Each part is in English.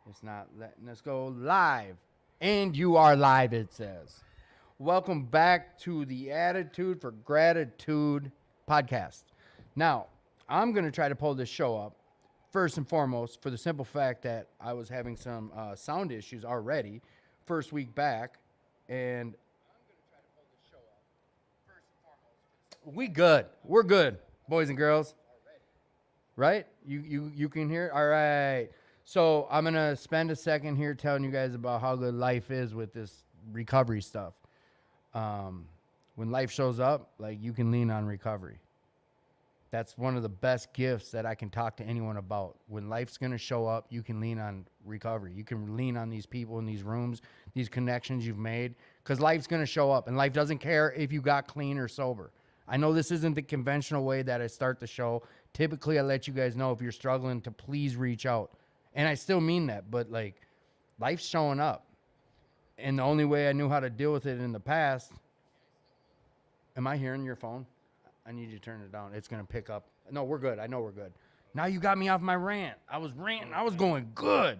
It's not letting us go live. And you are live, it says. Welcome back to the Attitude for Gratitude podcast. Now, I'm going to try to pull this show up first and foremost for the simple fact that I was having some sound issues already first week back. And we good. We're good, boys and girls. Right? You can hear? All right. So I'm going to spend a second here telling you guys about how good life is with this recovery stuff. When life shows up, like, you can lean on recovery. That's one of the best gifts that I can talk to anyone about. When life's going to show up, you can lean on recovery. You can lean on these people in these rooms, these connections you've made, because life's going to show up, and life doesn't care if you got clean or sober. I know this isn't the conventional way that I start the show. Typically, I let you guys know if you're struggling to please reach out. And I still mean that, but, like, life's showing up. And the only way I knew how to deal with it in the past... Am I hearing your phone? I need you to turn it down. It's going to pick up. No, we're good. I know we're good. Now you got me off my rant. I was ranting. I was going good.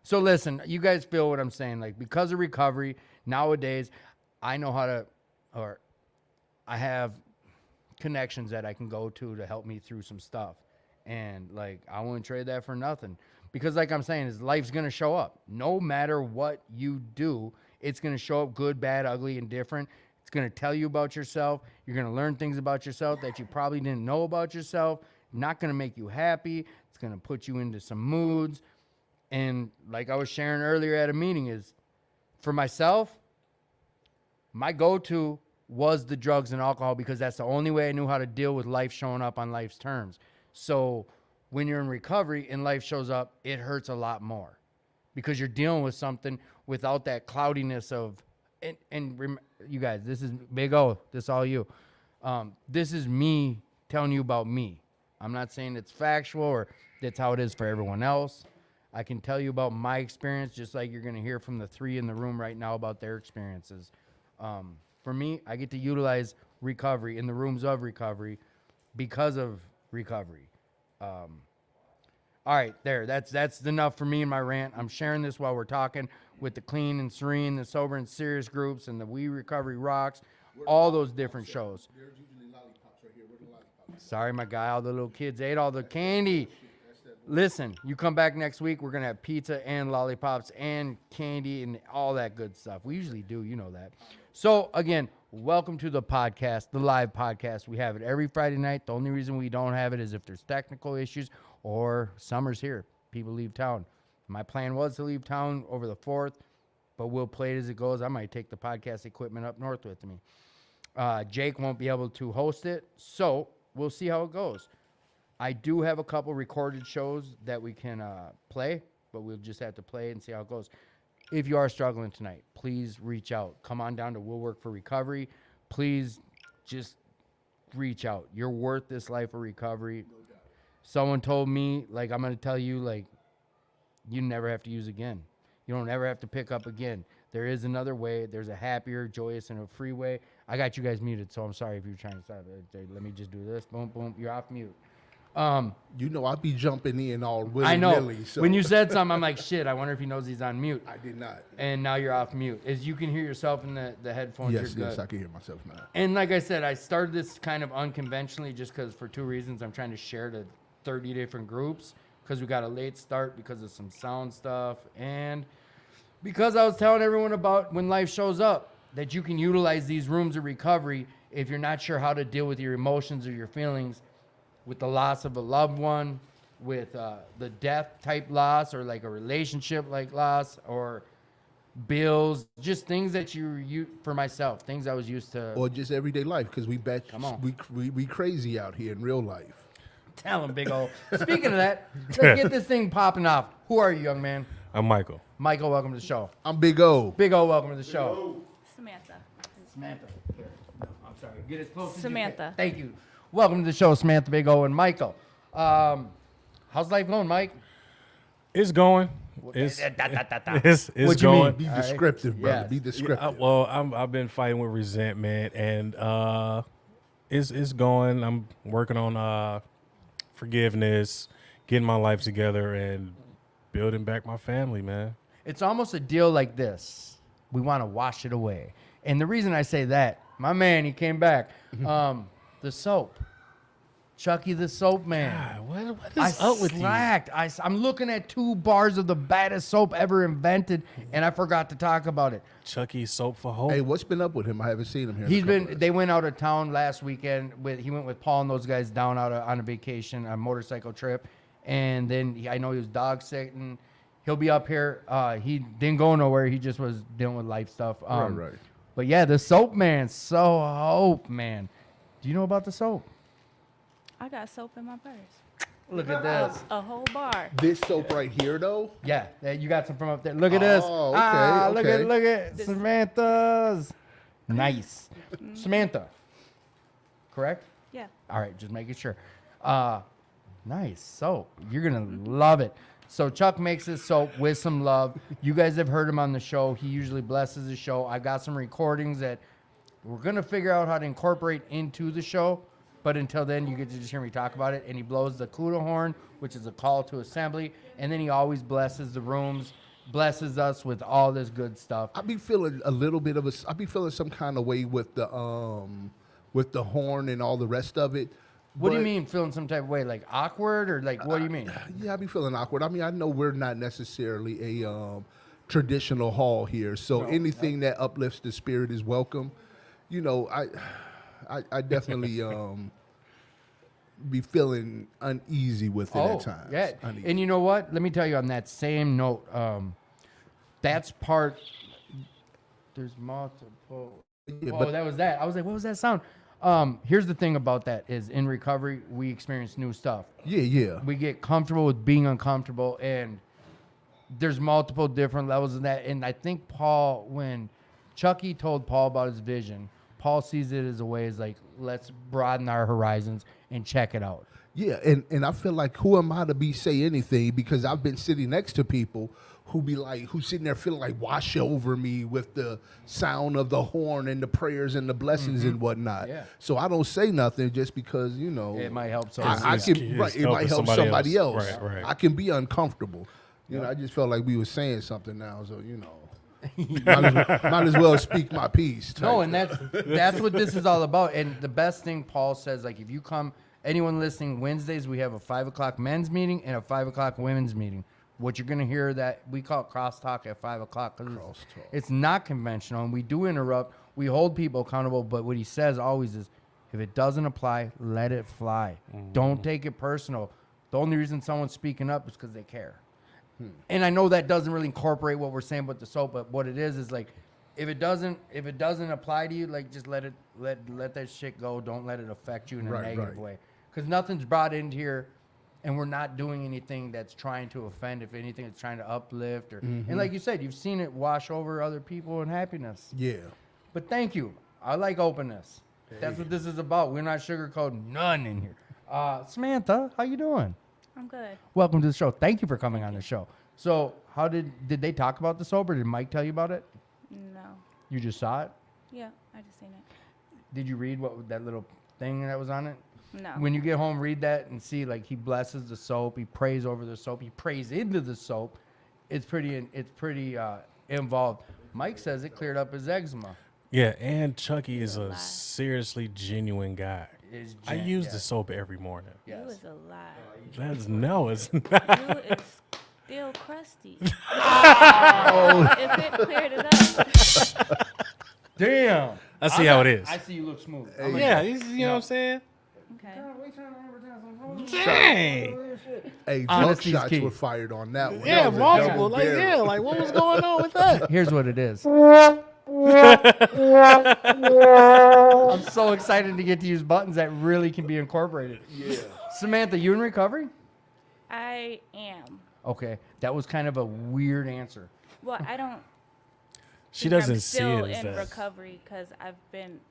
So listen, you guys feel what I'm saying. Like, because of recovery, nowadays, I know how to, or I have connections that I can go to help me through some stuff. And, like, I wouldn't trade that for nothing. Because, like I'm saying, is life's going to show up. No matter what you do, it's going to show up good, bad, ugly, and different. It's going to tell you about yourself. You're going to learn things about yourself that you probably didn't know about yourself. Not going to make you happy. It's going to put you into some moods. And like I was sharing earlier at a meeting is, for myself, my go-to was the drugs and alcohol because that's the only way I knew how to deal with life showing up on life's terms. So when you're in recovery and life shows up, it hurts a lot more because you're dealing with something without that cloudiness of, you guys, this is Big O. This is all you. This is me telling you about me. I'm not saying it's factual or that's how it is for everyone else. I can tell you about my experience, just like you're going to hear from the three in the room right now about their experiences. For me, I get to utilize recovery in the rooms of recovery because of recovery. All right, there. That's enough for me and my rant. I'm sharing this while we're talking with the Clean and Serene, the Sober and Serious groups, and the We Recovery Rocks, all those different shows. There's usually lollipops right here. Where the lollipops? Sorry, my guy. All the little kids ate all the candy. Listen, you come back next week, we're going to have pizza and lollipops and candy and all that good stuff. We usually do, you know that. So, again, welcome to the podcast, the live podcast. We have it every Friday night. The only reason we don't have it is if there's technical issues or summer's here. People leave town. My plan was to leave town over the 4th, but we'll play it as it goes. I might take the podcast equipment up north with me. Jake won't be able to host it, so we'll see how it goes. I do have a couple recorded shows that we can play, but we'll just have to play and see how it goes. If you are struggling tonight, please reach out. Come on down to We'll Work for Recovery. Please just reach out. You're worth this life of recovery. Someone told me, like, I'm going to tell you, like, you never have to use again. You don't ever have to pick up again. There is another way. There's a happier, joyous, and a free way. I got you guys muted, so I'm sorry if you're trying to stop it. Let me just do this. Boom, boom. You're off mute. You know, I'll be jumping in all willy-nilly. I know. So. When you said something, I'm like, shit, I wonder if he knows he's on mute. I did not. And now you're off mute. As you can hear yourself in the headphones, Yes, you're good. yes, I can hear myself now. And like I said, I started this kind of unconventionally just because for two reasons. I'm trying to share to 30 different groups because we got a late start because of some sound stuff. And because I was telling everyone about when life shows up, that you can utilize these rooms of recovery if you're not sure how to deal with your emotions or your feelings with the loss of a loved one, with the death type loss, or like a relationship like loss, or bills, just things that for myself, things I was used to. Or just everyday life, because Come on. we crazy out here in real life. Tell him, Big O. Speaking of that, let's get this thing popping off. Who are you, young man? I'm Michael. Michael, welcome to the show. I'm Big O. Big O, welcome to the show. Samantha. Samantha. Here. No, I'm sorry. Get as close as you Samantha. can. Thank you. Welcome to the show, Samantha, Big O, and Michael. How's life going, Mike? It's going. It's What you going. mean? Be All right. descriptive, brother. Yes. Be descriptive. I've been fighting with resentment, and it's going. I'm working on forgiveness, getting my life together, and building back my family, man. It's almost a deal like this. We want to wash it away. And the reason I say that, my man, he came back. The soap. Chucky the Soap Man. God, what I is up with you? slacked. I'm looking at 2 bars of the baddest soap ever invented, and I forgot to talk about it. Chucky Soap for Hope. Hey, what's been up with him? I haven't seen him here. in a He's couple been. of They went out of town last weekend. He went with Paul and those guys down on a vacation, a motorcycle trip, and then I know he was dog sitting. He'll be up here. He didn't go nowhere. He just was dealing with life stuff. Right. But yeah, the Soap Man, so Hope Man. Do you know about the soap? I got soap in my purse. Look at this. A whole bar. This soap right here, though. Yeah, you got some from up there. Look at this. Oh, okay, okay. Look at Samantha's. Nice. Samantha. Correct? Yeah. All right, just making sure. Nice soap. You're gonna love it. So Chuck makes this soap with some love. You guys have heard him on the show. He usually blesses the show. I've got some recordings that we're gonna figure out how to incorporate into the show. But until then, you get to just hear me talk about it. And he blows the Kuda horn, which is a call to assembly. And then he always blesses the rooms, blesses us with all this good stuff. I be feeling a little bit of I be feeling some kind of way with the horn and all the rest of it. What do you But- mean feeling some type of way? Like awkward or like what do you mean? Yeah, I be feeling awkward. I mean, I know we're not necessarily a traditional hall here, so anything that uplifts the spirit is welcome. You know, I definitely be feeling uneasy with it at times. Yeah. Uneasy. And you know what? Let me tell you on that same note, that's part. There's multiple. Yeah, Oh, but that was that. I was like, what was that sound? Here's the thing about that is in recovery, we experience new stuff. yeah. We get comfortable with being uncomfortable, and there's multiple different levels of that. And I think Paul, when Chucky told Paul about his vision, Paul sees it as a way as like, let's broaden our horizons and check it out. Yeah, and I feel like who am I to say anything, because I've been sitting next to people who be like, who's sitting there feeling like wash over me with the sound of the horn and the prayers and the blessings and whatnot. Yeah. So I don't say nothing just because, you know, It might help. So I It's- can, it's right, it helping might help somebody somebody else. else. Right. I can be uncomfortable. You know, I just felt like we were saying something now, so you know, might as well speak my piece. type No, and thing. that's what this is all about. And the best thing Paul says, like if you come, anyone listening, Wednesdays we have a 5 o'clock men's meeting and a 5 o'clock women's meeting. What you're gonna hear that we call it crosstalk at 5 o'clock because it's not conventional, and we do interrupt. We hold people accountable, but what he says always is, if it doesn't apply, let it fly. Don't take it personal. The only reason someone's speaking up is because they care. And I know that doesn't really incorporate what we're saying with the soap, but what it is like, if it doesn't apply to you, like just let that shit go. Don't let it affect you in a Right, negative right. way, because nothing's brought into here, and we're not doing anything that's trying to offend. If anything, it's trying to uplift, or and like you said, you've seen it wash over other people in happiness. Yeah. But thank you. I like openness. That's what this is about. We're not sugarcoating none in here. Samantha, how you doing? I'm good. Welcome to the show. Thank you for coming on the show. So, how did they talk about the soap, or did Mike tell you about it? No. You just saw it? Yeah, I just seen it. Did you read what that little thing that was on it? No. When you get home, read that and see like he blesses the soap, he prays over the soap, he prays into the soap. It's pretty involved. Mike says it cleared up his eczema. Yeah, and Chucky is a seriously genuine guy. I use the soap every morning. You is a lie. It's not. You is still crusty. If it cleared it up. Damn. I see how it is. I see you look smooth. Yeah, you know what I'm saying? Okay. Dang. Hey, jump Honesty's shots key. were fired on that one. Yeah, That was a multiple. double Like, barrel. yeah, like what was going on with that? Here's what it is. I'm so excited to get to use buttons that really can be incorporated. Yeah. Samantha, you in recovery? I am. Okay. That was kind of a weird answer. Well, I don't. She think I'm doesn't see still it as in that. recovery because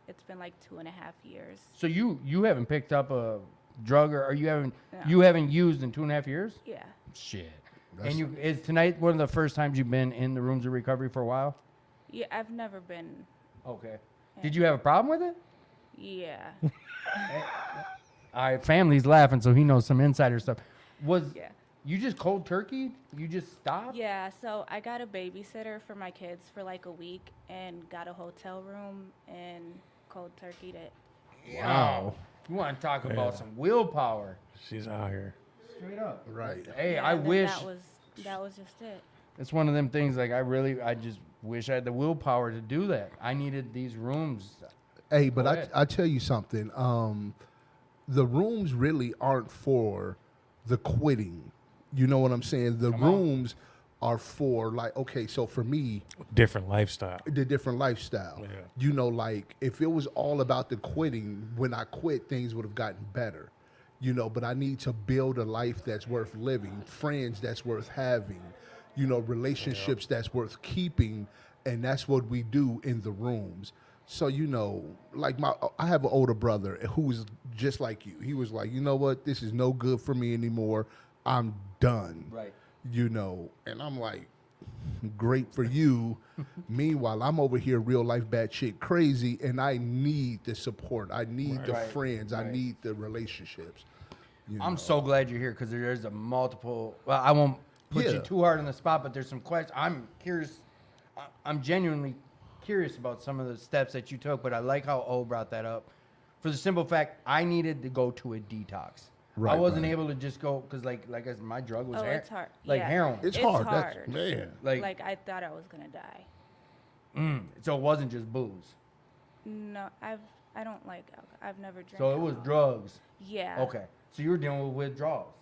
it's been like 2.5 years. So you haven't picked up a drug, or you haven't No. you haven't used in 2.5 years? Yeah. Shit. And is tonight one of the first times you've been in the rooms of recovery for a while? Yeah, I've never been. Okay. Did you have a problem with it? Yeah. All right, family's laughing, so he knows some insider stuff. Yeah. You just cold turkey? You just stopped? Yeah, so I got a babysitter for my kids for like a week and got a hotel room and cold turkeyed it. Wow. You want to talk about some willpower? She's out here. Straight up. Right. Hey, Yeah, I and then wish. that was just it. It's one of them things. Like I just wish I had the willpower to do that. I needed these rooms. Hey, Go but ahead. I tell you something. The rooms really aren't for the quitting. You know what I'm saying? The Come on. rooms are for like, okay, so for me, Different lifestyle. the different lifestyle. Yeah. You know, like if it was all about the quitting, when I quit, things would have gotten better. You know, but I need to build a life that's worth living, friends that's worth having, you know, relationships that's worth keeping, and that's what we do in the rooms. So, you know, like I have an older brother who was just like you. He was like, you know what, this is no good for me anymore. I'm done. Right. You know, and I'm like, great for you. Meanwhile, I'm over here real life bad shit crazy, and I need the support. I need the Right, friends. I right. need the relationships. You I'm know. so glad you're here because there's a multiple. Well, I won't put Yeah. you too hard on the spot, but there's some questions. I'm curious. I'm genuinely curious about some of the steps that you took, but I like how O brought that up. For the simple fact, I needed to go to a detox. I Right, wasn't right. able to just go because, like I said, my drug was It's hard. like Yeah. heroin. It's It's hard. hard. That's, man. like, I thought I was gonna die. so it wasn't just booze. No, I don't like alcohol. I've never drank. So it was alcohol. drugs. Yeah. Okay. So you were dealing with withdrawals.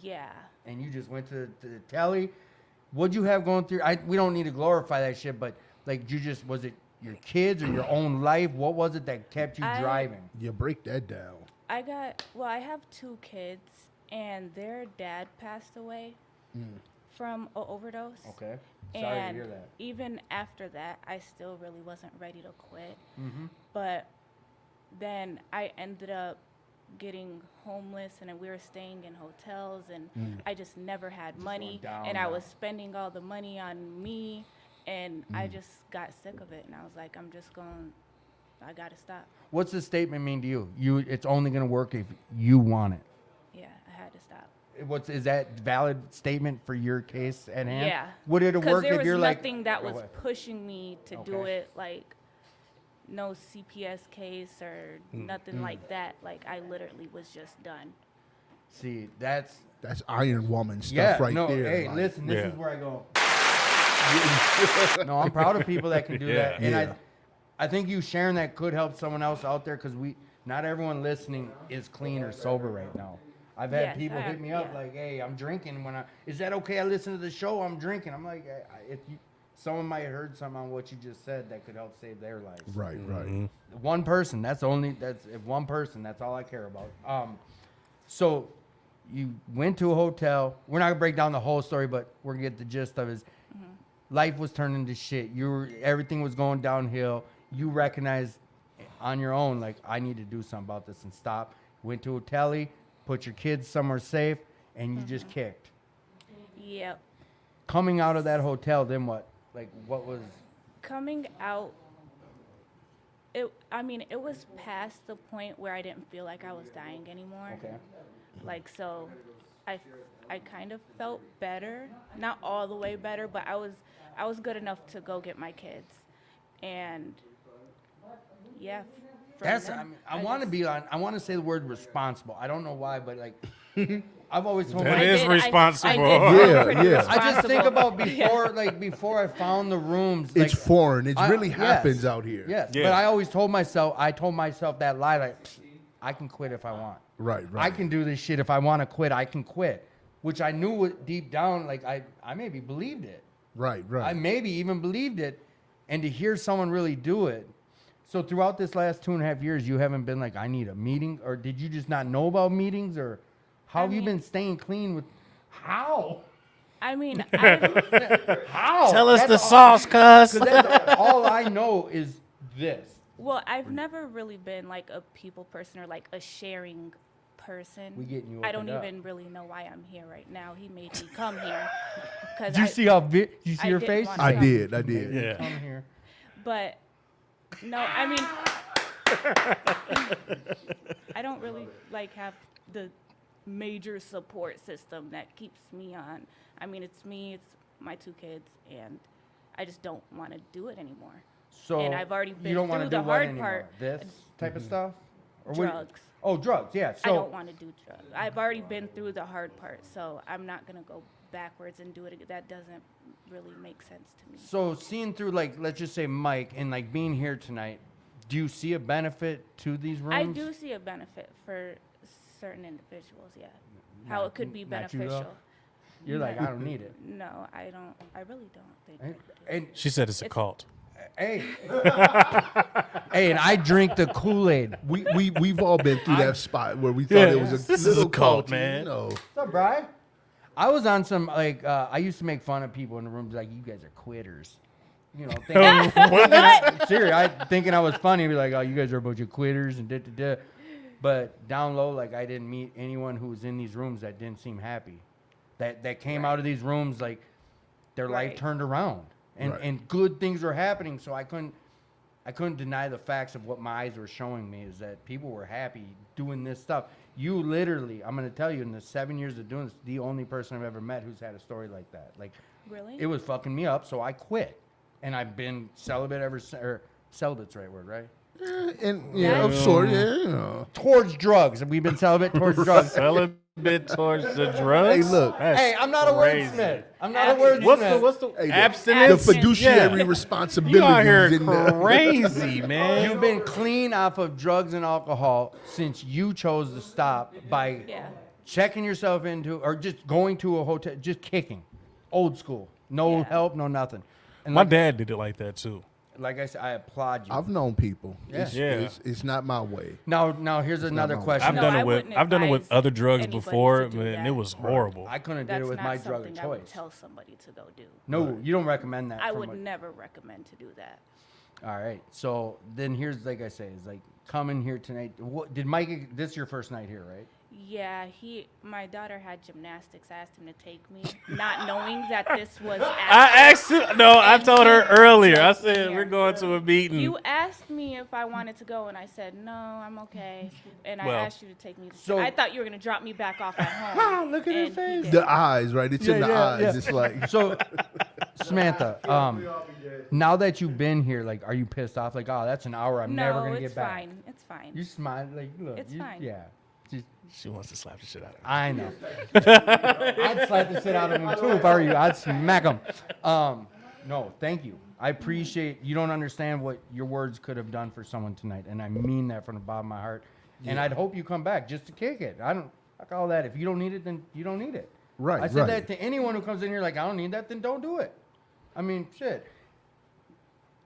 Yeah. And you just went to the telly. What'd you have going through? We don't need to glorify that shit, but like was it your kids or your own life? What was it that kept you driving? You break that down. I have 2 kids, and their dad passed away from an overdose. Okay. Sorry And to hear that. even after that, I still really wasn't ready to quit. Mm-hmm. But then I ended up getting homeless, and then we were staying in hotels, and I just never had money, down, and I down. was spending all the money on me, and I just got sick of it, and I was like, I gotta stop. What's the statement mean to you? It's only gonna work if you want it. Yeah, I had to stop. Is that valid statement for your case at hand? Yeah. Would it Because work there if was you're like nothing that Go was ahead. pushing me to do Okay. it, like no CPS case or nothing like that. Like I literally was just done. See, that's That's Iron Woman stuff yeah. right no, there. hey, like, listen, this Yeah. is where I go. No, I'm proud of people that can do that, and Yeah. I think you sharing that could help someone else out there because not everyone listening is clean or sober right now. I've had Yes, people I hit am, me up yeah. like, "Hey, I'm drinking. Is that okay? I listen to the show. I'm drinking." I'm like, someone might have heard something on what you just said that could help save their life. right, right. One person. That's if one person. That's all I care about. So you went to a hotel. We're not gonna break down the whole story, but we're gonna get the gist of it. Life was turning to shit. Everything was going downhill. You recognized on your own, like, I need to do something about this and stop. Went to a telly, put your kids somewhere safe, and you just kicked. Yep. Coming out of that hotel, then what? Like, what was? Coming out, it was past the point where I didn't feel like I was dying anymore. Okay. Like, so I kind of felt better, not all the way better, but I was good enough to go get my kids. And yeah, from That's. then, I want to just- be on. I want to say the word responsible. I don't know why, but like, I've always told That my. is I responsible. feel Yeah, pretty yeah. I just think responsible. about before I found the rooms. It's like, foreign. It really yes, happens out here. Yes, Yeah. but I always told myself that lie, like, I can quit if I want. Right, right. I can do this shit if I want to quit. I can quit, which I knew deep down, like I maybe believed it. Right, right. I maybe even believed it, and to hear someone really do it. So throughout this last 2.5 years, you haven't been like, I need a meeting, or did you just not know about meetings, or how have you been staying clean with? How? I mean, How? Tell us That's the all- sauce, cuz. 'cause that's all I know is this. well, I've never really been like a people person or like a sharing person. We getting you I don't opened up. even really know why I'm here right now. He made me come here. 'Cause Did you see how did you see I her didn't face? want I to. did. I did. Yeah. Come here. But no, I mean, I don't really like have the major support system that keeps me on. I mean, it's me, it's my 2 kids, and I just don't want to do it anymore. So And I've already you been don't wanna through do the what hard anymore? part. This type of stuff? Or what- Drugs. Oh, drugs. Yeah. I don't So want to do drugs. I've already been through the hard part, so I'm not going to go backwards and do it again. That doesn't really make sense to me. so seeing through, like, let's just say Mike and like being here tonight, do you see a benefit to these rooms? I do see a benefit for certain individuals, yeah. How it could be not you, though? beneficial. You're like, I don't need it. No, I don't. I really don't think. I And, do. and She said it's a cult. hey, hey, and I drink the Kool-Aid. We've all been through that spot where we thought Yeah, it was a this is a little cult, culty, man. You know. What's up, Bri? I was on some like I used to make fun of people in the rooms like you guys are quitters. You know, seriously, I thinking I was funny, be like, oh, you guys are a bunch of quitters and da da da. But down low, like I didn't meet anyone who was in these rooms that didn't seem happy. That came out of these rooms like their life Right. turned around and Right. and good things were happening. So I couldn't deny the facts of what my eyes were showing me is that people were happy doing this stuff. You literally, I'm gonna tell you, in the 7 years of doing this, the only person I've ever met who's had a story like that. Like, Really? it was fucking me up, so I quit, and I've been celibate ever since. Or celibate's the right word, right? And yeah, of sorts, yeah, you know. Towards drugs, we've been celibate towards drugs. Celibate towards the drugs. Hey, look. That's Hey, I'm not a crazy. wordsmith. I'm not a wordsmith. What's the Hey, abstinence? The fiduciary Yeah. responsibilities You out here in there. crazy, man. You've been clean off of drugs and alcohol since you chose to stop by Yeah. checking yourself into, or just going to a hotel, just kicking, old school, no Yeah. help, no nothing. And My like, dad did it like that too. like I said, I applaud you. I've known people. Yeah. Yeah. It's not my way. Now here's another my way. question. I've No, done I it with wouldn't I've done it with advise other drugs anybody before, to do man. that. It was horrible. I couldn't did That's it with not my drug of something I would choice. tell somebody to go do. No, you don't recommend that. I from would what- never recommend to do that. All right. So then here's, like I say, is like coming here tonight. What did Mike? This is your first night here, right? Yeah, my daughter had gymnastics. I asked him to take me, not knowing that this was. I asked him. No, I And told her he earlier. I took said me we're here. going to a meeting. You asked me if I wanted to go, and I said no, I'm okay. And Well, I asked you to take me. so- I thought you were gonna drop me back off at home. Look at her and he face. didn't. The eyes, right? It's in the eyes. It's like So, Samantha, now that you've been here, like, are you pissed off? Like, oh, that's an hour I'm never gonna it's get back. fine. It's fine. You smile, like, look. It's you- fine. Yeah. Just, She wants to slap the shit out of me. I know. I'd slap the shit out of him too if I were you. I'd smack him. No, thank you. I appreciate. You don't understand what your words could have done for someone tonight, and I mean that from the bottom of my heart. And I'd hope you come back just to kick it. I don't. I call that. If you don't need it, then you don't need it. Right, I said right. that to anyone who comes in here like I don't need that, then don't do it. I mean, shit.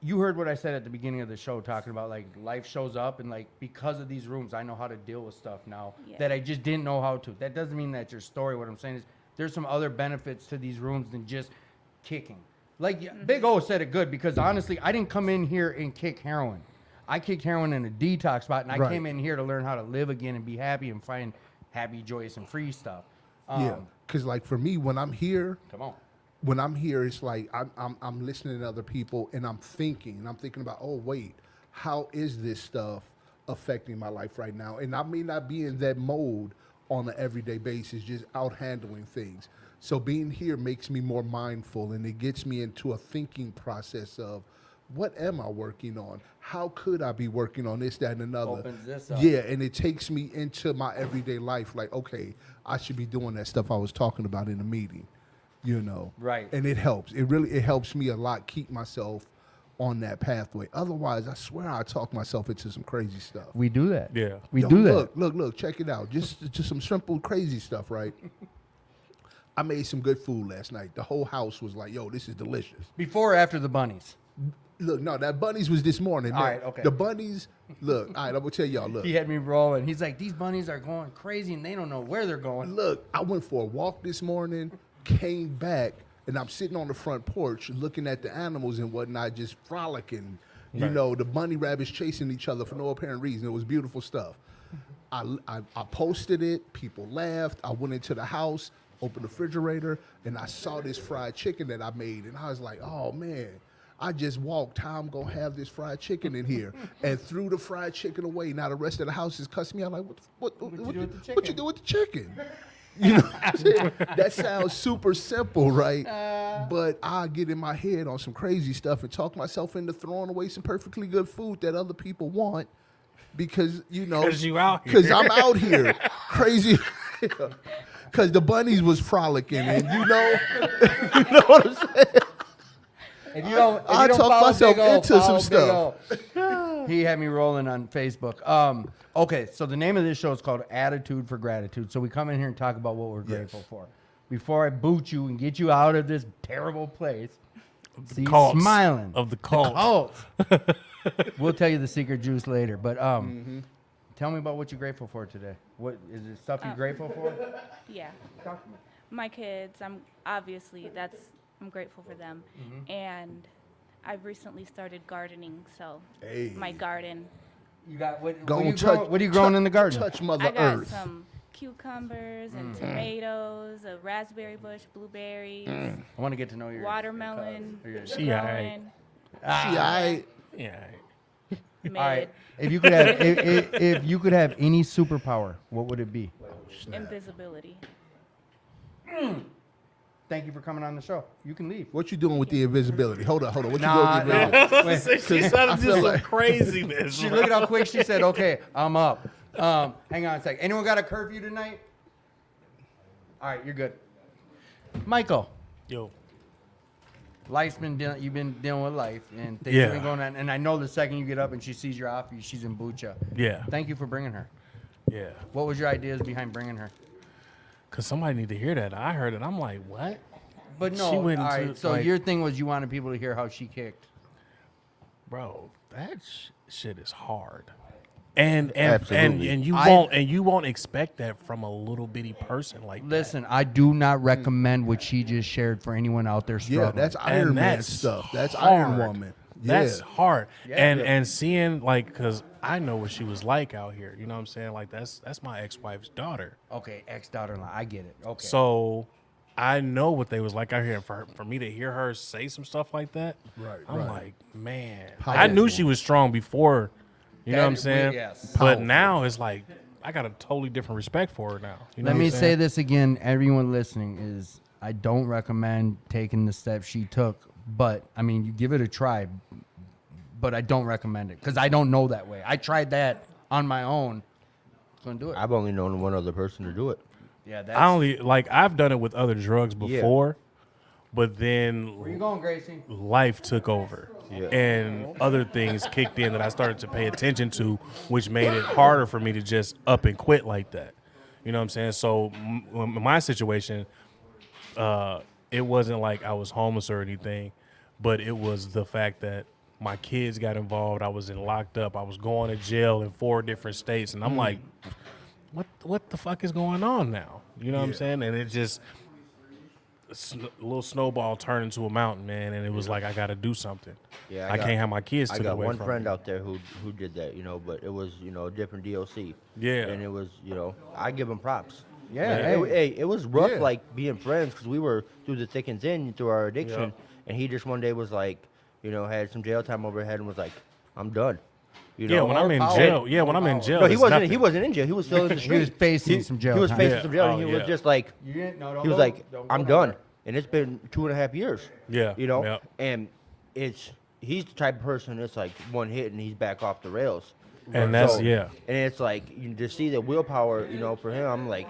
You heard what I said at the beginning of the show, talking about like life shows up, and like because of these rooms, I know how to deal with stuff now Yeah. that I just didn't know how to. That doesn't mean that's your story. What I'm saying is there's some other benefits to these rooms than just kicking. Like Big O said it good, because honestly, I didn't come in here and kick heroin. I kicked heroin in a detox spot, and I Right. came in here to learn how to live again and be happy and find happy, joyous, and free stuff. yeah. Because like for me, when I'm here, Come on. it's like I'm listening to other people and I'm thinking about, oh wait, how is this stuff affecting my life right now? And I may not be in that mode on an everyday basis, just out handling things. So being here makes me more mindful, and it gets me into a thinking process of what am I working on? How could I be working on this, that, and another? Opens this up. Yeah, and it takes me into my everyday life. Like, okay, I should be doing that stuff I was talking about in the meeting. You know, Right. And it helps. It helps me a lot keep myself on that pathway. Otherwise, I swear I talk myself into some crazy stuff. We do that. Yeah. We Yo, do that. Look, check it out. Just some simple crazy stuff, right? I made some good food last night. The whole house was like, "Yo, this is delicious." Before or after the bunnies? Look, no, that bunnies was this morning. All man. right, okay. The bunnies, look, all right, I'm gonna tell y'all, look. He had me rolling. He's like, these bunnies are going crazy and they don't know where they're going. Look, I went for a walk this morning, came back, and I'm sitting on the front porch looking at the animals and whatnot, just frolicking. You know, the bunny rabbits chasing each other for no apparent reason. It was beautiful stuff. I posted it. People laughed. I went into the house, opened the refrigerator, and I saw this fried chicken that I made. And I was like, oh, man, I just walked. How I'm gonna have this fried chicken in here, and threw the fried chicken away. Now the rest of the house is cussing me out like, what you do with the chicken? You know, what I'm saying? That sounds super simple, right? But I get in my head on some crazy stuff and talk myself into throwing away some perfectly good food that other people want because you know, 'Cause you out here. because I'm out here crazy. Because the bunnies was frolicking, and you know, you know what I'm saying. If you don't, I talk follow myself Big O, into some follow stuff. Big O. He had me rolling on Facebook. Okay, so the name of this show is called Attitude for Gratitude. So we come in here and talk about what we're grateful for. Before I boot you and get you out of this terrible place, see, Cults smiling of the cult. cult. We'll tell you the secret juice later, but tell me about what you're grateful for today. What is it? Stuff you're grateful for? Yeah. Talk to me. My kids, I'm grateful for them. And I've recently started gardening, so Hey. my garden. You got what? Go What are you and growing, touch- what are you growing in the garden? Touch Mother I got Earth. some cucumbers and tomatoes, a raspberry bush, blueberries, I want to get to know your watermelon. She all right. growing, I Yeah. mid, All right. If you could have, if you could have any superpower, what would it be? invisibility. Thank you for coming on the show. You can leave. what you doing with the invisibility? Hold on. What you Nah, doing with the invisibility? She started I to feel do some like- craziness. She look at how quick she said, "Okay, I'm up." Hang on a sec. Anyone got a curfew tonight? All right, you're good. Michael, Yo. life's been you've been dealing with life, and things Yeah. have been going on. And I know the second you get up and she sees you're off, she's in Bucha. Yeah. Thank you for bringing her. Yeah. What was your ideas behind bringing her? Because somebody need to hear that. I heard it. I'm like, what? But no, She went all into, right. So like- your thing was you wanted people to hear how she kicked. Bro, that shit is hard. And Absolutely. you won't expect that from a little bitty person like that. Listen, I do not recommend what she just shared for anyone out there Yeah, struggling. that's Iron And Man that's stuff. That's hard. Iron Woman. Yeah. That's hard. Yeah. And seeing like, cause I know what she was like out here. You know what I'm saying? Like that's my ex-wife's daughter. okay. Ex-daughter-in-law. I get it. Okay. So I know what they was like out here. And for me to hear her say some stuff like that, Right, I'm right. like, man, Powerful. I knew she was strong before. You know That- what I'm saying? yes. But Powerful. now it's like I got a totally different respect for her now. You know Let what me I'm say saying? this again, everyone listening, is I don't recommend taking the steps she took, but I mean, you give it a try, but I don't recommend it because I don't know that way. I tried that on my own. Couldn't do it. I've only known one other person to do it. Yeah, that's. I only like I've done it with other drugs Yeah. before, but then Where you going, Gracie? life took over Yeah. and other things kicked in that I started to pay attention to, which made it harder for me to just up and quit like that. You know what I'm saying? So my situation, it wasn't like I was homeless or anything, but it was the fact that my kids got involved. I was locked up. I was going to jail in 4 different states, and I'm like, what the fuck is going on now? You know what I'm saying? And it just a little snowball turned into a mountain, man. And it was like I got to do something. Yeah, I can't have my kids I took got away one from friend me. out there who did that, but it was a different DOC. Yeah. and it was I give him props. Yeah, It was rough, Yeah. like being friends because we were through the thick and thin through our addiction, Yep. and he just one day was like, had some jail time overhead and was like, I'm done. Yeah, when I'm in power. jail. Yeah, when I'm in jail. No, he it's wasn't. nothing. He wasn't in jail. He was still in the He street. was facing some jail He was time. facing Yeah. some jail, and Oh, he yeah. was just like, You didn't? No, he was like, I'm done. And it's been 2.5 years. Yeah, yeah. And he's the type of person that's like one hit and he's back off the rails. And that's yeah. And it's like to see the willpower, for him, I'm like,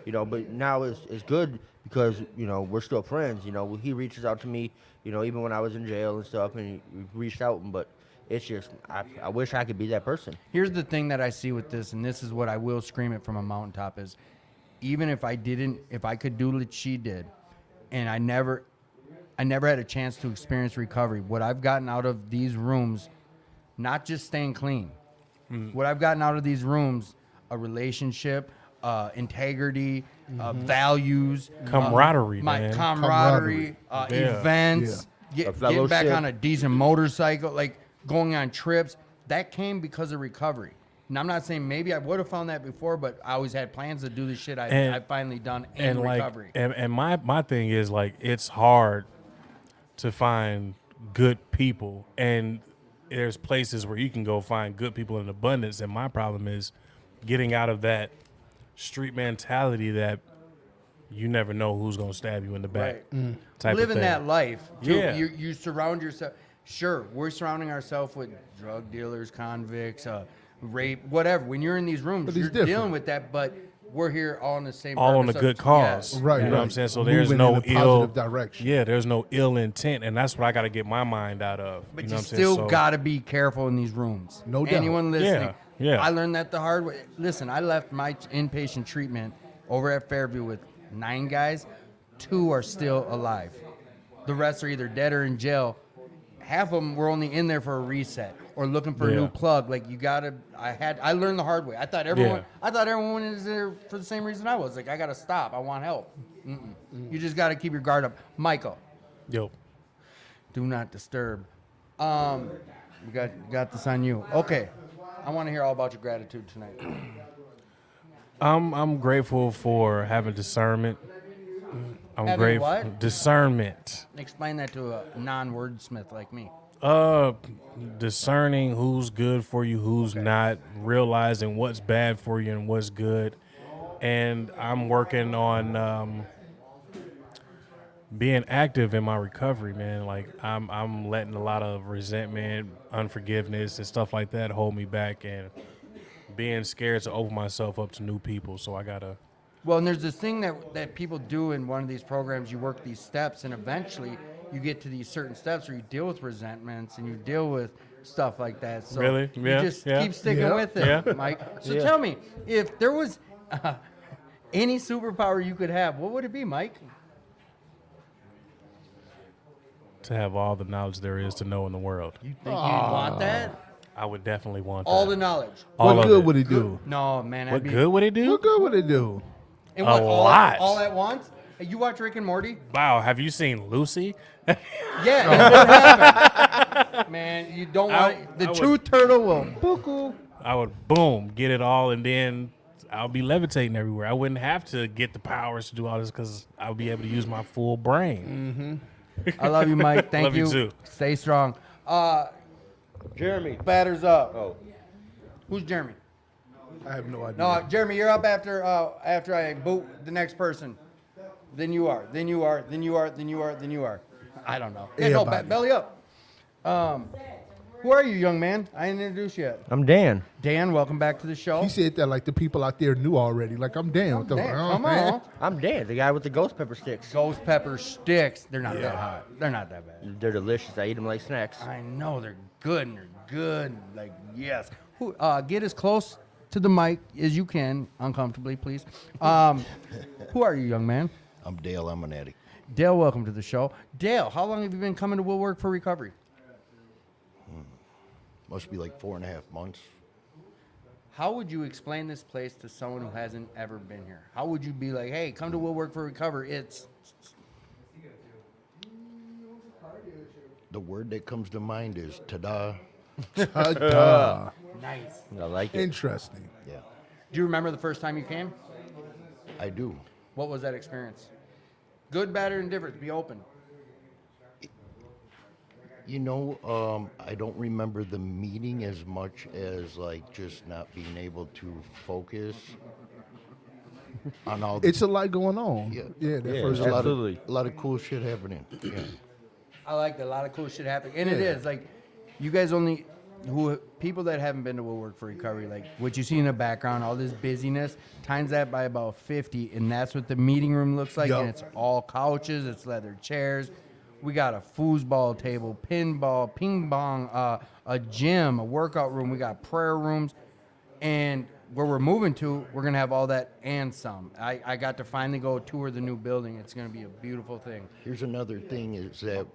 but now it's good because we're still friends. He reaches out to me, even when I was in jail and stuff, and he reached out. But it's just I wish I could be that person. Here's the thing that I see with this, and this is what I will scream it from a mountaintop: is even if I could do what she did, and I never had a chance to experience recovery. What I've gotten out of these rooms, not just staying clean, what I've gotten out of these rooms, a relationship, integrity, values, Camaraderie, my man. camaraderie, Yeah. events, A getting back fellowship. on a decent motorcycle, like going on trips. That came because of recovery. And I'm not saying maybe I would have found that before, but I always had plans to do the shit I've finally done in And like recovery. and my thing is like it's hard to find good people, and there's places where you can go find good people in abundance. And my problem is getting out of that street mentality that you never know who's gonna stab you in the back. Type of Living thing. that life. Too. Yeah. You surround yourself. Sure, we're surrounding ourselves with drug dealers, convicts, rape, whatever. When you're in these rooms, But you're it's different. dealing with that. But we're here all in the same. All on a purpose good of- cause. yes. Right, You know right. what I'm saying? So there's Moving no in a ill positive direction. Yeah, there's no ill intent, and that's what I got to get my mind out of. But you you, know what I'm still saying? So- got to be careful in these rooms. No doubt. Anyone listening? Yeah. I learned that the hard way. Listen, I left my inpatient treatment over at Fairview with 9 guys. 2 are still alive. The rest are either dead or in jail. Half of them were only in there for a reset or looking for a new Yeah. plug. Like you gotta. I learned the hard way. I thought everyone is there for the same reason I was. Like I gotta stop. I want help. You just gotta keep your guard up. Michael, Yo, do not disturb. We got this on you. Okay, I want to hear all about your gratitude tonight. I'm grateful for having discernment. I'm Having grateful what? discernment. Explain that to a non-wordsmith like me. Discerning who's good for you, who's not, realizing what's bad for you and what's good. And I'm working on being active in my recovery, man. Like I'm letting a lot of resentment, unforgiveness, and stuff like that hold me back, and being scared to open myself up to new people. So I gotta. Well, and there's this thing that people do in one of these programs. You work these steps, and eventually you get to these certain steps where you deal with resentments and you deal with stuff like that. So Really? Yeah, you just yeah. keep sticking Yeah. with it, Yeah. Mike. So tell me, if there was any superpower you could have, what would it be, Mike? To have all the knowledge there is to know in the world. You think you'd want that? I would definitely want All that. the knowledge. All What of good it. would it do? No, man. What that'd be, good would it do? What good would it do? And A what, lot. all at once? Hey, you watch Rick and Morty? Wow, have you seen Lucy? Yeah, that's what happened. Man, you don't I- want the I would- true turtle will buckle. I would boom, get it all, and then I'll be levitating everywhere. I wouldn't have to get the powers to do all this because I'll be able to use my full brain. I love you, Mike. Thank Love you too. Stay strong. Jeremy. Batters up. Oh. Who's Jeremy? I have no idea. No, Jeremy, you're up after I boot the next person. Then you are. Then you are. Then you are. Then you are. Then you are. I don't know. Yeah, no, Everybody. belly up. Who are you, young man? I didn't introduce you yet. I'm Dan. Dan, welcome back to the show. He said that like the people out there knew already. Like I'm down. What the- Dan, oh, come man. on. I'm Dan, the guy with the ghost pepper sticks. Ghost pepper sticks. They're not that hot. They're not that bad. They're delicious. I eat them like snacks. I know they're good and they're good. Like yes. Who? Get as close to the mic as you can, uncomfortably, please. Who are you, young man? I'm Dale. I'm an addict. Dale, welcome to the show. Dale, how long have you been coming to Will Work for Recovery? Must be like 4.5 months. How would you explain this place to someone who hasn't ever been here? How would you be like, hey, come to Will Work for Recovery? It's The word that comes to mind is ta-da. Ta-da. nice. I like it. Interesting. Yeah, Do you remember the first time you came? I do. What was that experience? Good, bad, or indifferent? Be open. You know, I don't remember the meeting as much as like just not being able to focus on all. It's a lot going on. Yeah. Yeah, that Yeah, first There's absolutely. a lot of cool shit happening. Yeah. I like that. A lot of cool shit happening. And it is like you guys only people that haven't been to Will Work for Recovery, like what you see in the background, all this busyness, times that by about 50, and that's what the meeting room looks like. Yup. And it's all couches, it's leather chairs. We got a foosball table, pinball, ping pong, a gym, a workout room. We got prayer rooms. And where we're moving to, we're going to have all that and some. I got to finally go tour the new building. It's going to be a beautiful thing. Here's another thing: is that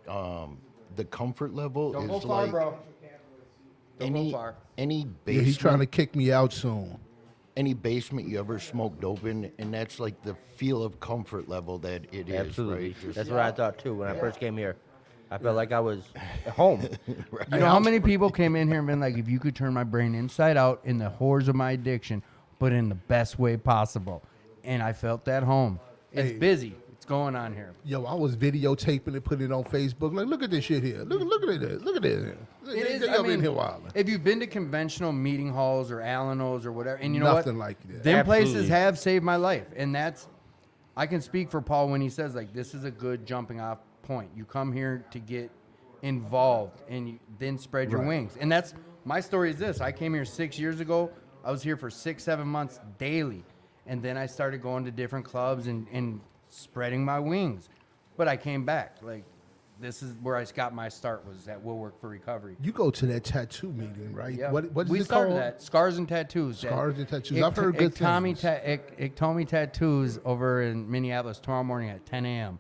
the comfort level Don't is go far, like bro. Don't go any far. any Yeah, basement. he's trying to kick me out soon. Any basement you ever smoked dope in, and that's like the feel of comfort level that it is, Absolutely. right? Just- That's what I thought too when I first came here. I felt like I was at home. You know how many people came in here and been like, if you could turn my brain inside out in the horrors of my addiction, but in the best way possible. And I felt that home. It's Hey. busy. It's going on here? Yo, I was videotaping it, putting it on Facebook. Like, look at this shit here. Look at this. Look at this. It is, They I up in mean, here wilding. if you've been to conventional meeting halls or Alanos or whatever, and you know Nothing what? like that. Them places Absolutely. have saved my life, and I can speak for Paul when he says like this is a good jumping off point. You come here to get involved, and then spread your wings. And that's my story. Is this? I came here 6 years ago. I was here for 6-7 months daily, and then I started going to different clubs and spreading my wings. But I came back. Like this is where I got my start. Was at Will Work for Recovery. You go to that tattoo meeting, right? Yeah, What is we it started called? that Scars and Tattoos. Scars and Tattoos. I've heard good things. Iktomi Tattoos over in Minneapolis tomorrow morning at 10 a.m.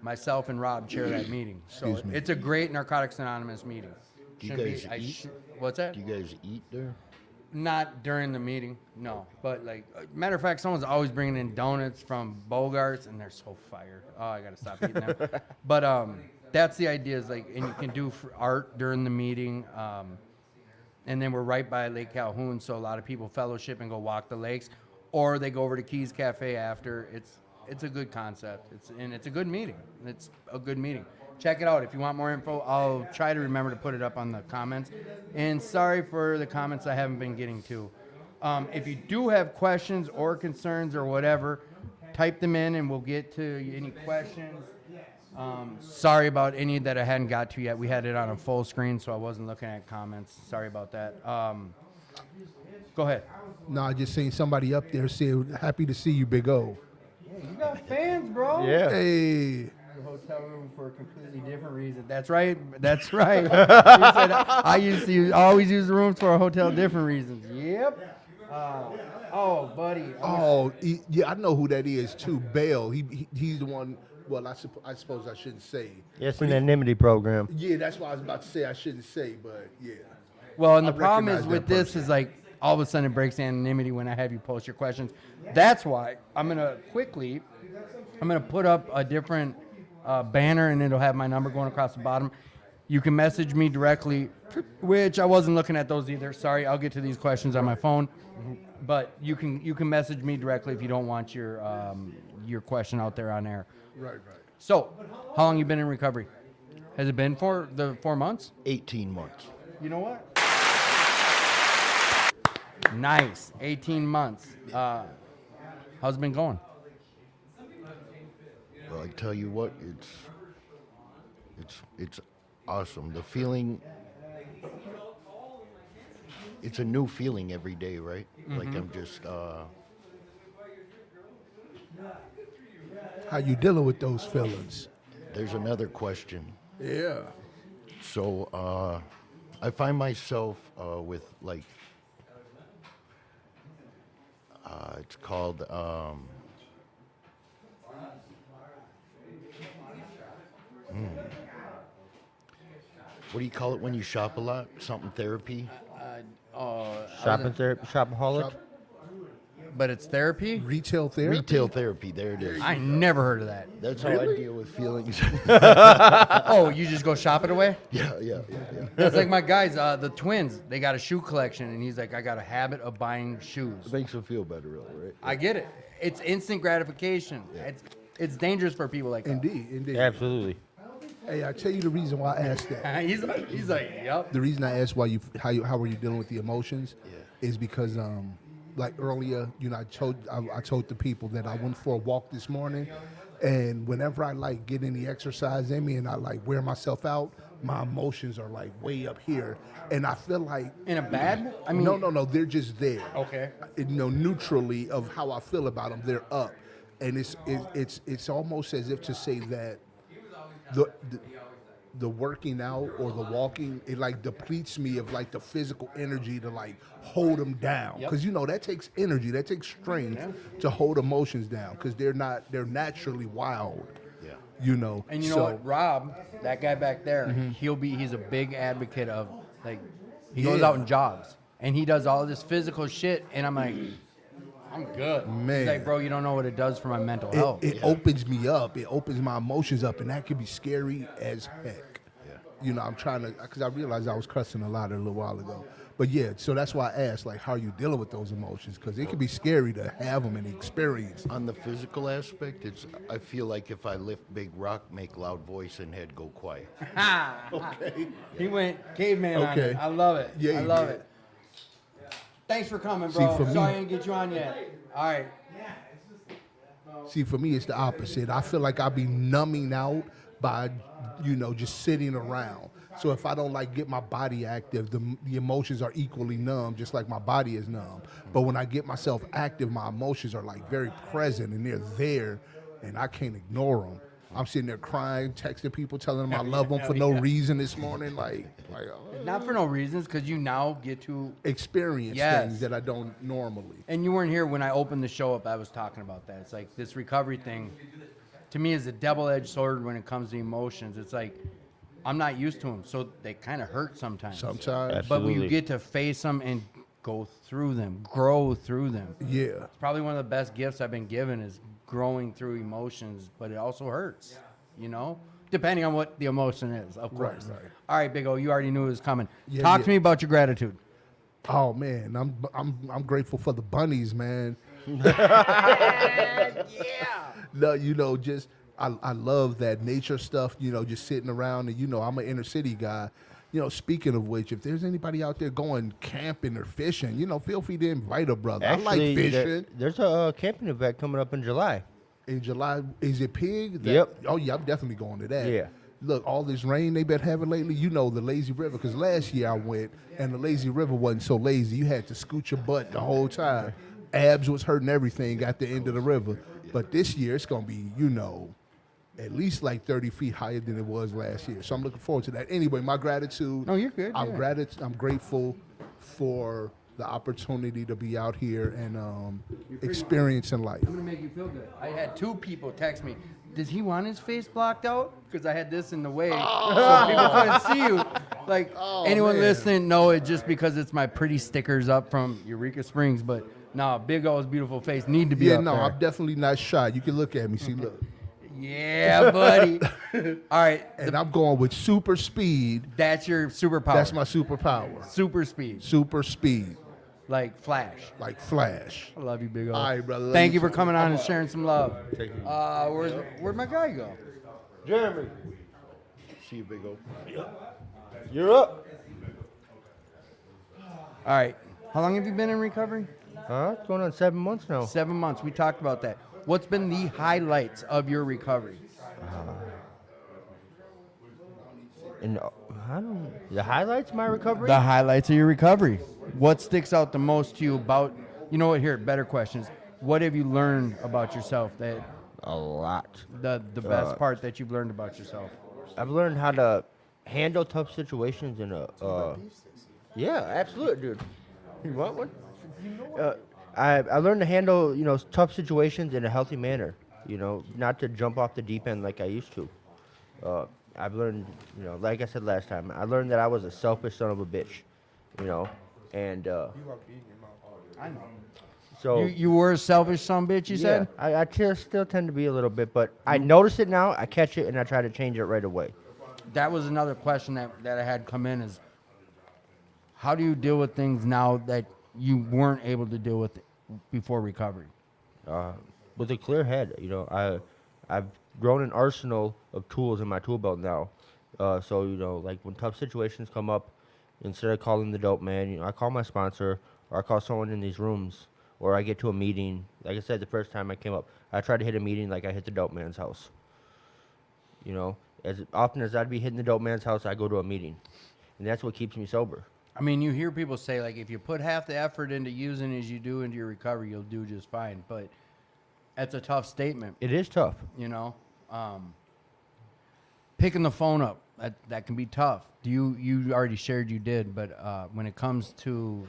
Myself and Rob chair that meeting. So Excuse me. it's a great Narcotics Anonymous meeting. Do you Shouldn't guys eat? What's that? Do you guys eat there? Not during the meeting, no. But like, matter of fact, someone's always bringing in donuts from Bogarts, and they're so fire. Oh, I gotta stop eating them. But that's the idea. Is like, and you can do art during the meeting. And then we're right by Lake Calhoun, so a lot of people fellowship and go walk the lakes, or they go over to Keys Cafe after. It's a good concept. It's a good meeting. It's a good meeting. Check it out. If you want more info, I'll try to remember to put it up on the comments. And sorry for the comments I haven't been getting to. If you do have questions or concerns or whatever, type them in and we'll get to any questions. Sorry about any that I hadn't got to yet. We had it on a full screen, so I wasn't looking at comments. Sorry about that. Go ahead. No, I just seen somebody up there say, happy to see you, Big O. You got fans, bro. Yeah. Hey. The hotel room for a completely different reason. That's right. That's right. He said, I used to always use the rooms for a hotel different reasons. Yep. Oh, buddy. Oh, yeah, I know who that is too. Bale. He's the one. Well, I suppose I shouldn't say. Yes, anonymity program. Yeah, that's what I was about to say. I shouldn't say, but yeah. Well, and I the problem is recognize with that this person. is like all of a sudden it breaks anonymity when I have you post your questions. That's why I'm gonna put up a different banner and it'll have my number going across the bottom. You can message me directly, which I wasn't looking at those either. Sorry, I'll get to these questions on my phone. But you can message me directly if you don't want your question out there on air. Right. So, how long you been in recovery? Has it been for the 4 months? 18 months. You know what? Nice. 18 months. How's it been going? Well, I tell you what, it's awesome. The feeling, it's a new feeling every day, right? Like I'm just, How you dealing with those feelings? there's another question. Yeah. So I find myself with like, it's called, what do you call it when you shop a lot? Something therapy? Shopaholic. But it's therapy? Retail therapy. Retail therapy, there it is. I never heard of that. That's how I deal with feelings. Oh, you just go shop it away? yeah. That's like my guys, the twins. They got a shoe collection, and he's like, I got a habit of buying shoes. It makes them feel better, really, right? I get it. It's instant gratification. It's dangerous for people like that. Indeed. Absolutely. Hey, I tell you the reason why I asked that. He's like, yep. The reason I asked how were you dealing with the emotions, is because like earlier, you know, I told the people that I went for a walk this morning, and whenever I like get any exercise in me and I like wear myself out, my emotions are like way up here, and I feel like In a bad? I mean, no, they're just there. Okay. You know, neutrally of how I feel about them, they're up, and it's almost as if to say that the working out or the walking, it like depletes me of like the physical energy to like hold them down, because you know that takes energy, that takes strength to hold emotions down, because they're naturally wild. Yeah. You know. And you know what, Rob, that guy back there, he's a big advocate of like he goes out and jogs and he does all this physical shit, and I'm like, I'm good. Man. He's like, bro, you don't know what it does for my mental health. It opens me up. It opens my emotions up, and that can be scary as heck. you know, I'm trying to, because I realized I was cussing a lot a little while ago. But yeah, so that's why I asked, like, how are you dealing with those emotions? Because it can be scary to have them and experience. On the physical aspect, I feel like if I lift big rock, make loud voice, and head go quiet. He went caveman on Okay. it. I love it. Yeah, I he love did. it. Thanks for coming, See, bro. for me- Sorry I didn't get you on yet. All right. See, for me, it's the opposite. I feel like I be numbing out by, you know, just sitting around. So if I don't like get my body active, the emotions are equally numb, just like my body is numb. But when I get myself active, my emotions are like very present and they're there, and I can't ignore them. I'm sitting there crying, texting people, telling them I love them for no reason this morning, like Not for no reasons, because you now get to, experience Yes. things that I don't normally. and you weren't here when I opened the show up. I was talking about that. It's like this recovery thing, to me, is a double-edged sword when it comes to emotions. It's like I'm not used to them, so they kind of hurt sometimes. Sometimes, But when you Absolutely. get to face them and go through them, grow through them. yeah. Probably one of the best gifts I've been given is growing through emotions, but it also hurts, you know, depending on what the emotion is, of Right, course. right. All right, Big O, you already knew it was coming. Yeah, Talk yeah. to me about your gratitude. Oh man, I'm grateful for the bunnies, man. No, you know, just I love that nature stuff, you know, just sitting around, and you know, I'm an inner city guy. You know, speaking of which, if there's anybody out there going camping or fishing, you know, feel free to invite a brother. I like Actually, fishing. there's a camping event coming up in July. In July, is it pig? Yep. Oh yeah, I'm definitely going to that. Yeah. Look, all this rain they've been having lately, you know, the lazy river, because last year I went and the lazy river wasn't so lazy. You had to scoot your butt the whole time. Abs was hurting everything at the end of the river. But this year it's going to be, you know, at least like 30 feet higher than it was last year. So I'm looking forward to that. Anyway, my gratitude. No, you're good, I'm yeah. I'm grateful for the opportunity to be out here and experiencing life. I'm gonna make you feel good. I had 2 people text me. Does he want his face blocked out? Because I had this in the way, so people couldn't see you. Like anyone man. listening, know it just because it's my pretty stickers up from Eureka Springs. But no, Big O's beautiful face need to be Yeah, up no, there. I'm definitely not shy. You can look at me. See, look. Yeah, buddy. All right, And I'm going with super speed. that's your superpower. That's my superpower. super speed, Super speed, like Flash. like Flash. I love you, Big O. All right, brother. Love Thank you you for too. coming on and sharing some love. Thank you. Where'd my guy go? Jeremy, See you, Big O. you're up. All right. How long have you been in recovery? It's going on 7 months now. 7 months. We talked about that. What's been the highlights of your recovery? And the highlights of my recovery. The highlights of your recovery. What sticks out the most to you about, you know what, here, better questions. What have you learned about yourself that A lot. the best part that you've learned about yourself? I've learned how to handle tough situations in a. Yeah, absolutely, dude. You want one? I learned to handle tough situations in a healthy manner. Not to jump off the deep end like I used to. I've learned, like I said last time, I learned that I was a selfish son of a bitch, and I know. so You were a selfish son of a bitch, you yeah, said? I still tend to be a little bit, but I notice it now. I catch it and I try to change it right away. That was another question that I had come in is, how do you deal with things now that you weren't able to deal with before recovery? With a clear head, I've grown an arsenal of tools in my tool belt now. So like when tough situations come up, instead of calling the dope man, I call my sponsor or I call someone in these rooms, or I get to a meeting. Like I said, the first time I came up, I tried to hit a meeting like I hit the dope man's house. As often as I'd be hitting the dope man's house, I go to a meeting, and that's what keeps me sober. I mean, you hear people say, like, if you put half the effort into using as you do into your recovery, you'll do just fine. But that's a tough statement, It is tough. Picking the phone up, that can be tough. You already shared you did, but when it comes to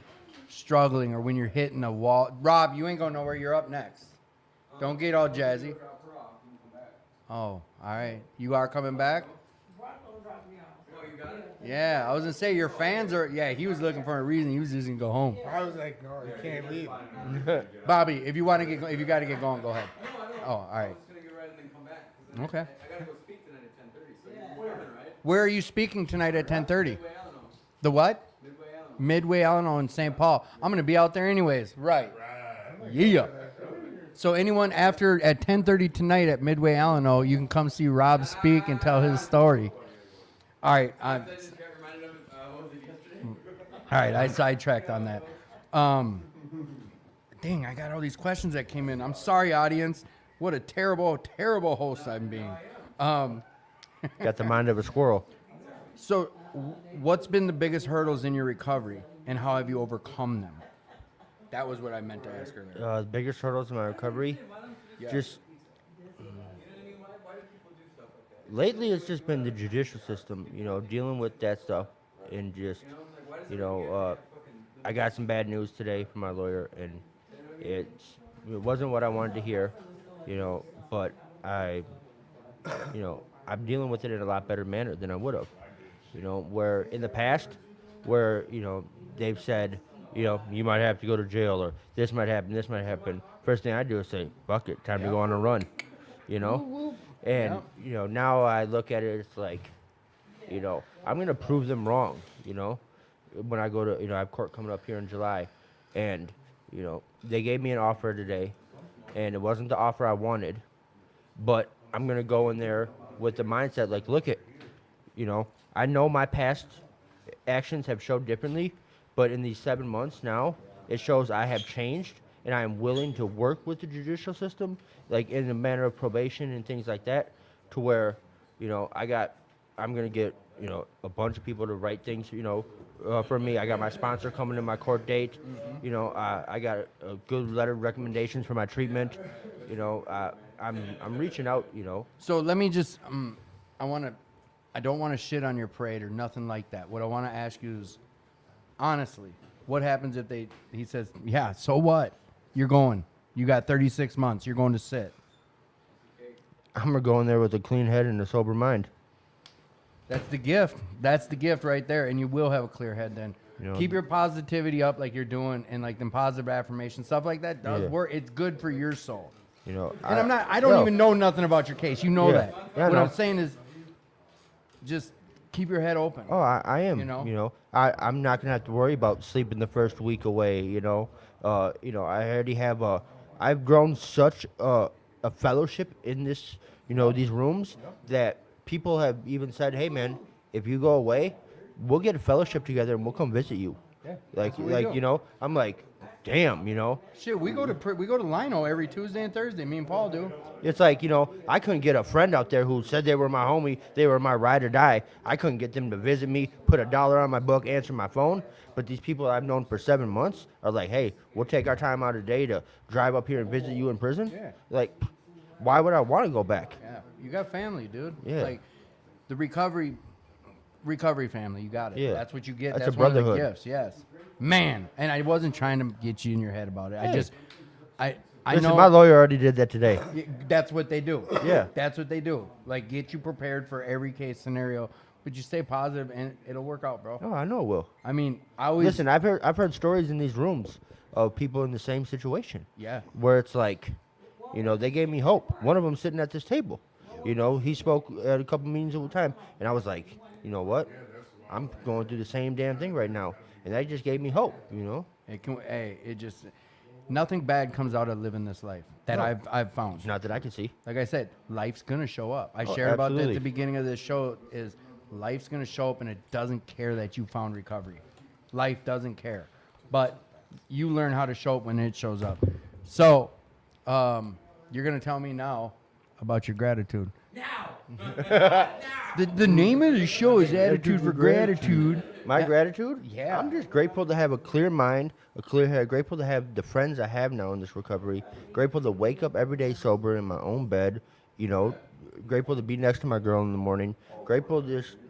struggling or when you're hitting a wall, Rob, you ain't going nowhere. You're up next. Don't get all jazzy. Oh, all right. You are coming back? Yeah, I was gonna say your fans are. Yeah, he was looking for a reason. He was just gonna go home. I was like, no, you can't leave. Bobby, if you want to if you got to get going, go ahead. Oh, all right. Just gonna get ready and then come back. Okay. I gotta go speak tonight at 10:30. So you're coming, right? Where are you speaking tonight at 10:30? The what? Midway Alano in St. Paul. I'm gonna be out there anyways. Right. Yeah. So anyone after at 10:30 tonight at Midway Alano, you can come see Rob speak and tell his story. All right. All right. I sidetracked on that. Dang, I got all these questions that came in. I'm sorry, audience. What a terrible, terrible host I'm being. Got the mind of a squirrel. So, what's been the biggest hurdles in your recovery, and how have you overcome them? That was what I meant to ask earlier. The biggest hurdles in my recovery, just lately it's just been the judicial system, dealing with that stuff, and just, I got some bad news today from my lawyer, and it wasn't what I wanted to hear, but I'm dealing with it in a lot better manner than I would have, where in the past, where, they've said, you might have to go to jail, or this might happen. First thing I do is say, fuck it, time to go on a run, And, now I look at it, it's like, I'm going to prove them wrong, when I go to, I have court coming up here in July, and, they gave me an offer today, and it wasn't the offer I wanted, but I'm going to go in there with the mindset, like, look it, I know my past actions have showed differently, but in these 7 months now, it shows I have changed, and I am willing to work with the judicial system, like in the manner of probation and things like that, to where, I'm going to get, a bunch of people to write things, for me. I got my sponsor coming to my court date. I got a good letter of recommendations for my treatment. I'm reaching out, So let me just, I don't want to shit on your parade or nothing like that. What I want to ask you is, honestly, what happens if he says, yeah, so what? You're going. You got 36 months. You're going to sit. I'm going to go in there with a clean head and a sober mind. That's the gift. That's the gift right there. And you will have a clear head then. Keep your positivity up like you're doing, and like them positive affirmations, stuff like that does work. It's good for your soul. And I don't even know nothing about your case. You know that. Yeah, what I'm saying is just keep your head open. Oh, I am. I'm not gonna have to worry about sleeping the first week away. I already have I've grown such a fellowship in this, these rooms that people have even said, hey man, if you go away, we'll get a fellowship together and we'll come visit you. Yeah, I'm like, damn, Shit, we go to Lino every Tuesday and Thursday. Me and Paul do. It's like, I couldn't get a friend out there who said they were my homie, they were my ride or die. I couldn't get them to visit me, put $1 on my book, answer my phone. But these people I've known for 7 months are like, hey, we'll take our time out of the day to drive up here and visit you in prison. Yeah. Like, why would I want to go back? Yeah, you got family, dude. Yeah. Like the recovery family, you got it. Yeah. That's what you get. That's That's a one of the brotherhood. gifts. Yes, man. And I wasn't trying to get you in your head about it. Hey. I Listen, know my lawyer already did that today. that's what they do. Yeah. That's what they do. Like get you prepared for every case scenario, but you stay positive and it'll work out, bro. Oh, I know it will. I mean, I always Listen, I've heard stories in these rooms of people in the same situation. Yeah. Where it's like, they gave me hope. One of them sitting at this table. He spoke at a couple meetings at a time, and I was like, you know what? I'm going through the same damn thing right now, and that just gave me hope. Nothing bad comes out of living this life that I've found. Not that I can see. Like I said, life's gonna show up. I Oh, shared about that at absolutely. the beginning of this show. Is life's gonna show up and it doesn't care that you found recovery. Life doesn't care, but you learn how to show up when it shows up. So, you're gonna tell me now about your gratitude. Now. the name of the show is Attitude for Gratitude. My gratitude? Yeah. I'm just grateful to have a clear mind, a clear head, grateful to have the friends I have now in this recovery, grateful to wake up every day sober in my own bed, grateful to be next to my girl in the morning,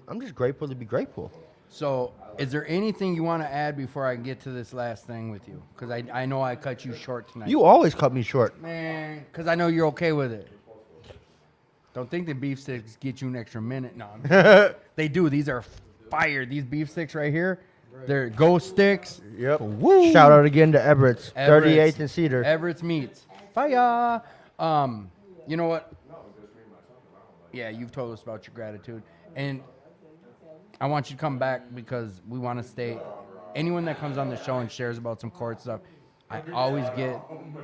I'm just grateful to be grateful. So, is there anything you want to add before I get to this last thing with you? Because I know I cut you short tonight. You always cut me short. Man, because I know you're okay with it. Don't think the beef sticks get you an extra minute. No, they do. These are fire. These beef sticks right here, they're ghost sticks. Yep. Woo! Shout out again to Everett's, Everett's. 38th and Cedar. Everett's Meats. Fire. You know what? Yeah, you've told us about your gratitude. And I want you to come back because we want to stay. Anyone that comes on the show and shares about some court stuff, I always get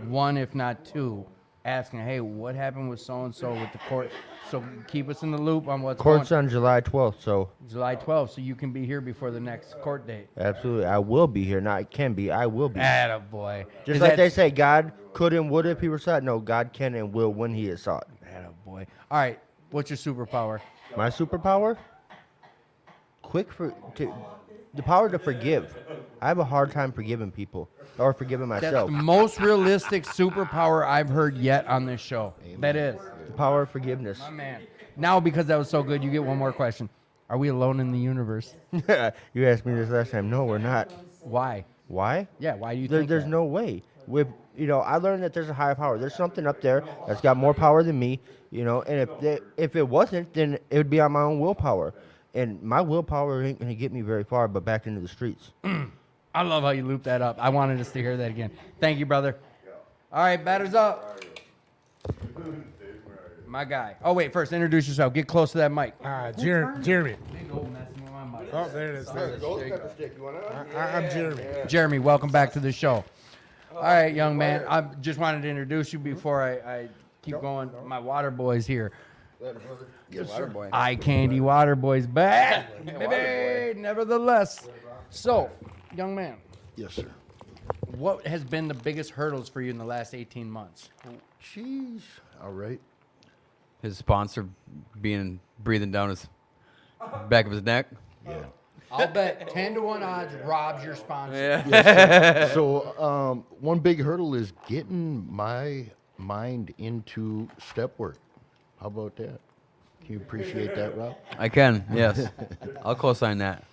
one, if not two, asking, hey, what happened with so-and-so with the court? So keep us in the loop on what's Court's going on. on July 12th, so July 12th, so you can be here before the next court date. absolutely, I will be here. Not can be, I will be. Attaboy. Just Is like that- they say, God could and would if he were sought. No, God can and will when he is sought. Attaboy. All right, what's your superpower? My superpower? The power to forgive. I have a hard time forgiving people or forgiving That's myself. the most realistic superpower I've heard yet on this show. That is. The power of forgiveness. My man. Now, because that was so good, you get one more question. Are we alone in the universe? You asked me this last time. No, we're not. Why? Why? Yeah, why do you think There's that? no way. With I learned that there's a higher power. There's something up there that's got more power than me. And if it wasn't, then it would be on my own willpower. And my willpower ain't gonna get me very far, but back into the streets. I love how you loop that up. I wanted us to hear that again. Thank you, brother. All right, batters up. My guy. Oh, wait, first, introduce yourself. Get close to that mic. Jeremy. Big old messing with my mic. Oh, there it is. I'm Jeremy. Jeremy, welcome back to the show. All right, young man. I just wanted to introduce you before I keep going. My water boy's here. Eye Candy Water Boy's back. Baby, nevertheless. So, young man, Yes, sir. what has been the biggest hurdles for you in the last 18 months? Jeez. All right. His sponsor breathing down his back of his neck. Yeah. I'll bet 10 to 1 odds Rob's your sponsor. Yeah. So one big hurdle is getting my mind into step work. How about that? Can you appreciate that, Rob? I can, yes. I'll co-sign that.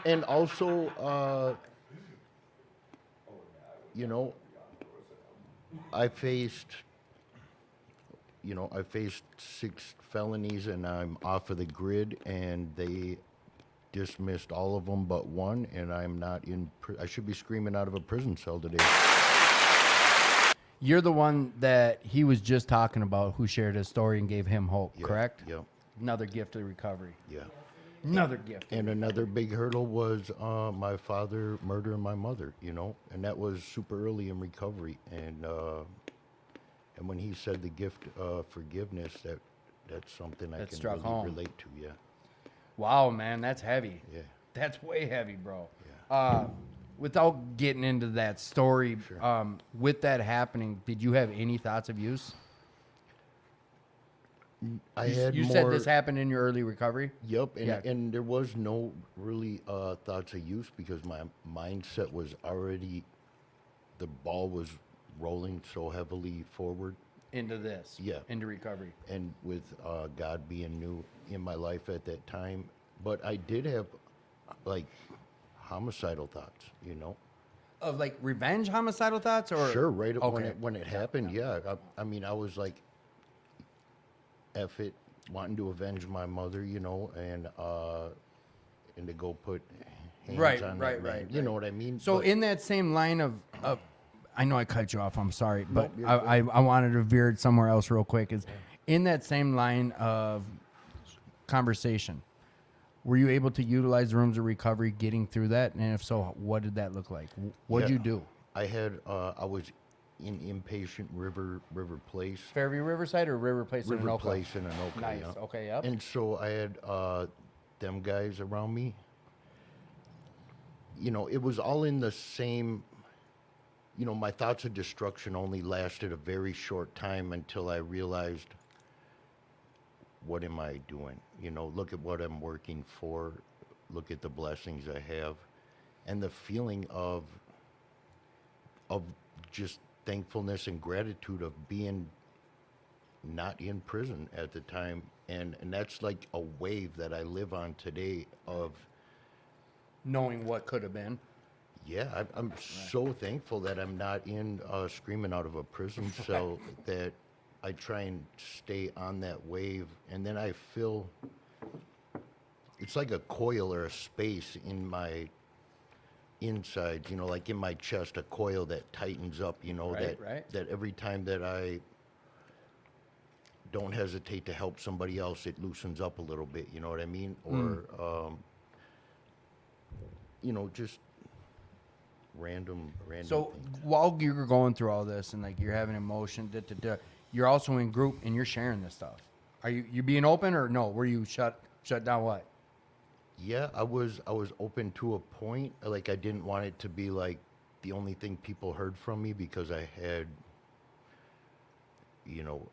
And also, I faced 6 felonies, and I'm off of the grid, and they dismissed all of them but one, and I'm not in. I should be screaming out of a prison cell today. You're the one that he was just talking about who shared his story and gave him hope, Yeah, correct? Yep. Another gift of recovery. Yeah. Another gift. And another big hurdle was my father murdering my mother, and that was super early in recovery. And when he said the gift of forgiveness, that's something I That can struck really home. relate to. Yeah, Wow, man, that's heavy. yeah. That's way heavy, bro. Yeah. Without getting into that story, with that happening, did you have any thoughts of use? I You, had you more. said this happened in your early recovery? Yep, and, Yeah. and there was no really thoughts of use because my mindset was already, the ball was rolling so heavily forward. Into this? Yeah. Into recovery. And with God being new in my life at that time, but I did have like homicidal thoughts, Of like revenge homicidal thoughts? Or Sure, right Okay. when it happened, yeah. I mean, I was like, F it, wanting to avenge my mother, and to go put hands Right, on right, that man. right, You know what I mean? So But- in that same line of I know I cut you off, I'm sorry, but I wanted to veer it somewhere else real quick. Is in that same line of conversation, were you able to utilize the rooms of recovery getting through that? And if so, what did that look like? What'd Yeah. you do? I had I was in inpatient River Place. Fairview Riverside or River Place in River Anoka? Place in Anoka. Nice. Yeah. Okay, yep. And so I had them guys around me. It was all in the same. My thoughts of destruction only lasted a very short time until I realized, what am I doing? Look at what I'm working for. Look at the blessings I have, and the feeling of just thankfulness and gratitude of being not in prison at the time, and that's like a wave that I live on today of. Knowing what could have been. Yeah, I'm so thankful that I'm not in screaming out of a prison cell, that I try and stay on that wave, and then I feel it's like a coil or a space in my insides, like in my chest, a coil that tightens up, Right. that every time that I don't hesitate to help somebody else, it loosens up a little bit, you know what I mean? Or you know, just random. So things. while you're going through all this and like you're having emotion, you're also in group and you're sharing this stuff. Are you being open or no? Were you shut down? What? Yeah, I was open to a point. Like I didn't want it to be like the only thing people heard from me because I had, you know,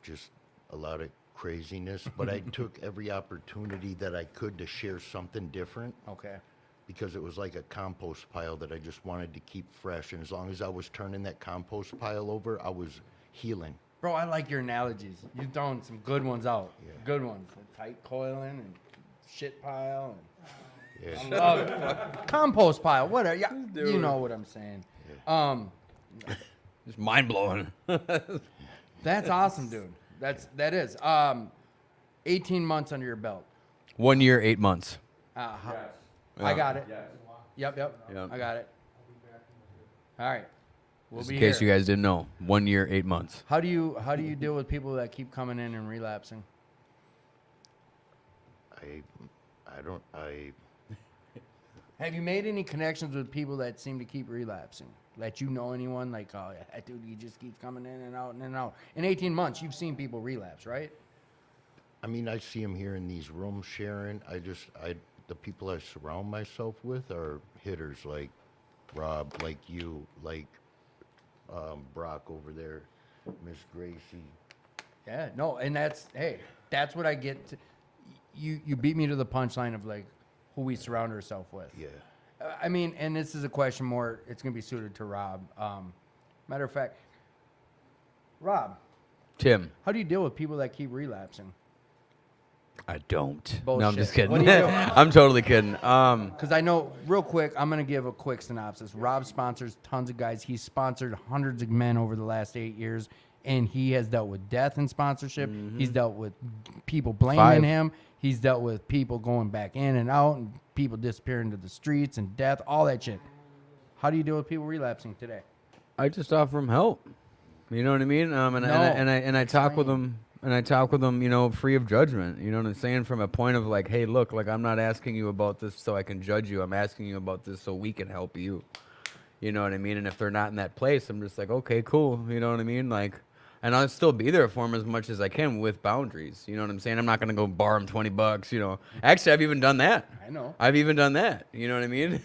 just a lot of craziness. But I took every opportunity that I could to share something different Okay. because it was like a compost pile that I just wanted to keep fresh. And as long as I was turning that compost pile over, I was healing. Bro, I like your analogies. You're throwing some good ones out. Good ones. Tight coiling and shit pile and Yeah. love it. Compost pile. Whatever. Yeah, you know what I'm saying. Just mind blowing. That's awesome, dude. That is. 18 months under your belt. 1 year, 8 months. I got it. Yep. Yep. I got it. All right. We'll Just be in case here. you guys didn't know, 1 year, 8 months. How do you deal with people that keep coming in and relapsing? I Have you made any connections with people that seem to keep relapsing? That you know anyone like, oh, yeah, that dude, he just keeps coming in and out and in and out. In 18 months, you've seen people relapse, right? I mean, I see them here in these rooms sharing. The people I surround myself with are hitters like Rob, like you, like Brock over there, Miss Gracie. Yeah, no, and that's what I get. You beat me to the punchline of like who we surround ourselves with. Yeah. I mean, and this is a question more. It's gonna be suited to Rob. Matter of fact, Rob, Tim, how do you deal with people that keep relapsing? I don't. Bullshit. No, I'm just kidding. What do you do? I'm totally kidding. Because I know, real quick, I'm going to give a quick synopsis. Rob sponsors tons of guys. He's sponsored hundreds of men over the last 8 years, and he has dealt with death in sponsorship. He's dealt with people blaming 5. him. He's dealt with people going back in and out, and people disappearing to the streets and death, all that shit. How do you deal with people relapsing today? I just offer them help. You know what I mean? And I talk with them. And I talk with them, you know, free of judgment. You know what I'm saying? From a point of like, hey, look, like I'm not asking you about this so I can judge you. I'm asking you about this so we can help you. You know what I mean? And if they're not in that place, I'm just like, okay, cool. You know what I mean? Like, and I'll still be there for them as much as I can with boundaries. You know what I'm saying? I'm not gonna go borrow them $20. You know, actually, I've even done that. I know. I've even done that. You know what I mean?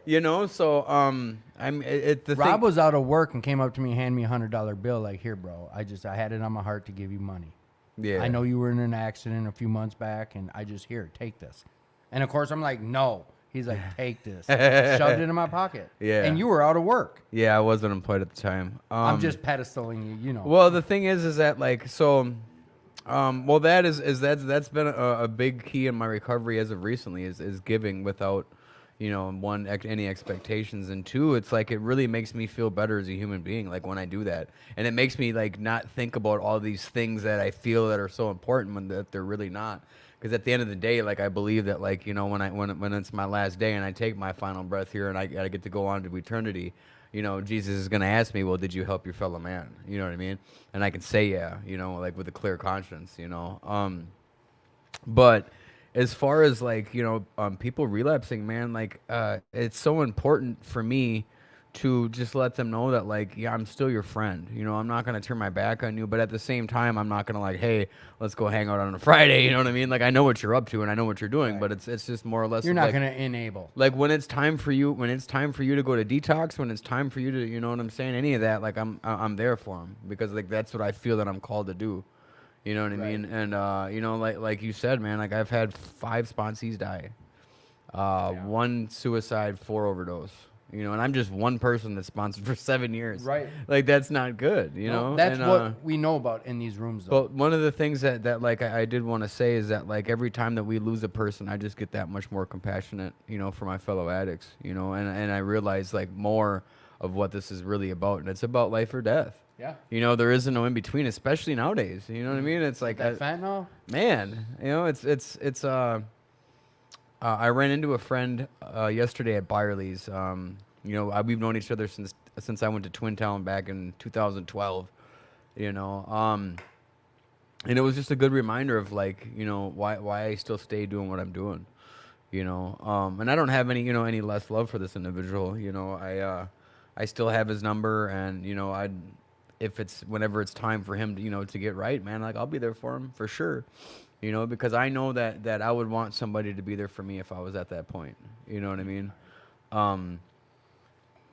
You know, so Rob was out of work and came up to me and handed me $100 bill. Like, here, bro. I had it on my heart to give you money. Yeah. I know you were in an accident a few months back, and here, take this. And of course, I'm like, no. He's like, take this. Shoved it in my pocket. Yeah. And you were out of work. Yeah, I was unemployed at the time. I'm just pedestaling you, you know. Well, the thing is that like so, well, that's been a big key in my recovery as of recently is giving without, you know, any expectations, and two, it's like it really makes me feel better as a human being, like when I do that, and it makes me like not think about all these things that I feel that are so important when they're really not. Because at the end of the day, like I believe that, like, you know, when it's my last day and I take my final breath here and I get to go on to eternity, you know, Jesus is gonna ask me, well, did you help your fellow man? You know what I mean? And I can say yeah, you know, like with a clear conscience, you know. But as far as like, you know, people relapsing, man, like it's so important for me to just let them know that, like, yeah, I'm still your friend. You know, I'm not going to turn my back on you, but at the same time, I'm not going to like, hey, let's go hang out on a Friday. You know what I mean? Like, I know what you're up to and I know what you're doing, but it's just more or less. You're not like, going to enable. like when it's time for you to go to detox, when it's time for you to, you know what I'm saying? Any of that, like I'm there for them because like that's what I feel that I'm called to do. You know what I mean? And you know, like you said, man, like I've had 5 sponsees die, 1 suicide, 4 overdose. You know, and I'm just one person that's sponsored for 7 years. Right. Like that's not good. You know. That's and, what we know about in these rooms, though. But one of the things that like I did want to say is that like every time that we lose a person, I just get that much more compassionate, you know, for my fellow addicts. You know, and I realize like more of what this is really about, and it's about life or death. Yeah. You know, there isn't no in between, especially nowadays. You know what I mean? It's like that fentanyl. Man, you know, it's I ran into a friend yesterday at Byerly's. You know, we've known each other since I went to Twin Town back in 2012. You know, and it was just a good reminder of like, you know, why I still stay doing what I'm doing. you know. And I don't have any, you know, any less love for this individual. You know, I still have his number, and you know, if it's whenever it's time for him to, you know, to get right, man, like I'll be there for him for sure. You know, because I know that I would want somebody to be there for me if I was at that point. You know what I mean?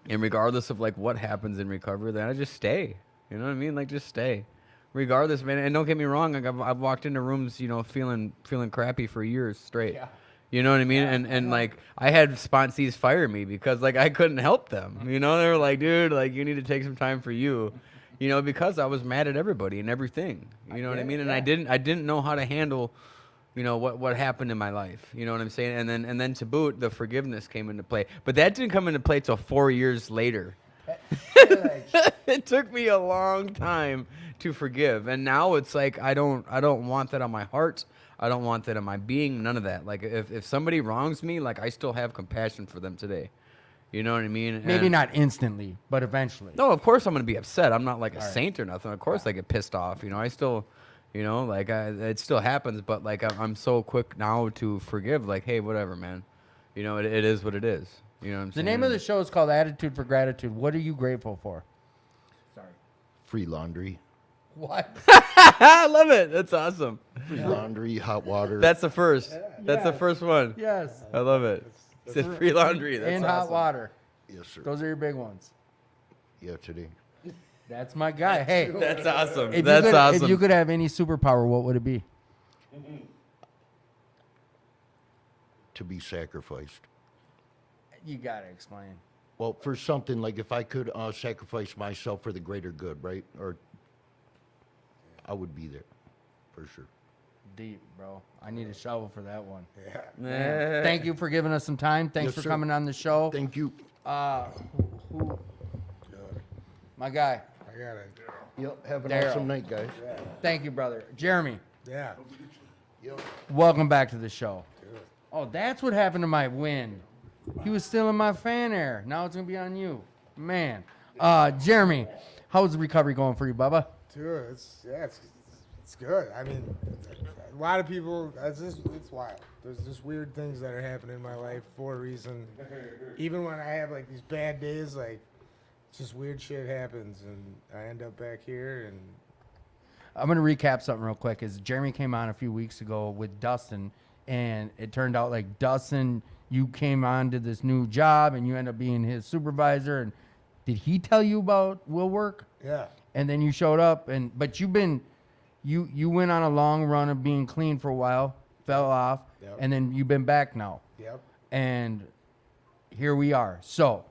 And regardless of like what happens in recovery, then I just stay. You know what I mean? Like just stay, regardless, man. And don't get me wrong, like I've walked into rooms, you know, feeling crappy for years straight. Yeah. You know what I mean? And like I had sponsees fire me because like I couldn't help them. You know, they were like, dude, like you need to take some time for you. You know, because I was mad at everybody and everything. You know what I mean? And I didn't know how to handle, you know, what happened in my life. You know what I'm saying? And then to boot, the forgiveness came into play. But that didn't come into play till 4 years later. It took me a long time to forgive. And now it's like I don't want that on my heart. I don't want that on my being, none of that. Like if somebody wrongs me, like I still have compassion for them today. You know what I mean? Maybe And- not instantly, but eventually. No, of course I'm gonna be upset. I'm not like a saint or nothing. Of course I get pissed off. You know, I still, you know, like it still happens. But like I'm so quick now to forgive. Like, hey, whatever, man. You know, it is what it is. You know what I'm The saying? name of the show is called Attitude for Gratitude. What are you grateful for? Free laundry. What? I love it. That's awesome. Free laundry, hot water. That's the first. That's the first one. Yes. I love it. It's free laundry. That's And awesome. hot water. yes, sir. Those are your big ones. Yeah, today. That's my guy. Hey, That's awesome. if That's you could, awesome. If you could have any superpower, what would it be? To be sacrificed. You gotta explain. Well, for something like if I could sacrifice myself for the greater good, right? Or I would be there, for sure. Deep, bro. I need a shovel for that one. Yeah. Thank you for giving us some time. Thanks Yes, for sir. coming on the show. Thank you. Who? My guy. I got it. Yep. Have an Daryl. awesome night, guys. Thank you, brother. Jeremy, Yeah. welcome back to the show. Oh, that's what happened to my wind. He was still in my fan air. Now it's gonna be on you, man. Jeremy, how's the recovery going for you, Bubba? Dude, it's good. I mean, a lot of people, it's wild. There's just weird things that are happening in my life for a reason. Even when I have like these bad days, like just weird shit happens, and I end up back here. And I'm gonna recap something real quick. Is Jeremy came on a few weeks ago with Dustin, and it turned out like Dustin, you came on to this new job, and you end up being his supervisor. And did he tell you about Will Work? yeah, And then you showed up, but you've been, you went on a long run of being clean for a while, fell off, Yep. and then you've been back now, yep. and here we are. So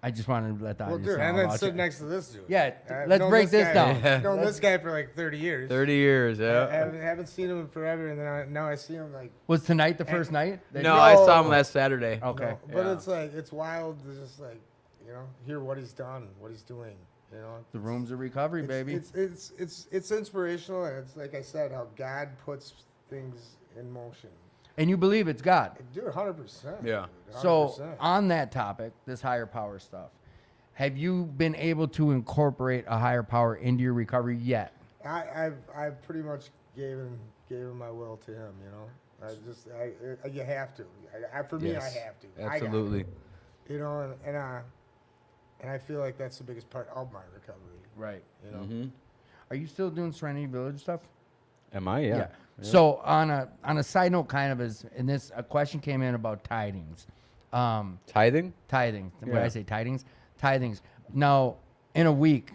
I just wanted to let the Well, audience dude, know and then about sit you. next to this dude. Yeah, I've let's known break this guy- down. I've known this guy for like 30 years. 30 years, I yeah. haven't seen him in forever, and then now I see him like. Was tonight the first night? that No, you- I saw him last Saturday. Okay. No, but Yeah. it's like it's wild to just like hear what he's done, what he's doing. You know, The rooms of recovery, it's, baby. It's inspirational, and it's like I said, how God puts things in motion. And you believe it's God. Dude, 100%. Yeah. dude, So 100%. on that topic, this higher power stuff, have you been able to incorporate a higher power into your recovery yet? I pretty much gave him my will to him. You have to. For me, I Yes, have to. absolutely. I got to. And I feel like that's the biggest part of my recovery. Right. You know. Mm-hmm. Are you still doing Serenity Village stuff? Am I? Yeah. So on a side note, kind of a question came in about tidings. Tithing? Tithing. What did Yeah. I say? Tidings. Tithings. Now, in a week,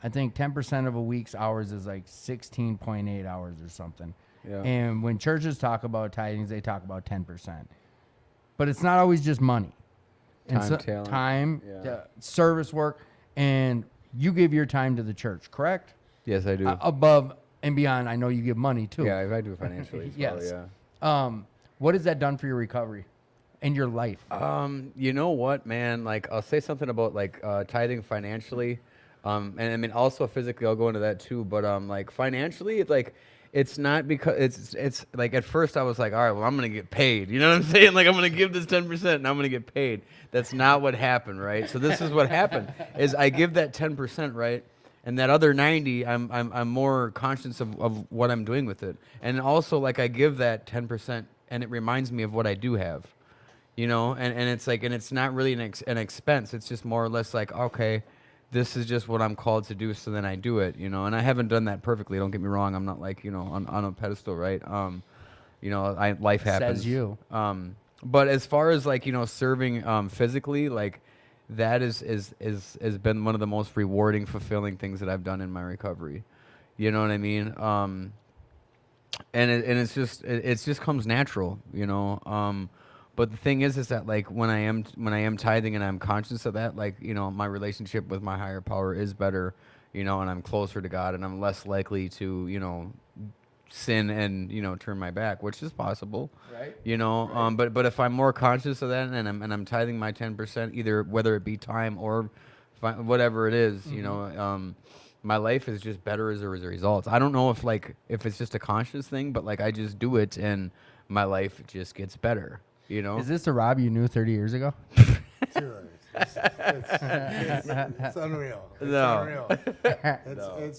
I think 10% of a week's hours is like 16.8 hours or something. Yeah. And when churches talk about tithings, they talk about 10%. But it's not always just money. And Time, talent. time, Yeah. service work, and you give your time to the church, correct? Yes, I do. Above and beyond, I know you give money too. yeah, I do financially. as well, Yes. yeah. What has that done for your recovery and your life? You know what, man? Like, I'll say something about like tithing financially, and I mean also physically. I'll go into that too. But like financially, it's like it's not because it's like at first I was like, all right, well I'm gonna get paid. You know what I'm saying? Like I'm gonna give this 10% and I'm gonna get paid. That's not what happened, right? So this is what happened: is I give that 10%, right? And that other 90, I'm more conscious of what I'm doing with it. And also, like, I give that 10% and it reminds me of what I do have, you know, and it's like, and it's not really an expense. It's just more or less like, okay, this is just what I'm called to do, so then I do it, you know. And I haven't done that perfectly. Don't get me wrong. I'm not like, you know, on a pedestal, right? You know, life happens. Says you. But as far as like, you know, serving physically, like that has been one of the most rewarding, fulfilling things that I've done in my recovery. You know what I mean? And it's just comes natural, you know. But the thing is that like when I am tithing and I'm conscious of that, like, you know, my relationship with my higher power is better, you know, and I'm closer to God, and I'm less likely to, you know, sin and, you know, turn my back, which is possible, Right. you know. But if I'm more conscious of that, and I'm tithing my 10%, either whether it be time or whatever it is, you know, my life is just better as a result. I don't know if it's just a conscious thing, but like I just do it and my life just gets better, you know. Is this the Rob you knew 30 years ago? Dude, it's unreal. It's No. unreal.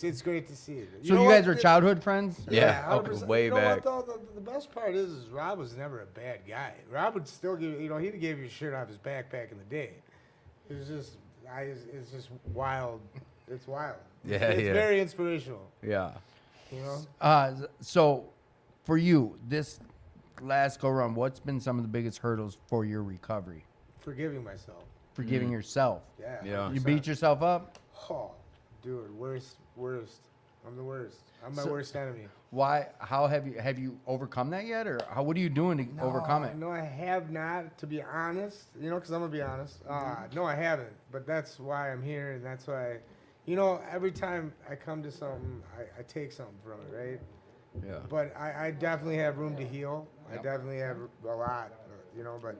It's great to see. So know you guys what? were childhood friends? Yeah, 100%. way you know back. What, though? The best part is Rob was never a bad guy. Rob would still give, you know, he'd give you a shirt off his back in the day. It was just, it's just wild. It's wild. Yeah, It's yeah. very inspirational, Yeah. you know? So for you, this last go round, what's been some of the biggest hurdles for your recovery? Forgiving myself. Forgiving yourself. Yeah. Yeah. You beat yourself up? Oh, dude, worst. I'm the worst. I'm my So- worst enemy. Why? How have you overcome that yet, or what are you doing to overcome it? No, I have not, to be honest. You know, because I'm going to be honest. No, I haven't. But that's why I'm here, and that's why, you know, every time I come to something, I take something from it, right? Yeah. But I definitely have room to heal. I definitely have a lot, you know, but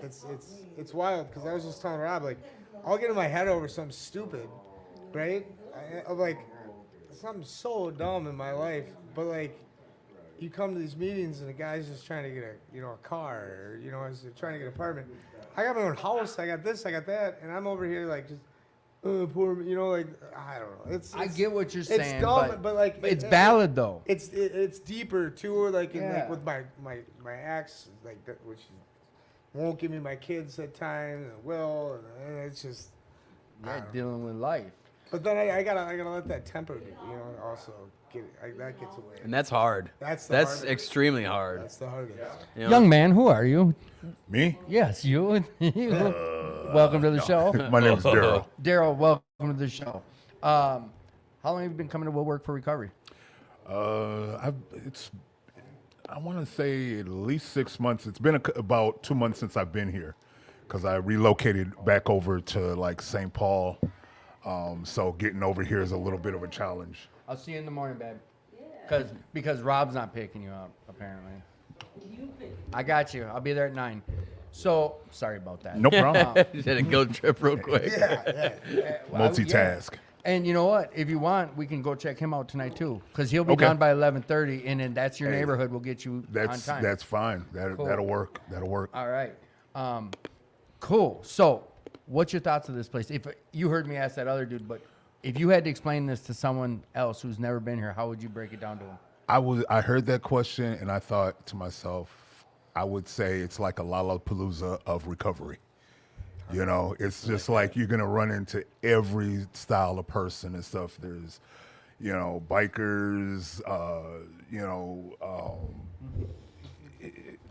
it's wild, because I was just telling Rob, like, I'll get in my head over something stupid, right? Of like, something so dumb in my life, but like, you come to these meetings and the guy's just trying to get a car, or, you know, is trying to get an apartment. I got my own house, I got this, I got that, and I'm over here like just, poor, you know, like, I don't know. I get what you're saying, it's dumb, but like, it's valid though. it's deeper too, like in, Yeah. like with my ex, like that, which won't give me my kids at times, and will, and it's just, I Yeah, don't know. dealing with life. But then I gotta let that temper, you know, also get it. That gets away. And that's hard. That's the That's hardest. extremely hard. That's the hardest. You know? Young man, who are you? Me? Yes, you. Welcome to the show. My name's Daryl. Daryl, welcome to the show. How long have you been coming to Will Work for Recovery? I want to say at least 6 months. It's been about 2 months since I've been here, because I relocated back over to like St. Paul. So getting over here is a little bit of a challenge. I'll see you in the morning, babe. Because Rob's not picking you up, apparently. I got you. I'll be there at 9. So, sorry about that. No problem. Just had a guilt trip real quick. Multitask. And you know what? If you want, we can go check him out tonight too, because he'll be Okay. done by 11:30, and then that's your Hey, neighborhood. We'll get you on time. That's fine. Cool. That'll work. That'll work. All right. Cool. So, what's your thoughts of this place? If you heard me ask that other dude, but if you had to explain this to someone else who's never been here, how would you break it down to them? I heard that question and I thought to myself, I would say it's like a Lollapalooza of recovery. You know, it's just like you're gonna run into every style of person and stuff. There's, you know, bikers, you know,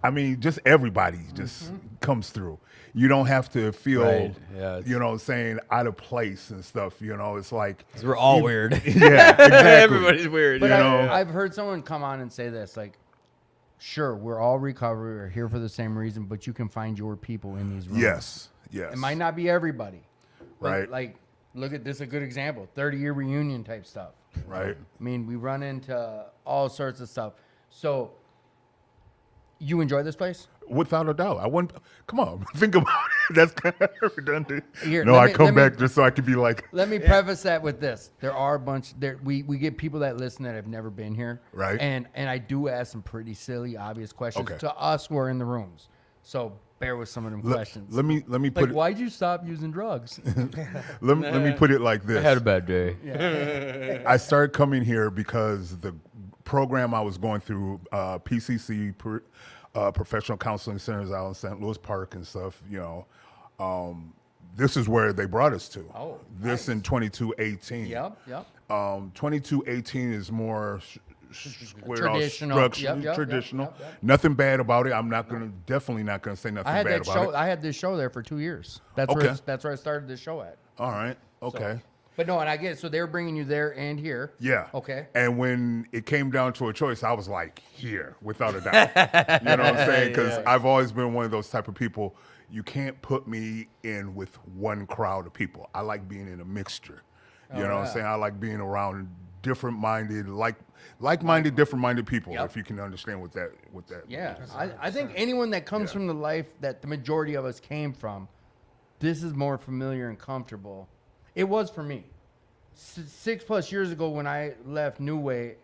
I mean, just everybody just comes through. You don't have to feel, Right, yeah, it's- you know, saying out of place and stuff. You know, it's like 'Cause we're all weird. yeah, exactly. Everybody's weird. But You know? I've heard someone come on and say this, like, sure, we're all recovery, we're here for the same reason, but you can find your people in these rooms. Yes, yes. It might not be everybody. But, Right. Like, look at this, a good example, 30-year reunion type stuff. Right. I mean, we run into all sorts of stuff. So, you enjoy this place? Without a doubt. I wouldn't, come on, think about it. That's kind of redundant. Here, no, let I me- come let me- back just so I could be like, Let me preface that with this. There are a bunch we get people that listen that have never been here. Right. And I do ask some pretty silly, obvious questions Okay. to us who are in the rooms. So bear with some of them questions. let me put like, it, why'd you stop using drugs? let me put it like this. I had a bad day. I started coming here because the program I was going through, PCC, professional counseling centers out in St. Louis Park and stuff. This is where they brought us to. Oh, this in 2218. Yep. 2218 is more squared off Traditional. structure, Yep. traditional. Nothing bad about it. I'm not gonna, definitely not gonna say nothing I had bad that about show. it. I had this show there for 2 years. That's Okay. that's where I started this show at. All right. Okay. But no, and I get it. So they were bringing you there and here. Yeah. Okay. And when it came down to a choice, I was like, here, without a doubt. You know what I'm saying? Because I've always been one of those type of people. You can't put me in with one crowd of people. I like being in a mixture. You know what I'm saying? I like being around different-minded, like-minded, different-minded people. Yep. If you can understand what that. Yeah, I think anyone that comes from the life that the majority of us came from, this is more familiar and comfortable. It was for me. 6+ years ago when I left New Way,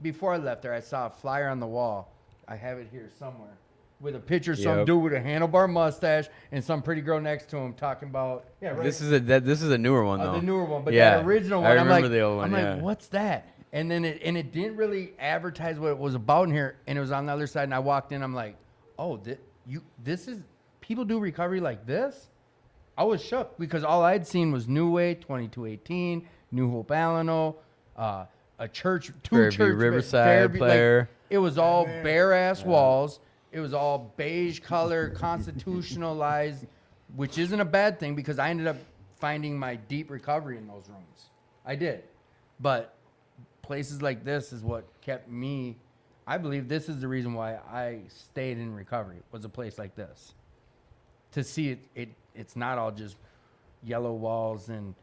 before I left there, I saw a flyer on the wall. I have it here somewhere with a picture of some Yep. dude with a handlebar mustache and some pretty girl next to him talking about This is a newer one though. the newer one, but Yeah, that original one. I I'm remember like, the old one. I'm yeah. like, what's that? And then it didn't really advertise what it was about in here, and it was on the other side. And I walked in, I'm like, oh, this is people do recovery like this. I was shook because all I'd seen was New Way, 2218, New Hope, Alano, a church, Fairview Riverside player. it was all bare ass walls. It was all beige color, constitutionalized, which isn't a bad thing because I ended up finding my deep recovery in those rooms. I did. But places like this is what kept me. I believe this is the reason why I stayed in recovery, was a place like this. To see it's not all just yellow walls and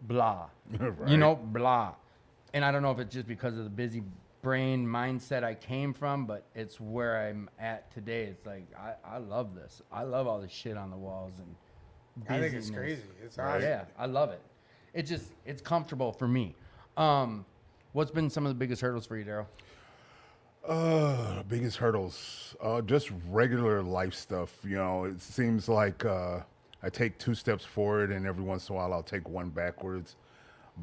blah. You know, blah. And I don't know if it's just because of the busy brain mindset I came from, but it's where I'm at today. It's like, I love this. I love all the shit on the walls and I think it's busyness. crazy. It's awesome. Yeah, I love it. It's comfortable for me. What's been some of the biggest hurdles for you, Daryl? Biggest hurdles, just regular life stuff. It seems like I take 2 steps forward, and every once in a while I'll take 1 backwards.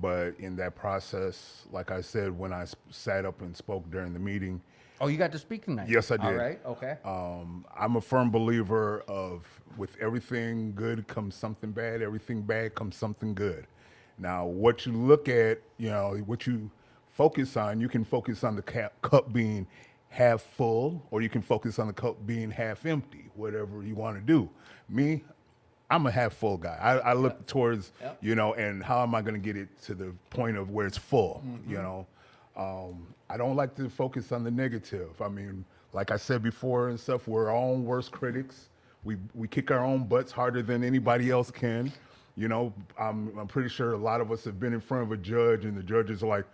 But in that process, like I said, when I sat up and spoke during the meeting, Oh, you got to speak tonight. Yes, I did. All right. Okay. I'm a firm believer of with everything good comes something bad, everything bad comes something good. Now, what you look at, what you focus on, you can focus on the cup being half full, or you can focus on the cup being half empty, whatever you want to do. Me, I'm a half full guy. I look towards, and how am I going to get it to the point of where it's full, I don't like to focus on the negative. I mean, like I said before and stuff, we're our own worst critics. We kick our own butts harder than anybody else can. I'm pretty sure a lot of us have been in front of a judge, and the judge is like,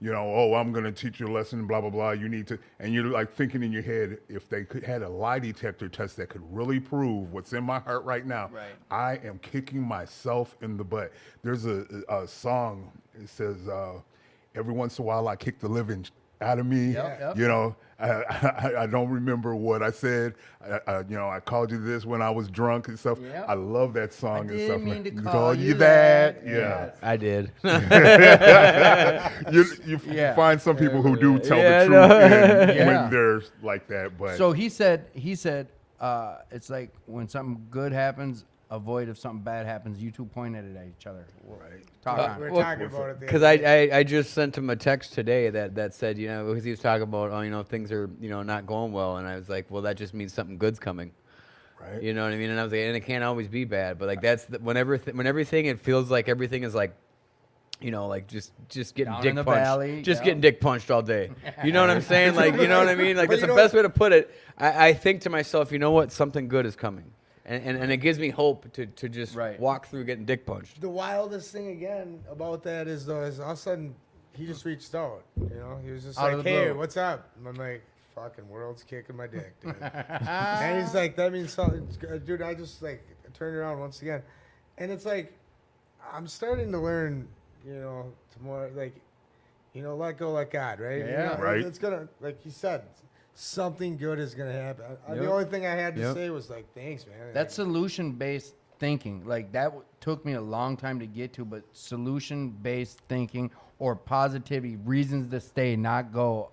oh, I'm going to teach you a lesson, blah, blah, blah. You need to, and you're like thinking in your head, if they had a lie detector test that could really prove what's in my heart right now, Right. I am kicking myself in the butt. There's a song, it says, every once in a while I kick the living out of me. Yep. I don't remember what I said. I called you this when I was drunk and stuff. Yep. I love that song I and didn't stuff. mean to Like, call you that. Yeah. I did. You Yeah. find some people who do tell Yeah, the no. truth Yeah. when they're like that. But So he said, it's like when something good happens, avoid if something bad happens. You two pointed it at each other. right. Talk on We're it. talking about it. the Because other day. I just sent him a text today that said, because he was talking about, things are, not going well. And I was like, well, that just means something good's coming. Right. You know what I mean? And I was like, and it can't always be bad. But like, that's when everything, it feels like everything is like, like just getting Down dick in the punched. Valley, Just yeah. getting dick punched all day. You know what I'm saying? Like, you know what I mean? Like, But that's you the know best way to put it. I think to myself, you know what? Something good is coming. And it gives me hope to just Right. walk through getting dick punched. The wildest thing again about that is all of a sudden he just reached out. He was just Out of like, the "Hey, blue. what's up?" And I'm like, "Fucking world's kicking my dick, dude." And he's like, "That means something, dude." I just turned around once again, and it's like I'm starting to learn, to more let go, let God, right? Yeah. Right. It's gonna, like you said, something good is gonna happen. The Yep. only thing I had to Yep. say was like, "Thanks, man." That's solution-based thinking. Like that took me a long time to get to, but solution-based thinking or positivity, reasons to stay, not go.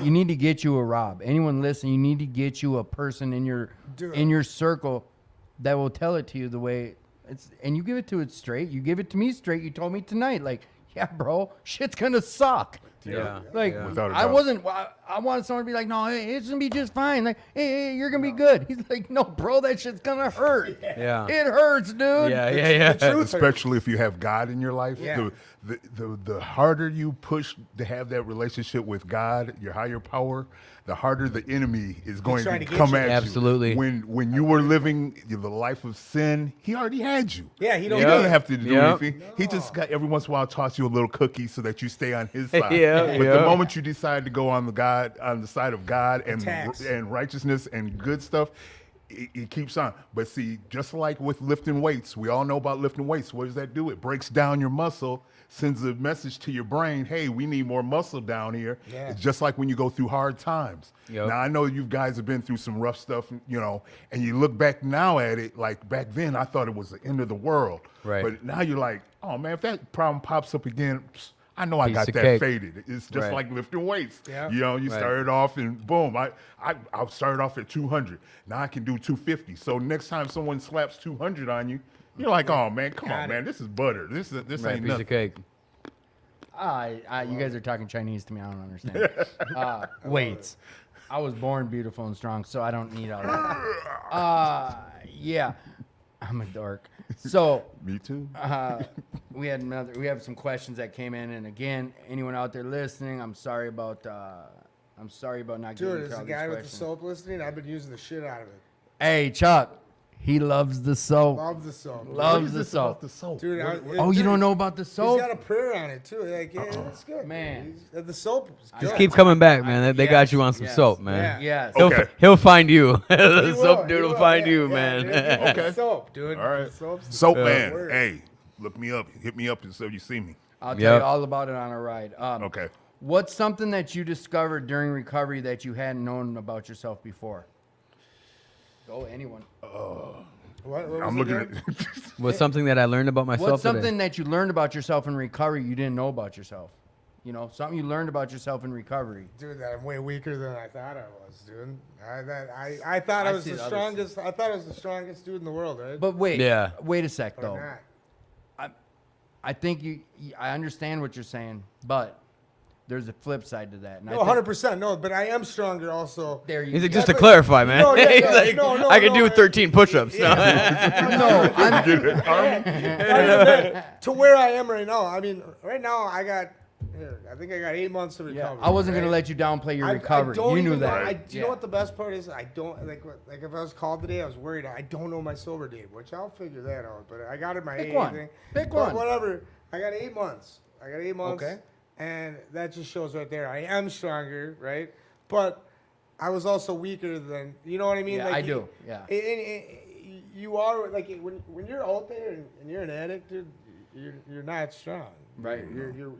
You need to get you a Rob. Anyone listening, you need to get you a person in your circle that will tell it to you the way it's, and you give it to it straight. You give it to me straight. You told me tonight, like, yeah, bro, shit's gonna suck. Yeah. Like, Yeah. Without a I doubt. wasn't. I wanted someone to be like, no, it's gonna be just fine. Like, hey, you're gonna be good. He's like, no, bro, that shit's gonna hurt. Yeah. It hurts, dude. Yeah. Especially if you have God in your life, Yeah. the harder you push to have that relationship with God, your higher power, the harder the enemy is going trying to to get come you. at Absolutely. you. When you were living the life of sin, he already had you. Yeah, he don't He need doesn't it. have to do Yep. anything. He just got every once in a while toss you a little cookie so that you stay on his side. Yeah, But yeah. the moment you decide to go on the side of God Attacks. and righteousness and good stuff, it keeps on. But see, just like with lifting weights, we all know about lifting weights. What does that do? It breaks down your muscle, sends a message to your brain, hey, we need more muscle down here. Yeah. It's just like when you go through hard times. Yep. Now, I know you guys have been through some rough stuff, you know, and you look back now at it, like back then, I thought it was the end of the world. Right. But now you're like, oh, man, if that problem pops up again, I know I Piece got of that cake. faded. It's just Right. like lifting weights. Yeah. You know, you Right. started off and boom, I started off at 200. Now I can do 250. So next time someone slaps 200 on you, you're like, oh man, come on, man, this is butter. This Right, ain't piece nothing. of cake. You guys are talking Chinese to me. I don't understand. Weights. I was born beautiful and strong, so I don't need all that. Yeah, I'm a dork. So Me too. we have some questions that came in, and again, anyone out there listening, I'm sorry about not Dude, getting is to the all these guy with the questions. soap listening? I've been using the shit out of it. Hey, Chuck, he loves the soap. Love the soap. Loves the soap. The soap. Dude, Oh, you don't know about the He's soap? got a prayer on it too. Like, yeah, it's good. Man. The soap is good. Just keep coming back, man. They got you on some yes, soap, man. Yes. Okay. He'll find you. He The soap will, dude he will will, find yeah, you, yeah, man. yeah, Okay. Soap, dude. All right. Soap's the Soap good man. word. Hey, look me up. Hit me up so you see me. I'll tell Yep. you all about it on a ride. Okay. What's something that you discovered during recovery that you hadn't known about yourself before? Go, anyone. What was I'm it looking again? at What's something that I learned about myself What's something today? that you learned about yourself in recovery you didn't know about yourself? You know, something you learned about yourself in recovery. Dude, that I'm way weaker than I thought I was, dude. I thought I was see the the other strongest. I thought I was the strongest dude in the world, right? But wait, Yeah. wait a sec But though. I'm not. I think I understand what you're saying, but there's a flip side to that. And No, 100%. No, but I am stronger also. There you He's like, go. just to but- clarify, man. No, yeah, He's yeah, like, no, I can do no, 13 push-ups. No, I'm, To where I am right now. I mean, right now I think I got 8 months of yeah, recovery. I wasn't gonna right? let you downplay your I recovery. don't You knew even know- that. do you know what the best part is? I don't like if I was called today, I was worried. I don't know my sober date, which I'll figure that out. But I got it my Pick AA one. thing. Pick But one. Whatever. I got 8 months. Okay. And that just shows right there. I am stronger, right? But I was also weaker than you know what I mean. Yeah, like I you- do. Yeah. you are like when you're out there and you're an addict, dude, you're not strong. Right.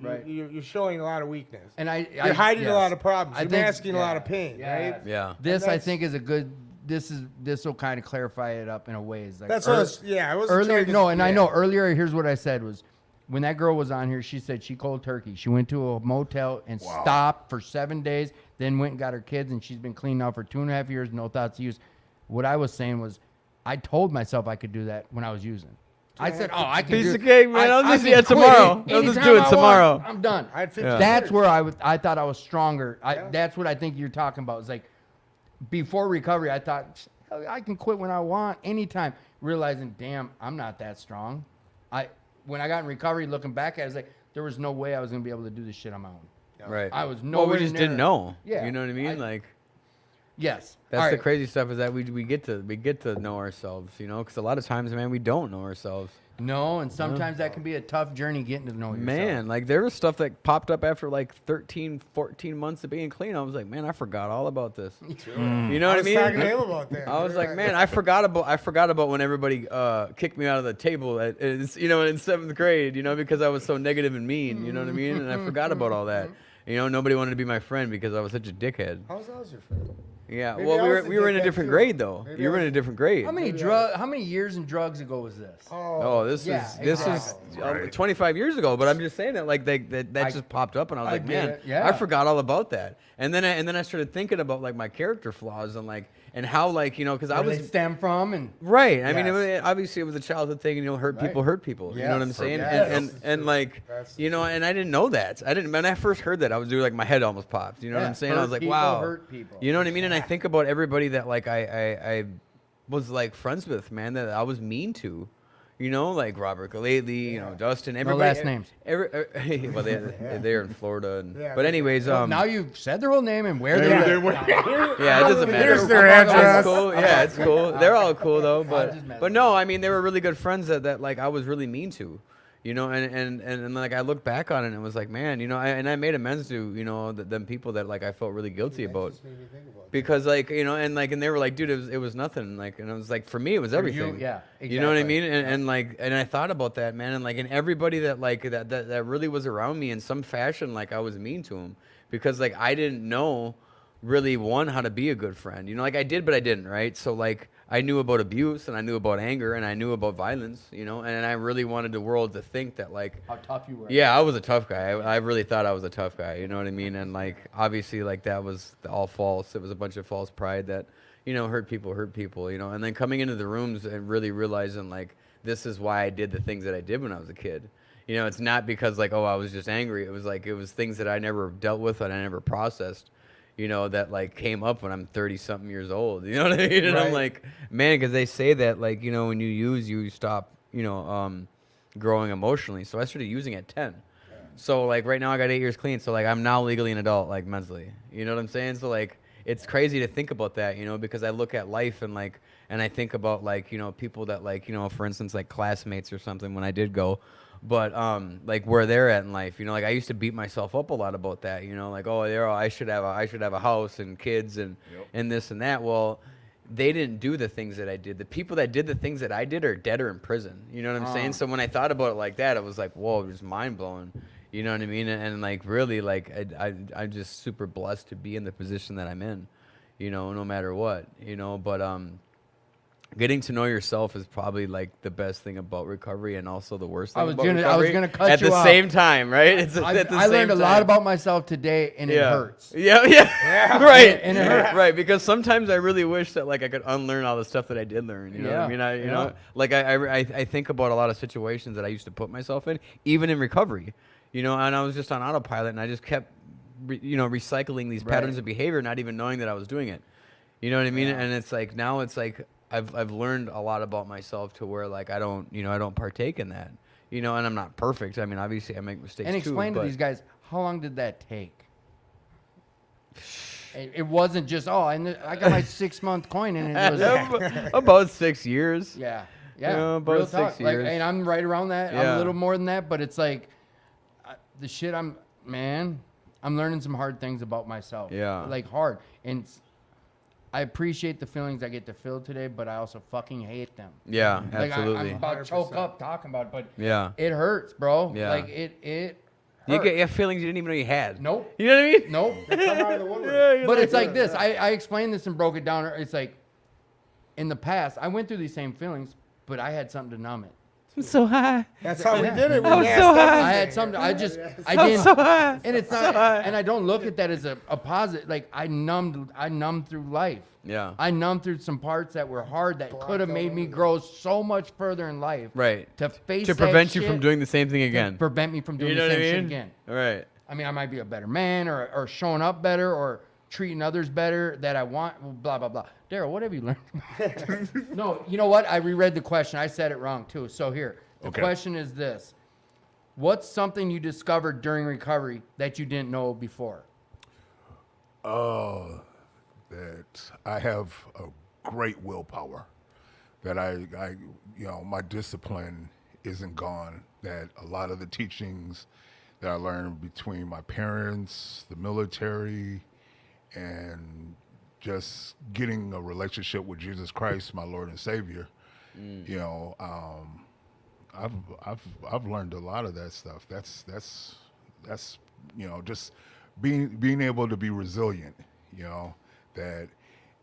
Right. You're showing a lot of weakness. And You're hiding yes. a lot of problems. I You're think- masking a lot yeah, of pain, yeah. right? Yeah. This And I that's- think is a good. This will kind of clarify it up in a ways. Like That's what I was, yeah. I was earlier. No, and I know earlier. Here's what I said was, when that girl was on here, she said she cold turkey. She went to a motel and stopped for 7 days, then went and got her kids, and she's been clean now for 2.5 years, no thoughts of use. What I was saying was, I told myself I could do that when I was using. I said, "Oh, I can Piece do of cake, man. I'll just can do it quit tomorrow. I'll just anytime do it I want. tomorrow." I'm done." I had 50 That's years. where I thought I was stronger. Yeah. That's what I think you're talking about. It's like before recovery, I thought "Hell, I can quit when I want, anytime. Realizing, damn, I'm not that strong. When I got in recovery, looking back at it, I was like, there was no way I was gonna be able to do this shit on my own. Right. I was Well, nowhere we just near- didn't know. Yeah, You know what I mean? Like, Yes. that's All the right. crazy stuff is that we get to know ourselves, you know? Because a lot of times, man, we don't know ourselves. No, and sometimes that can be a tough journey getting to know yourself. Man, like there was stuff that popped up after like 13, 14 months of being clean. I was like, man, I forgot all about this. You know I what I was mean? talking to him about that. I was dude. like, man, I forgot about when everybody kicked me out of the table at in 7th grade, you know, because I was so negative and mean, you know what I mean? And I forgot about all that. You know, nobody wanted to be my friend because I was such a dickhead. How's your friend? Yeah. Maybe Well, I we was were in a addicted different too. grade though. Maybe You I were in was- a different grade. How many years and drugs ago was this? Oh, this Yeah, is this exactly. is 25 years ago. But I'm just saying that like that I- just popped up, and I was I like, get man, it, yeah. I forgot all about that. And then I started thinking about like my character flaws and like and how like because I Where was they stem from and right. I mean, Yes. obviously it was a childhood thing. Hurt people Right. hurt people. You know what I'm Yes. saying? Yes. And like That's and I didn't know that. I didn't. When I first heard that, I was doing like my head almost popped. You know what Yeah, I'm saying? I hurt was like, people, wow. hurt people. You know what I mean? And I think about everybody that like I was like friends with, man, that I was mean to. Like Robert Galately, Dustin, everybody. last names. Well, they're in Florida. Yeah, But anyways, now you've said their whole name and where they live. yeah, it doesn't matter. Here's their It's address. cool. Yeah, it's cool. They're all cool though. But just messing but no, I mean they were really good friends that like I was really mean to. And like I look back on it and it was like, man, I made amends to them people that like I felt really guilty about. just made me think about Because like and they were like, dude, it was nothing, like, and I was like, for me it was everything. yeah, You know what I exactly. mean? And I thought about that, man, and like and everybody that like that really was around me in some fashion, like I was mean to them because like I didn't know really how to be a good friend. Like I did, but I didn't, right? So like I knew about abuse and I knew about anger and I knew about violence, and I really wanted the world to think that like How tough you were. yeah, I was a tough guy. I really thought I was a tough guy. You know what I mean? And like, obviously, like that was all false. It was a bunch of false pride that, hurt people. And then coming into the rooms and really realizing like this is why I did the things that I did when I was a kid. It's not because like I was just angry. It was things that I never dealt with and I never processed. That like came up when I'm 30 something years old. You know what I mean? And I'm like, man, because they say that like when you stop growing emotionally. So I started using at 10. So like right now I got 8 years clean. So like I'm now legally an adult, like mentally. You know what I'm saying? So like it's crazy to think about that, because I look at life and like and I think about like people that like for instance like classmates or something when I did go. But like where they're at in life, like I used to beat myself up a lot about that, like I should have a house and kids and this and that. Well, they didn't do the things that I did. The people that did the things that I did are dead or in prison. You know what I'm saying? So when I thought about it like that, it was like, whoa, it was mind blowing. You know what I mean? And like really, like I'm just super blessed to be in the position that I'm in. No matter what. But getting to know yourself is probably like the best thing about recovery and also the worst thing about recovery. I was gonna cut at you the off. same time, right? It's at the I same learned a lot time. about myself today, and it hurts. Yeah. Right. And it hurts. Right, because sometimes I really wish that like I could unlearn all the stuff that I did learn. You know what I Yeah. mean? Like I think about a lot of situations that I used to put myself in, even in recovery. And I was just on autopilot, and I just kept, recycling these patterns of behavior, not even knowing that I was doing it. You know what I mean? And it's like now it's like I've learned a lot about myself to where like I don't partake in that. And I'm not perfect. I mean, obviously I make mistakes And too. explain to but- these guys, how long did that take? It wasn't just I got my 6-month coin and it was about 6 years. yeah about real 6 talk. Like, years. and I'm right around that. I'm Yeah. a little more than that, but it's like the shit I'm learning some hard things about myself. Yeah. Like hard. And I appreciate the feelings I get to feel today, but I also fucking hate them. Yeah, Like absolutely. I'm about to choke up talking about it, but Yeah. it hurts, bro. Yeah. Like it You hurts. get feelings you didn't even know you had. Nope. You know what I mean? Nope. Come out of the woodwork. But it's like this. I explained this and broke it down. It's like in the past, I went through these same feelings, but I had something to numb it. I'm so high. That's how we did it. We I was masked so high. everything. I had something. I I'm didn't. so high. And it's not. And I don't look at that as a positive. Like I numbed through life. Yeah. I numbed through some parts that were hard that could have made me grow so much further in life. Right. To face To that prevent you shit, from doing the same thing to again. prevent me from doing You know the what I same shit mean? again. Right. I mean, I might be a better man or showing up better or treating others better that I want, blah, blah, blah. Daryl, what have you learned? No, you know what? I reread the question. I said it wrong, too. So here, the question is this. What's something you discovered during recovery that you didn't know before? That I have a great willpower, that I my discipline isn't gone, that a lot of the teachings that I learned between my parents, the military, and just getting a relationship with Jesus Christ, my Lord and Savior, I've learned a lot of that stuff. That's just being able to be resilient, that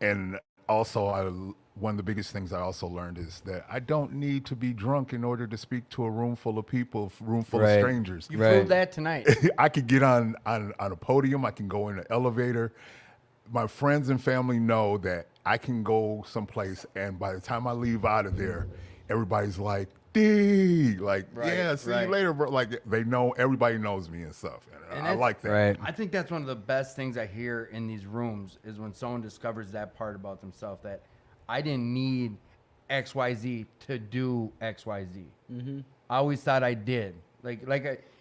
And also, one of the biggest things I also learned is that I don't need to be drunk in order to speak to a room full of people, room full of Right. strangers. You Right. proved that tonight. I could get on a podium. I can go in an elevator. My friends and family know that I can go someplace, and by the time I leave out of there, everybody's like, "D, like, Right, yeah, see right. you later, bro." Like they know, everybody knows me and stuff. And I that's- like that. Right. I think that's one of the best things I hear in these rooms is when someone discovers that part about themselves, that I didn't need XYZ to do XYZ. I always thought I did.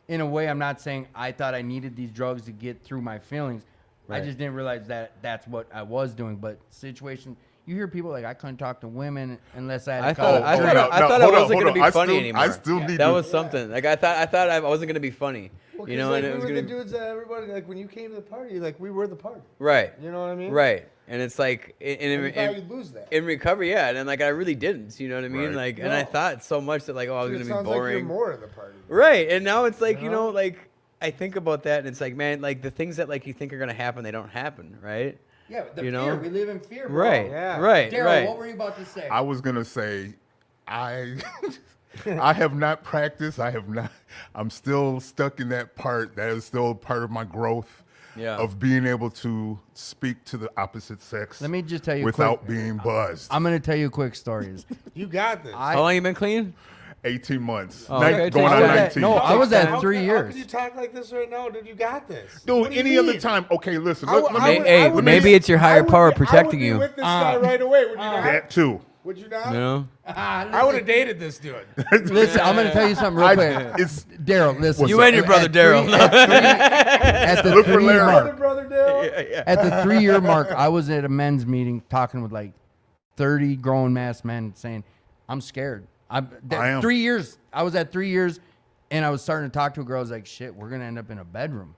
In a way, I'm not saying I thought I needed these drugs to get through my feelings. I just didn't realize that that's what I was doing. But situation, you hear people like, I couldn't talk to women unless I had a I couple thought I of thought, drinks." I thought I hold on, wasn't hold gonna on. be I funny still- anymore. I still need that to- was something. Like I thought I wasn't gonna be funny. Well, You know, 'cause, and like, it was we were gonna the dudes that everybody, like, when you came to the party, like, we were the party. right. You know what I mean? Right. And it's like And you thought you'd lose that. in recovery, yeah, and then like I really didn't, you know what I mean? Right. Like, and I No. thought so much that like, oh, I was Dude, it gonna be sounds like you're boring, more of the party. right? And now it's like, you know? know, like I think about that, and it's like, man, like the things that like you think are gonna happen, they don't happen, right? Yeah, the You fear. know? We live in fear, bro. Right, Yeah. right, Daryl, right. what were you about to say? I was gonna say, I I have not practiced. I have not. I'm still stuck in that part. That is still part of my growth. Yeah. Of being able to speak to the opposite sex. Let me just tell you without quick- being buzzed. I'm going to tell you a quick story. You got this. How long you been clean? 18 months. Oh, okay. Going I on was 19. no, I was at How 3 can- years. How can you talk like this right now, dude? You got this. Dude, What do you any other mean? time. Okay, listen. I Let, would- let I me, would- Hey, I would maybe be- it's your I higher would power be- protecting I you. would be with this guy right away. Would you not? that too. Would you not? You know? I would have dated this dude. Listen, I'm going to tell you something real quick. It's Daryl, listen. You and your brother Daryl. At the Look for 3-year Larry. mark, Brother Daryl. at the 3-year mark, I was at a men's meeting talking with like 30 grown mass men saying, I'm scared. I am. 3 years. I was at 3 years and I was starting to talk to a girl. I was like, shit, we're going to end up in a bedroom.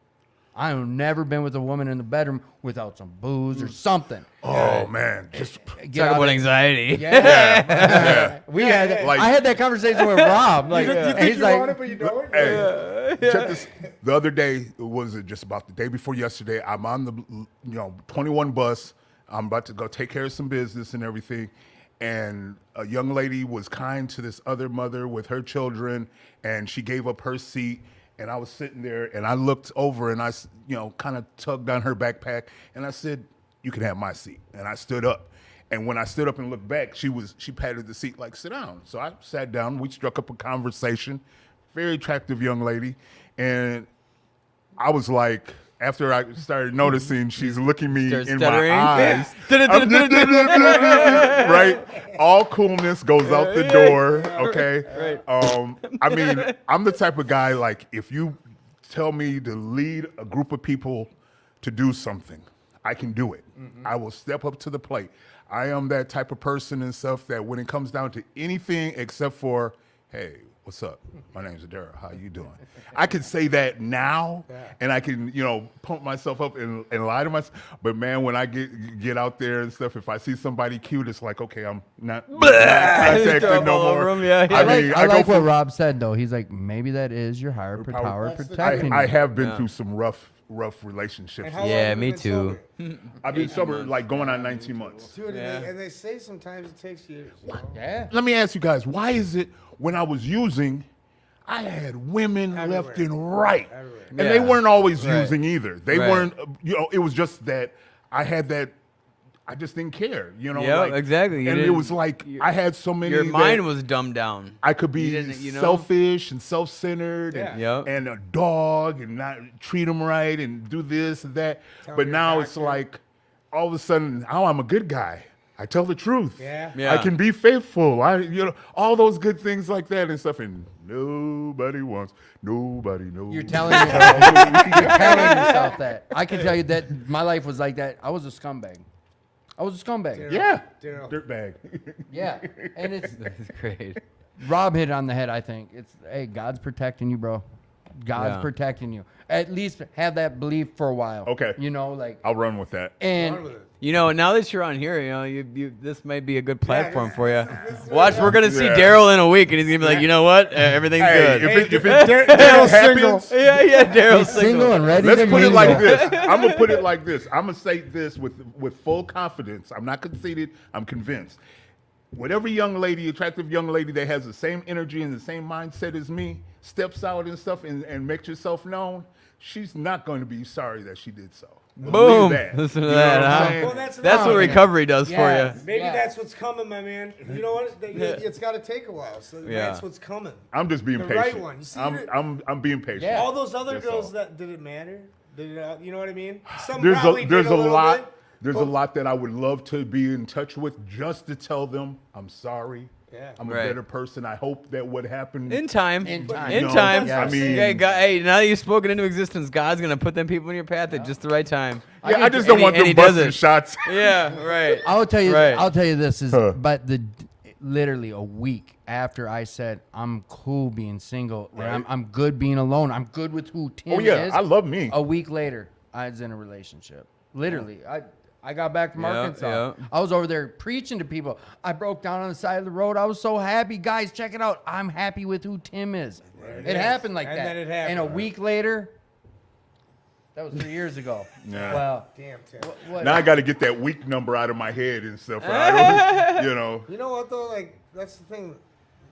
I have never been with a woman in the bedroom without some booze or something. oh man, just Get Talk out about of- anxiety. yeah. We had Like- I had that conversation with Rob. Like, You and think he's you like, want it, but you don't? Hey, check this. The other day, was it just about the day before yesterday? I'm on the 21 bus. I'm about to go take care of some business and everything. And a young lady was kind to this other mother with her children, and she gave up her seat. And I was sitting there, and I looked over, and I, kind of tugged on her backpack, and I said, "You can have my seat." And I stood up. And when I stood up and looked back, she patted the seat like, "Sit down." So I sat down. We struck up a conversation. Very attractive young lady. And I was like, after I started noticing she's looking me Started in stuttering? my eyes, right? All coolness goes out the door, okay? I mean, I'm the type of guy, like, if you tell me to lead a group of people to do something, I can do it. I will step up to the plate. I am that type of person and stuff that when it comes down to anything except for, hey, what's up? My name's Adara. How you doing? I could say that now, and I can, pump myself up and lie to myself. But man, when I get out there and stuff, if I see somebody cute, it's like, okay, I'm not Throw contacted them no all over more. 'em, yeah. I like, mean, I go like what for- Rob said, though. He's like, maybe that is your higher power protecting I you. have been through some rough relationships. And how long Yeah, have you me been too. sober? I've been sober like going on 19 months. Dude, Yeah. and they say sometimes it takes years. Yeah. Let me ask you guys, why is it when I was using, I had women Everywhere. left and right. Everywhere. And they Yeah. weren't always Right. using either. They Right. weren't, it was just that I had that, I just didn't care, Yeah, exactly. You and it didn't- was like, I had so many. Your that mind was dumbed down. I could be you didn't- you know? selfish and self-centered and, Yep. and a dog and not treat them right and do this and that. But your now it's doctor. like, all of a sudden, oh, I'm a good guy. I tell the truth. Yeah. Yeah. I can be faithful. All those good things like that and stuff. And nobody knows. You're telling yourself that. I can tell you that my life was like that. I was a scumbag. Yeah. Daryl. Dirtbag. Yeah. And it's That's great. Rob hit it on the head, I think. It's, hey, God's protecting you, bro. God's Yeah. protecting you. At least have that belief for a while. Okay. Like, I'll run with that. and Run with it. You know, now that you're on here, you know, you this might be a good platform for you. Watch, we're gonna see Daryl in a week, and he's gonna be like, you know what, everything's Hey, good. if it Daryl's single. happens, Yeah, Daryl's Single and ready let's to put it mingle. like this. I'm gonna put it like this. I'm gonna say this with full confidence. I'm not conceited. I'm convinced. Whatever young lady, attractive young lady that has the same energy and the same mindset as me, steps out and stuff and makes herself known, she's not going to be sorry that she did so. Believe Boom. that. Listen to You know that, what I'm huh? saying? Well, That's what recovery does Yes. for you. Maybe Yes. that's what's coming, my man. You know what? It's got to take a while. So Yeah. that's what's coming. I'm just being The patient. right one. You see, I'm being patient. Yeah. all those other That's girls all. that did it matter? Did it? You know what I mean? Some There's probably a there's did a little lot. bit. There's a lot that I would love to be in touch with just to tell them I'm sorry. Yeah. I'm a Right. better person. I hope that what happened. In time. In time. In You know, time. I mean- hey, God, hey, now that you've spoken into existence, God's gonna put them people in your path at just the right time. yeah, I just don't want and them he does busting it. shots. Yeah, right. I'll tell you. Right. I'll tell you this is, Huh. but literally a week after I said I'm cool being single and Right. I'm good being alone. I'm good with who Tim Oh yeah, is. I love me. A week later, I was in a relationship. Literally, I got back from Yeah, Arkansas. yeah. I was over there preaching to people. I broke down on the side of the road. I was so happy, guys. Check it out. I'm happy with who Tim is. It happened like And that. then it happened. And a week later, that was 3 years ago. Yeah. Well, Damn, Tim. what, Now I got to get that weak number out of my head and stuff. I don't, you know. You know what though? Like that's the thing.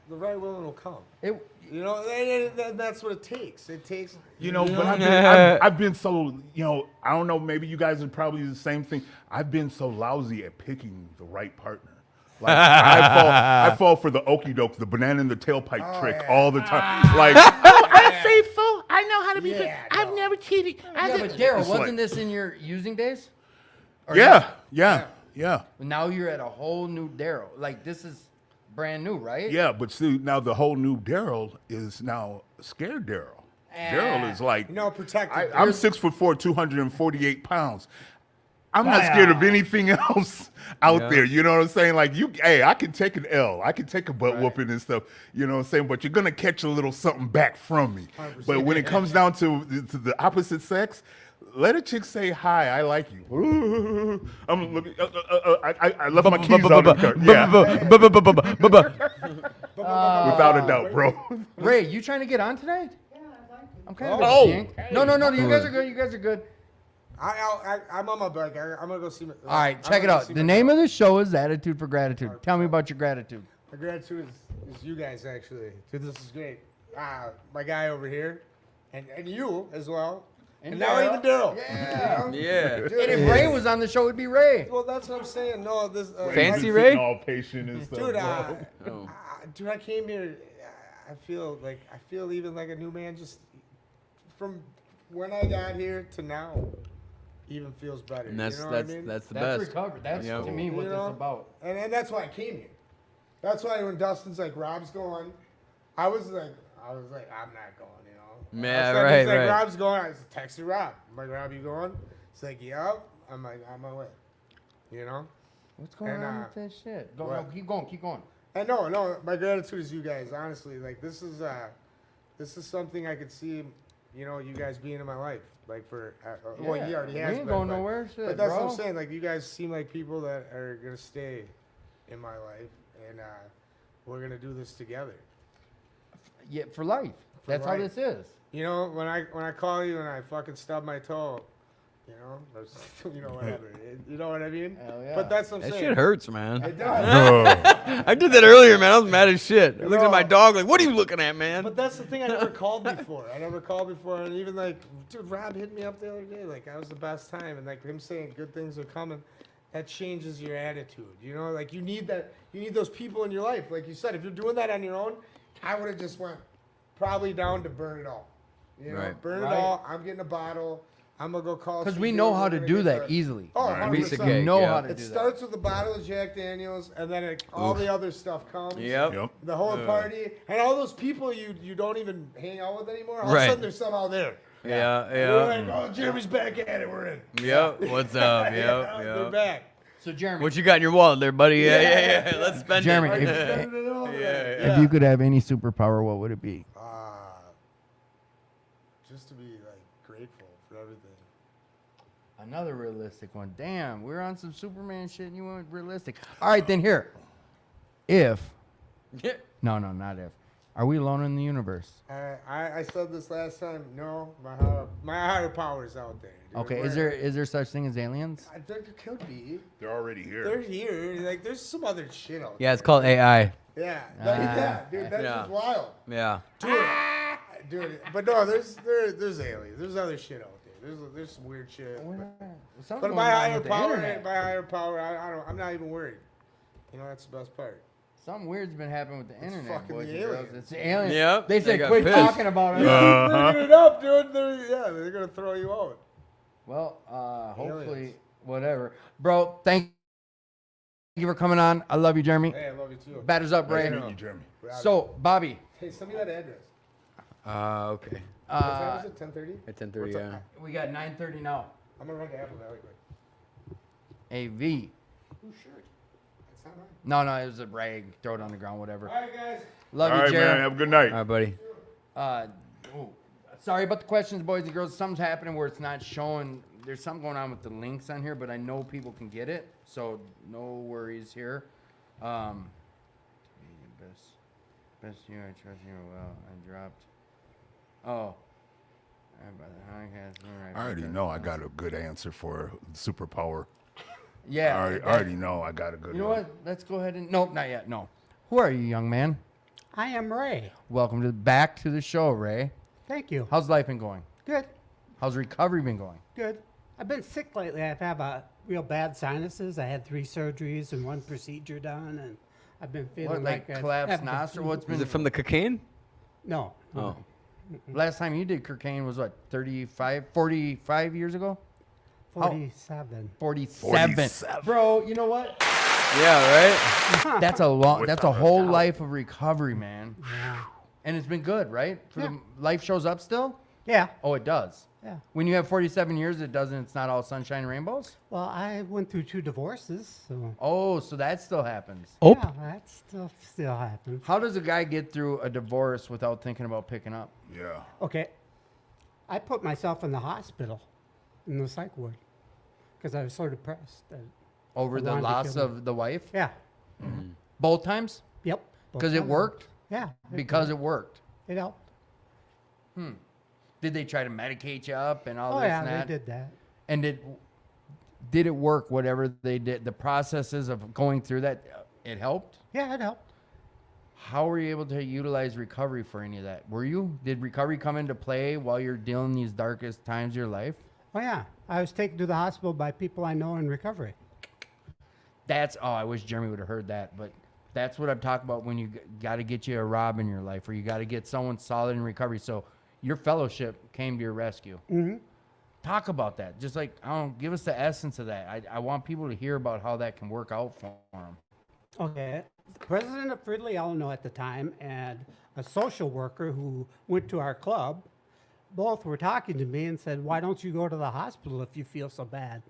The right woman will come. it, You know, and that's what it takes. It takes. You know, but I've been so, you know, I don't know, maybe you guys are probably the same thing. I've been so lousy at picking the right partner. Like, I fall for the okie doke, the banana in the tailpipe trick all the time. Like, I'm faithful. I know how to be faithful. I've never cheated. yeah, but Daryl, It's wasn't like- this in your using days? Or Yeah. Now you're at a whole new Daryl. Like this is brand new, right? Yeah, but see, now the whole new Daryl is now scared Daryl. Daryl is like, You know, protected. I'm 6'4", 248 pounds. I'm not scared of anything else out there. You know what I'm saying? Like hey, I can take an L. I can take a butt whooping and stuff. You know what I'm saying? But you're gonna catch a little something back from me. 100%. But when it comes down to the opposite sex, let a chick say hi. I like you. I'm looking. I left my keys out of the car. Yeah, without a doubt, bro. Ray, you trying to get on tonight? Yeah, I'd like to. Okay. Oh. Dink. No. You guys are good. You guys are good. I'm on my bike. I'm gonna go see. All right, check it out. The name of the show is Attitude for Gratitude. Tell me about your gratitude. My gratitude is you guys actually. Dude, this is great. My guy over here, and you as well, and now Daryl. even Daryl. Yeah. Yeah. And if Ray was on the show, it'd be Ray. Well, that's what I'm saying. No, this Fancy Sitting Ray? all patient and stuff, dude. bro. Dude, I came here. I feel even like a new man. Just from when I got here to now, even feels better. And that's you know what I mean? that's the That's best. recovered. That's Yeah. to me what You this know? is about. And that's why I came here. That's why when Dustin's like, Rob's going, I was like, I'm not going, you know. Yeah, All of a sudden right, he's like, right. Rob's going. I just texted Rob. I'm like, Rob, you going? He's like, yep. I'm like, on my way. You know? What's going And, on with this shit? Go, what? no, keep going. Keep going. And no, my gratitude is you guys. Honestly, like this is something I could see, you know, you guys being in my life, like for well, he already we has. ain't been, going but- nowhere. Shit, But that's bro. what I'm saying. Like you guys seem like people that are gonna stay in my life, and we're gonna do this together. Yeah, for life. That's how life. this is. You know, when I call you and I fucking stub my toe, you know, or, you know, whatever. You know what I mean? Hell yeah. But that's what I'm That saying. shit hurts, man. It does. I did that earlier, man. I was mad as shit. I looked at my No. dog like, what are you looking at, man? But that's the thing. I never called before. And even like, dude, Rob hit me up the other day. Like, that was the best time. And like him saying good things are coming, that changes your attitude. You know, like you need that. You need those people in your life. Like you said, if you're doing that on your own, I would have just went probably down to burn it all. You know, Right. burn Right. it all. I'm getting a bottle. I'm gonna go call. Because some we know dudes, how we're to gonna do get that the- easily. Oh, Piece of 100%. cake. know yeah. how to It do starts with a bottle of Jack Daniels, and then all the other stuff comes. Yep. Yep. The whole party and all those people you don't even hang out with anymore. All of Right. a sudden, they're somehow there. Yeah, We're yeah. like, oh, Jeremy's back at it. We're in. Yep. What's up? Yep, They're yep. back. So Jeremy, What you got in your wallet there, buddy? Yeah. Let's spend Jeremy, it. if you could have any superpower, what would it be? Just to be like grateful for everything. Another realistic one. Damn, we're on some Superman shit and you went realistic. All right, then here. If. No, not if. Are we alone in the universe? I said this last time. No, my higher power's out there. Dude. Okay, is there such thing as aliens? There could be. They're already here. They're here. Like, there's some other shit out Yeah, it's called AI. there. Yeah. Yeah, dude, that's Yeah. just wild. Yeah. Dude, but no, there's aliens. There's other shit out there. There's some weird shit. Something's But going my on higher with the power, internet. I'm not even worried. You know, that's the best part. Something weird's been happening with the internet, fucking boys the and girls. aliens. It's the aliens. Yep, They they said got quit pissed. talking about it. Bringing it up, dude. They're gonna throw you out. Well, hopefully, Aliens. whatever. Bro, thank you for coming on. I love you, Jeremy. Hey, I love you too. Batters up, Nice Ray. meeting you, Jeremy. So, Bobby, Hey, send me that address. Okay. What time is it? 10:30. At 10:30. Yeah. we got 9:30 now. I'm gonna run to Apple Valley quick. AV. Whose shirt? That's not No, mine. it was a rag. Throw it on the ground, whatever. All right, guys. Love All you, right, man. Jeremy. Have a good night. All right, buddy. Sorry about the questions, boys and girls. Something's happening where it's not showing. There's something going on with the links on here, but I know people can get it, so no worries here. Best you, I trust you well. I dropped. Oh. I already know I got a good answer for superpower. Yeah. I already know I got a good You know one. what? Let's go ahead and. Nope, not yet. No. Who are you, young man? I am Ray. Welcome back to the show, Ray. Thank you. How's life been going? Good, How's recovery been going? good. I've been sick lately. I've had a real bad sinuses. I had 3 surgeries and 1 procedure done, and I've been feeling What, like I collapsed have the nostril? flu. What's been Is it from the cocaine? No. Oh. last time you did cocaine was what, 45 years ago? 47. 47. Bro, you know what? Yeah. Right. That's a long. That's a Without a whole doubt. life of recovery, man. Yeah. And it's been good, right? Life shows up still. Yeah. Oh, it does. Yeah. When you have 47 years, it doesn't. It's not all sunshine and rainbows. Well, I went through 2 divorces, so Oh, so that still happens. Oh. yeah, that still happens. How does a guy get through a divorce without thinking about picking up? Yeah. Okay. I put myself in the hospital, in the psych ward, because I was so depressed. Over I the wanted to loss kill of the wife? Yeah. Both times? Yep. both Because it times. worked? Yeah. Because it worked. it helped. Did they try to medicate you up and all Oh this yeah, and that? they did that. And did it work, whatever they did? The processes of going through that, it helped? Yeah, it helped. How were you able to utilize recovery for any of that? Did recovery come into play while you're dealing these darkest times of your life? Oh yeah, I was taken to the hospital by people I know in recovery. I wish Jeremy would have heard that, but that's what I'm talking about when you got to get you a Rob in your life, or you got to get someone solid in recovery. So your fellowship came to your rescue. Mm-hmm. Talk about that. Just like, give us the essence of that. I want people to hear about how that can work out for them. Okay. The president of Fridley, Illinois at the time, and a social worker who went to our club, both were talking to me and said, "Why don't you go to the hospital if you feel so bad?"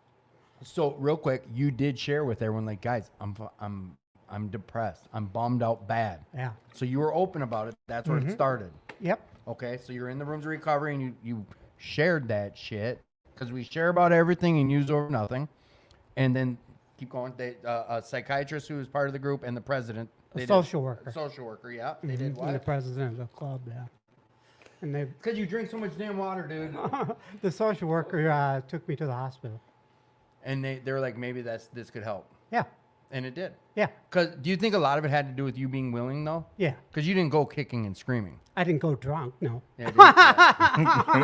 So real quick, you did share with everyone, like, guys, I'm depressed. I'm bummed out bad. Yeah. So you were open about it. That's where it started. Yep. Okay, so you're in the rooms of recovery and you shared that shit because we share about everything and use over nothing. And then keep going. A psychiatrist who was part of the group and the president. A social worker. Social worker, yeah. They did And the what? president of the club, yeah. And they, Because you drink so much damn water, dude. the social worker took me to the hospital. And they were like, maybe this could help. Yeah. And it did. Yeah. Because do you think a lot of it had to do with you being willing, though? Yeah. Because you didn't go kicking and screaming. I didn't go drunk, no. Yeah,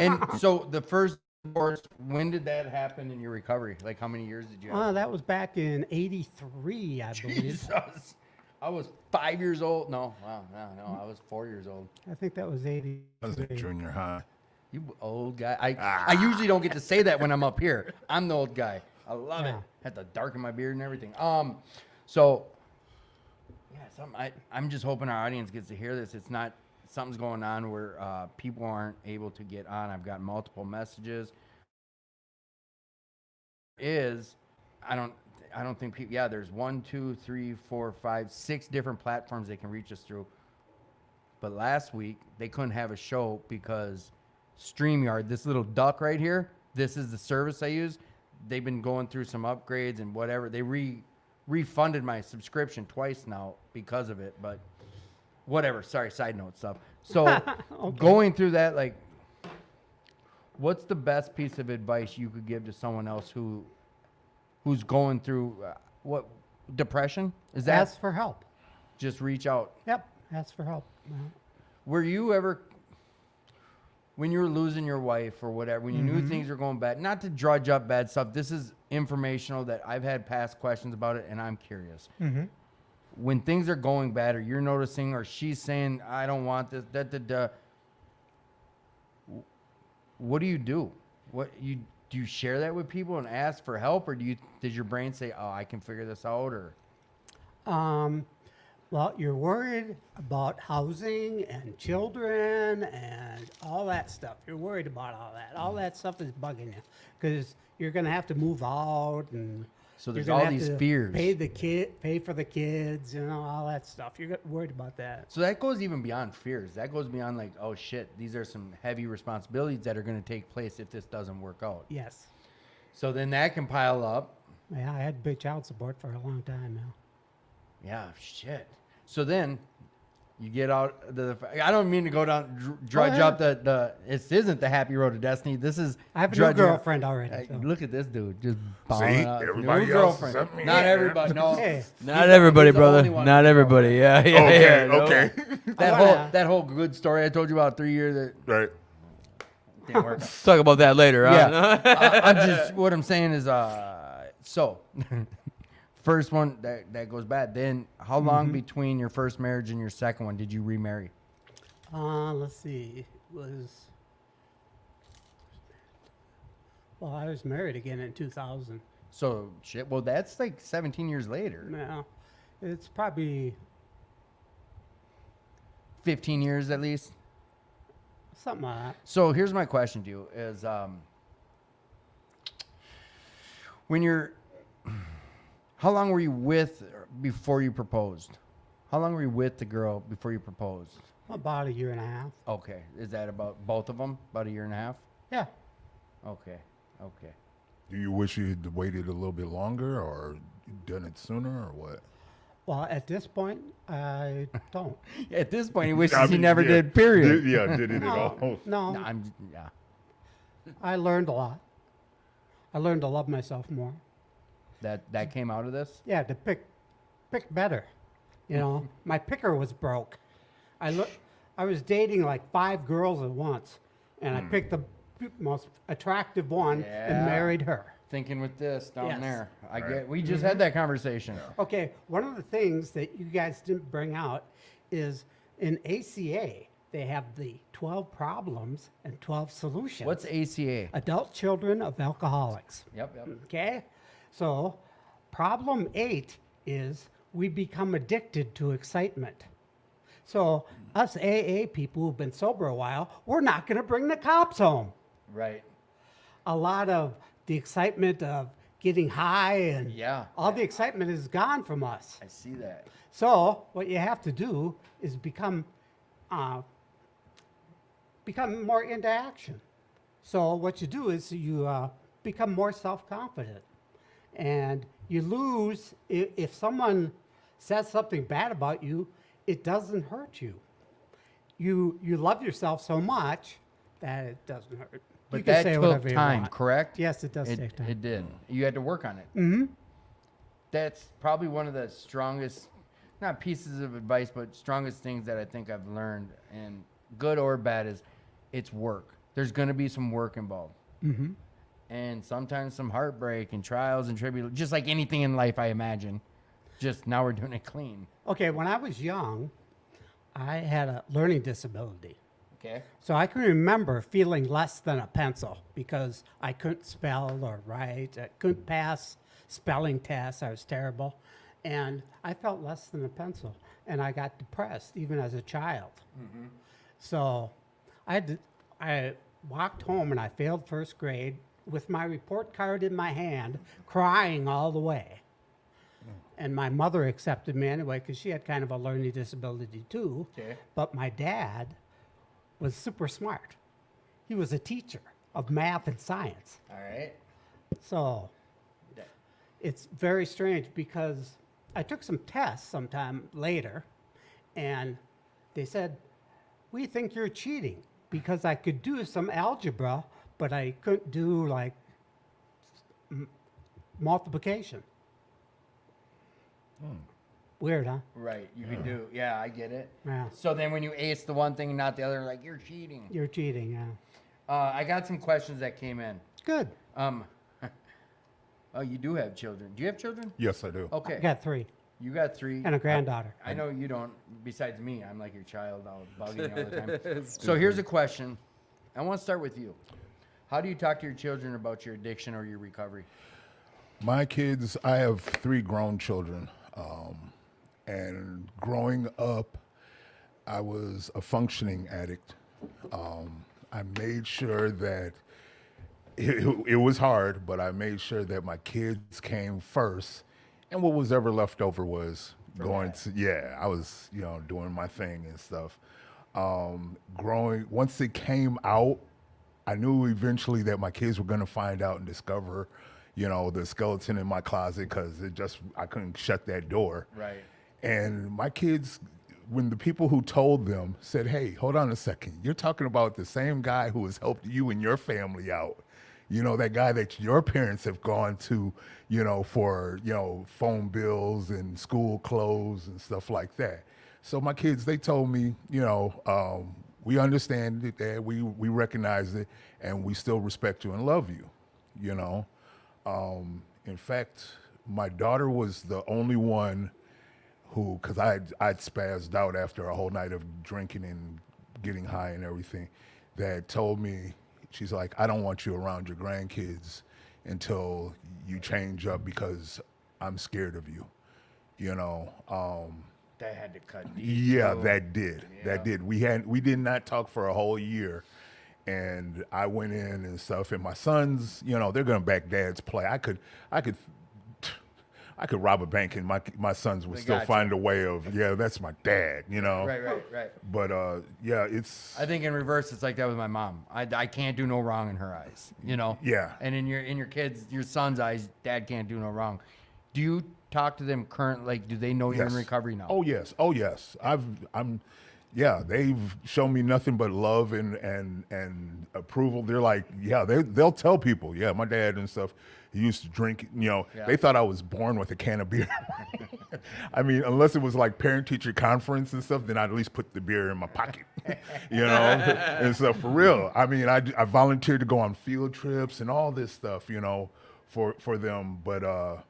and so the first divorce, when did that happen in your recovery? Like, how many years did you have? That was back in '83, I believe. Jesus. I was 5 years old. No, wow, no, I was 4 years old. I think that was '83. I was at junior high. You old guy. I usually don't get to say that when I'm up here. I'm the old guy. I love it. Yeah. Had to darken my beard and everything. So yeah, I'm just hoping our audience gets to hear this. It's not something's going on where people aren't able to get on. I've got multiple messages. I don't think people. Yeah, there's 1, 2, 3, 4, 5, 6 different platforms they can reach us through. But last week they couldn't have a show because StreamYard, this little duck right here, this is the service I use. they've been going through some upgrades and whatever. They refunded my subscription twice now because of it, but whatever. Sorry, side note stuff. So going through that, like, what's the best piece of advice you could give to someone else who's going through what depression? Is that Ask for help. just reach out? Yep, ask for help. Were you ever, when you were losing your wife or whatever, when you knew things were going bad, not to drudge up bad stuff, this is informational that I've had past questions about it and I'm curious. When things are going bad or you're noticing or she's saying, I don't want this, what do you do? Do you share that with people and ask for help, or does your brain say, oh, I can figure this out, or? Well, you're worried about housing and children and all that stuff. You're worried about all that. All that stuff is bugging you because you're going to have to move out, and So you're there's gonna all have these to fears. pay for the kids, all that stuff. You're worried about that. So that goes even beyond fears. That goes beyond like, oh shit, these are some heavy responsibilities that are going to take place if this doesn't work out. Yes. So then that can pile up. Yeah, I had big child support for a long time now. Yeah, shit. So then you get out I don't mean to go down drudge ahead. up this isn't the happy road to destiny. This is I have a new drudging up- girlfriend already. so. Look at this dude just See, balling out. everybody New else is girlfriend. up in Not here. everybody. No. Hey. Not everybody, he's the brother. only one Not with a everybody. Yeah, yeah, Okay, yeah. no. okay. That whole good story I told you about 3 years that Right. didn't work out. Talk about that later. Yeah. Huh? I'm just what I'm saying is so first one that goes bad. Then how long between your first marriage and your second one did you remarry? Let's see. Well, I was married again in 2000. So shit. Well, that's like 17 years later. Now, it's probably 15 years at least. something like that. So here's my question to you: is when you're, how long were you with before you proposed? How long were you with the girl before you proposed? About a year and a half. Okay, is that about both of them? About a year and a half? Yeah. Okay, okay. Do you wish you'd waited a little bit longer or done it sooner or what? Well, at this point, I don't. At this point, he wishes I he mean, never yeah. did. Period. Did it at all? No, No, yeah. I learned a lot. I learned to love myself more. That came out of this. Yeah, to pick better. My picker was broke. I was dating like 5 girls at once, and I picked the most attractive one Yeah. and married her. Thinking with this down Yes. there. We just had that conversation. Okay, one of the things that you guys didn't bring out is in ACA, they have the 12 problems and 12 solutions. What's ACA? Adult Children of Alcoholics. Yep. Okay? So, problem 8 is we become addicted to excitement. So, us AA people who've been sober a while, we're not going to bring the cops home. Right. A lot of the excitement of getting high and Yeah. all the excitement is gone from us. I see that. So, what you have to do is become more into action. So, what you do is you become more self-confident, and you lose if someone says something bad about you. It doesn't hurt you. You love yourself so much that it doesn't hurt. But you can that say took whatever you time, want. correct? Yes, it does It, take time. it did. You had to work on it. Mm-hmm. That's probably one of the strongest, not pieces of advice, but strongest things that I think I've learned, and good or bad, is it's work. There's going to be some work involved. Mm-hmm. And sometimes some heartbreak and trials and tribulations, just like anything in life, I imagine. Just now we're doing it clean. Okay, when I was young, I had a learning disability. Okay. So I can remember feeling less than a pencil because I couldn't spell or write. I couldn't pass spelling tests. I was terrible. And I felt less than a pencil. And I got depressed even as a child. Mm-hmm. So I walked home and I failed first grade with my report card in my hand, crying all the way. And my mother accepted me anyway because she had kind of a learning disability too. Okay. But my dad was super smart. He was a teacher of math and science. All right. So it's very strange because I took some tests sometime later and they said, we think you're cheating because I could do some algebra, but I couldn't do like multiplication. Weird, huh? Right. You can do. Yeah, I get it. Yeah. So then when you ace the one thing and not the other, like you're cheating. You're cheating, yeah. I got some questions that came in. Good. Oh, you do have children. Do you have children? Yes, I do. Okay. I got 3 You got 3. and a granddaughter. I know you don't. Besides me, I'm like your child. I'll bug you all the time. So here's a question. I want to start with you. How do you talk to your children about your addiction or your recovery? My kids, I have 3 grown children. And growing up, I was a functioning addict. I made sure that it was hard, but I made sure that my kids came first. And what was ever left over was going to, I was, doing my thing and stuff. Once it came out, I knew eventually that my kids were going to find out and discover, the skeleton in my closet because I couldn't shut that door. Right. And my kids, when the people who told them said, hey, hold on a second, you're talking about the same guy who has helped you and your family out. That guy that your parents have gone to, for, phone bills and school clothes and stuff like that. So my kids, they told me, we understand it, Dad, we recognize it, and we still respect you and love you, In fact, my daughter was the only one who, because I'd spazzed out after a whole night of drinking and getting high and everything, that told me, she's like, I don't want you around your grandkids until you change up because I'm scared of you, That had to cut deep. Yeah, too. that did. That did. We did not talk for a whole year. And I went in and stuff, and my sons, they're gonna back Dad's play. I could rob a bank, and my sons would They still got find a way of, that's my dad, Right. But it's I think in reverse, it's like that with my mom. I can't do no wrong in her eyes, Yeah. And in your kids, your son's eyes, Dad can't do no wrong. Do you talk to them do they know you're in Yes. recovery now? Oh yes. They've shown me nothing but love and approval. They're like, they'll tell people, my dad and stuff, he used to drink, they thought I was born with a can of beer. I mean, unless it was like parent-teacher conference and stuff, then I'd at least put the beer in my pocket, and stuff for real. I mean, I volunteered to go on field trips and all this stuff, for them, but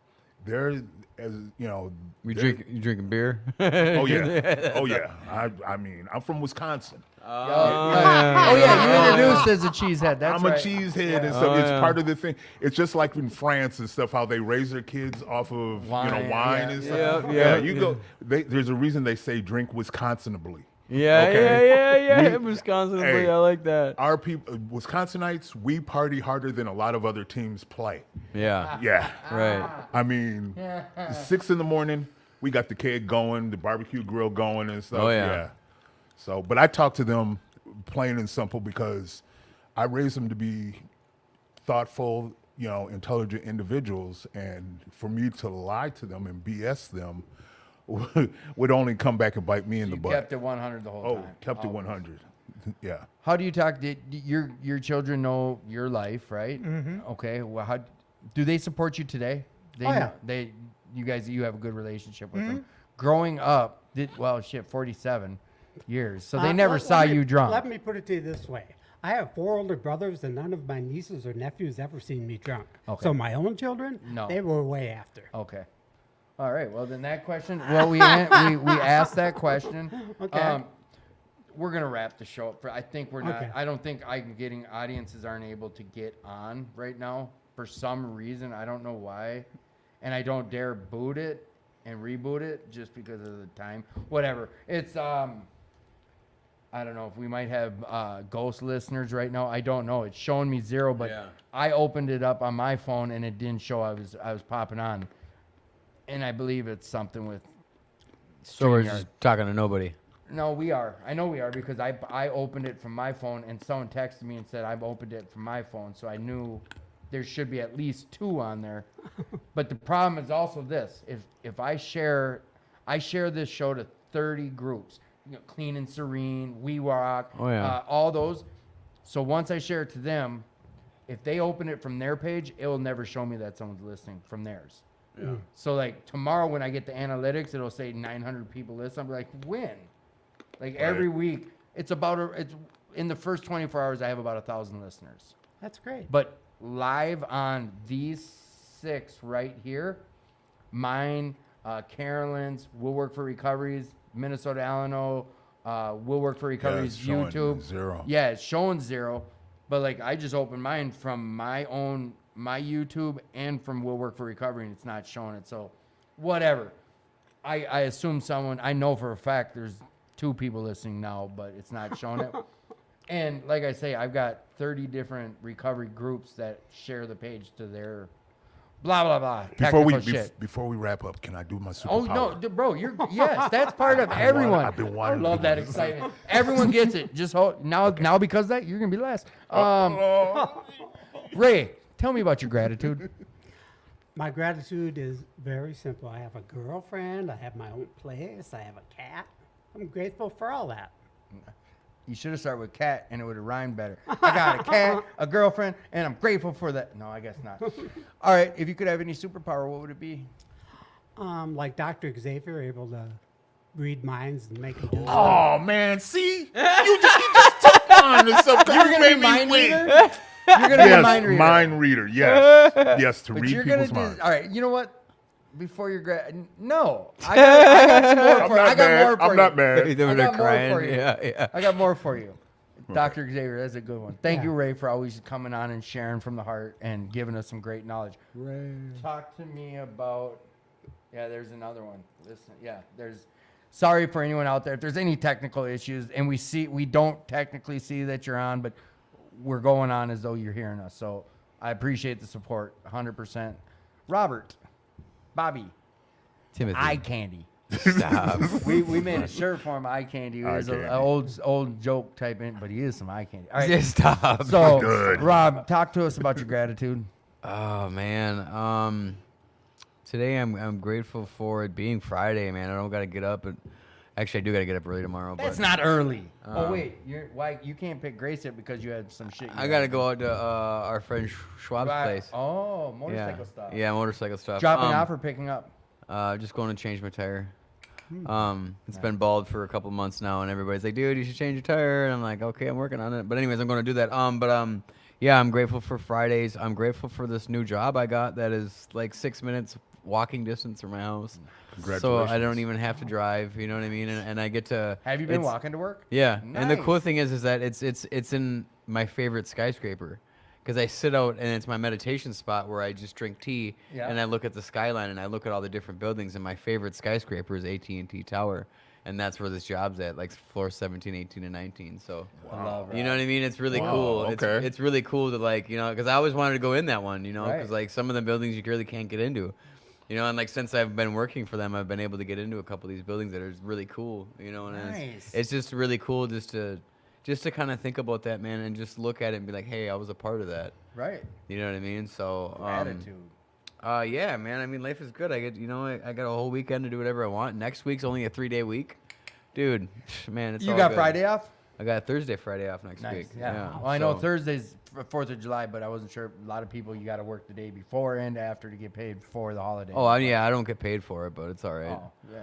they're, as You drinking beer? Oh yeah. I mean, I'm from Wisconsin. You introduced as a cheesehead. That's I'm right. a cheesehead and stuff. It's part of the thing. It's just like in France and stuff, how they raise their kids off of Wine, wine yeah, and stuff. yeah. There's a reason they say drink Wisconsinably. Yeah. Wisconsin, Hey, I like that. Our people, Wisconsinites, we party harder than a lot of other teams play. Yeah. Yeah. Right. I mean, 6 a.m, we got the keg going, the barbecue grill going and stuff. Oh, yeah. So, but I talk to them plain and simple because I raised them to be thoughtful, intelligent individuals. And for me to lie to them and BS them would only come back and bite me in the You butt. kept it 100 the whole time. Kept it 100. Yeah. How do you talk? Did your children know your life, right? Mm-hmm. Okay. Well, how do they support you today? They Oh, yeah. You have a good relationship with them. Growing up, 47 years, so they never saw you drunk. Let me put it to you this way. I have 4 older brothers, and none of my nieces or nephews ever seen me drunk. Okay. So my own children, No. they were way after. Okay. All right. Well, then that question. Well, we asked that question. Okay. We're gonna wrap the show up. I think we're not. Okay. I don't think audiences aren't able to get on right now for some reason. I don't know why, and I don't dare boot it and reboot it just because of the time. Whatever. It's I don't know if we might have ghost listeners right now. I don't know. It's showing me 0, but I opened it up on my phone and it didn't show. I was popping on, and I believe it's something with. So we're StreamYard. just talking to nobody. No, we are. I know we are because I opened it from my phone and someone texted me and said I've opened it from my phone, so I knew there should be at least 2 on there. But the problem is also this: if I share this show to 30 groups, Clean and Serene, We Rock, all those. So once I share it to them, if they open it from their page, it will never show me that someone's listening from theirs. Yeah. So like tomorrow when I get the analytics, it'll say 900 people listen. I'm like, when? Like every week, it's in the first 24 hours, I have about 1,000 listeners. That's great. But live on these 6 right here, mine, Carolyn's, Will Work for Recoveries, Minnesota Alano, Will Work for Recoveries, it's showing YouTube. 0. Yeah, it's showing 0. But like I just opened mine from my YouTube and from Will Work for Recovery, and it's not showing it. So whatever. I assume I know for a fact there's 2 people listening now, but it's not showing it. And like I say, I've got 30 different recovery groups that share the page to their blah, blah, blah. Before we wrap up, can I do my superpower? Oh, no, bro, yes, that's part of everyone. I've been wanting I love that excitement. Everyone gets it. Just hold, now because of that, you're going to be last. Ray, tell me about your gratitude. My gratitude is very simple. I have a girlfriend. I have my own place. I have a cat. I'm grateful for all that. You should have started with cat, and it would have rhymed better. I got a cat, a girlfriend, and I'm grateful for that. No, I guess not. All right, if you could have any superpower, what would it be? Like Dr. Xavier, able to read minds and make them do Oh man, see, you just took on to something. You're going to be mind reader? You're going to be a mind reader. Mind reader, yes, to But read you're people's gonna minds. all right, you know what? Before you're no, I got some more for you. I got more for you. I'm not mad. He's over I there got more crying. for you. Yeah. I got more for you. Dr. Xavier, that's a good one. Thank you, Ray, for always coming on and sharing from the heart and giving us some great knowledge. Ray. Talk to me about, there's another one. Listen, sorry for anyone out there. If there's any technical issues and we don't technically see that you're on, but we're going on as though you're hearing us. So I appreciate the support 100%. Robert, Bobby, Timothy. eye candy. Stop. We made a shirt for him, eye candy. It was an old joke type in, but he is some eye candy. All right, Just stop. so Good. Rob, talk to us about your gratitude. Oh man. Today I'm grateful for it being Friday, man. I don't got to get up, actually I do got to get up early tomorrow. That's but not early. Oh wait, you can't pick Grace yet because you had some shit. I got to go out to our friend Schwab's place. Oh, motorcycle stuff. Yeah, motorcycle stuff. Dropping off or picking up? Just going to change my tire. It's been bald for a couple months now, and everybody's like, "Dude, you should change your tire." And I'm like, "Okay, I'm working on it." But anyways, I'm going to do that. Yeah, I'm grateful for Fridays. I'm grateful for this new job I got that is like 6 minutes walking distance from my house. So I don't even have to drive. You know what I mean? And I get to. Have you been walking to work? Yeah, and the cool Nice. thing is that it's in my favorite skyscraper. Because I sit out and it's my meditation spot where I just drink tea and I look at the skyline and I look at all the different buildings, and my favorite skyscraper is AT&T Tower, and that's where this job's at, like floor 17, 18, and 19. So you know what I mean? It's really cool. okay. It's really cool to because I always wanted to go in that one, because Right. like some of the buildings you really can't get into. And like since I've been working for them, I've been able to get into a couple of these buildings that are really cool. And Nice. it's just really cool just to kind of think about that, man, and just look at it and be like, hey, I was a part of that. Right. You know what I mean? So Gratitude. yeah, man. I mean, life is good. I get, I got a whole weekend to do whatever I want. Next week's only a 3-day week, dude. Man, it's You all got good. Friday off? I got Thursday, Friday off next Nice. week. Yeah. Well, I know so- Thursday's 4th of July, but I wasn't sure. A lot of people, you got to work the day before and after to get paid for the holiday. Oh, yeah. I don't get paid for it, but it's all right. Oh, yeah.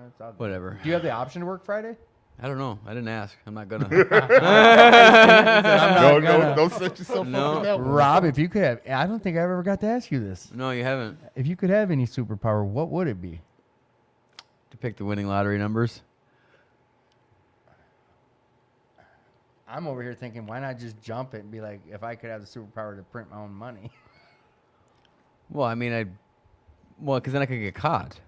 It's all good. Whatever. Do you have the option to work Friday? I don't know. I didn't ask. I'm not gonna. Don't set yourself No. up for that one. Rob, if you could have, I don't think I ever got to ask you this. No, you haven't. If you could have any superpower, what would it be? To pick the winning lottery numbers. I'm over here thinking, why not just jump it and be like, if I could have the superpower to print my own money? Well, I mean, because then I could get caught.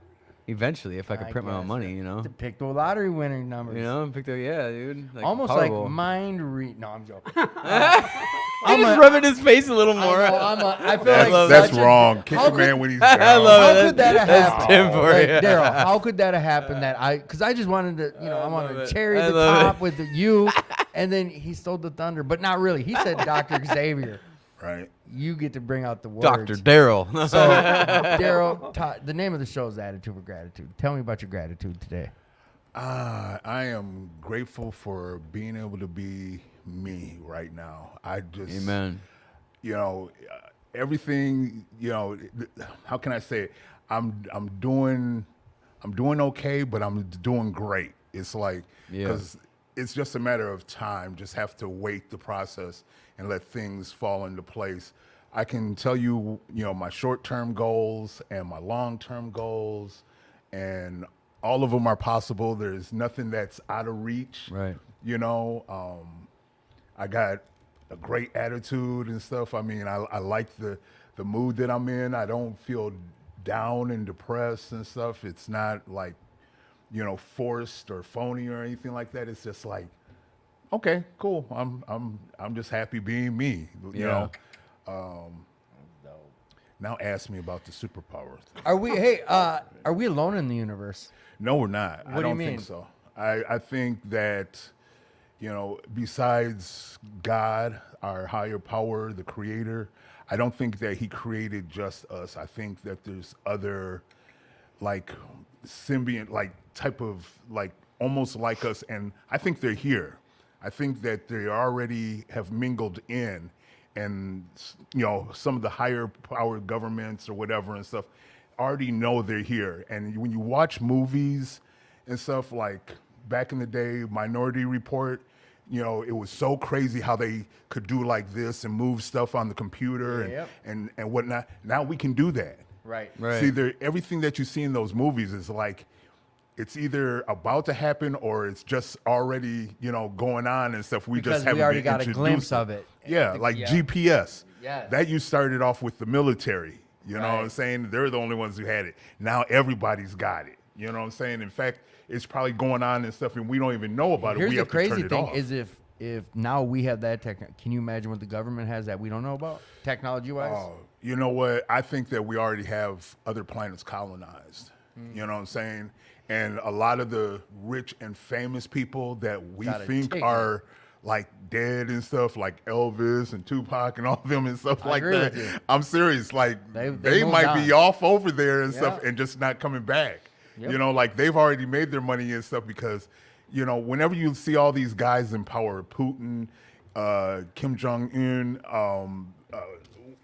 Eventually, if I could I print my own guess. money, To pick the lottery winning numbers. pick the dude. Like Almost Powerball. like mind read. No, I'm joking. I'm just rubbing his face a little more. I feel like That's such a- wrong. Kick How a could- man when he's I down. love How it. could that have That's happened? Tim for Like, you. Daryl, how could that have happened because I just wanted to, I wanted love to it. cherry I the love top with you, and then he stole the thunder, but not really. He said Dr. Xavier. right? You get to bring out the words. Dr. Daryl. So, Daryl, the name of the show is Attitude for Gratitude. Tell me about your gratitude today. I am grateful for being able to be me right now. I just, Amen. you know, everything, you know, how can I say it? I'm doing okay, but I'm doing great. It's like, Yeah. because it's just a matter of time. Just have to wait the process and let things fall into place. I can tell you, you know, my short-term goals and my long-term goals, and all of them are possible. There's nothing that's out of reach. Right. You know, I got a great attitude and stuff. I mean, I like the mood that I'm in. I don't feel down and depressed and stuff. It's not like, you know, forced or phony or anything like that. It's just like, okay, cool. I'm just happy being me. You know. Now ask me about the superpowers. Are we alone in the universe? No, we're not. What I do you don't mean? think so. I think that, you know, besides God, our higher power, the creator, I don't think that he created just us. I think that there's other, like, symbiont, like, type of, like, almost like us, and I think they're here. I think that they already have mingled in, and, you know, some of the higher power governments or whatever and stuff already know they're here. And when you watch movies and stuff, like back in the day, Minority Report, you know, it was so crazy how they could do like this and move stuff on the computer Yep. and whatnot. Now we can do that. Right. Right. See, everything that you see in those movies is like, it's either about to happen or it's just already, you know, going on and stuff. We Because just haven't we already been got a introduced glimpse to of it. Yeah, like GPS. Yes. That you started off with the military. You know what I'm Right. saying? They're the only ones who had it. Now everybody's got it. You know what I'm saying? In fact, it's probably going on and stuff, and we don't even know about it. Here's We the have to turn crazy it thing: off. is if now we have that can you imagine what the government has that we don't know about, technology-wise? Oh, you know what? I think that we already have other planets colonized. You know what I'm saying? And a lot of the rich and famous people that we Got a think ticket. are like dead and stuff, like Elvis and Tupac and all of them and stuff I like agree that. with you. I'm serious. Like They they moved might be on. off over there and stuff Yeah. and just not coming back. Yep. You know, like they've already made their money and stuff because, you know, whenever you see all these guys in power, Putin, Kim Jong-un,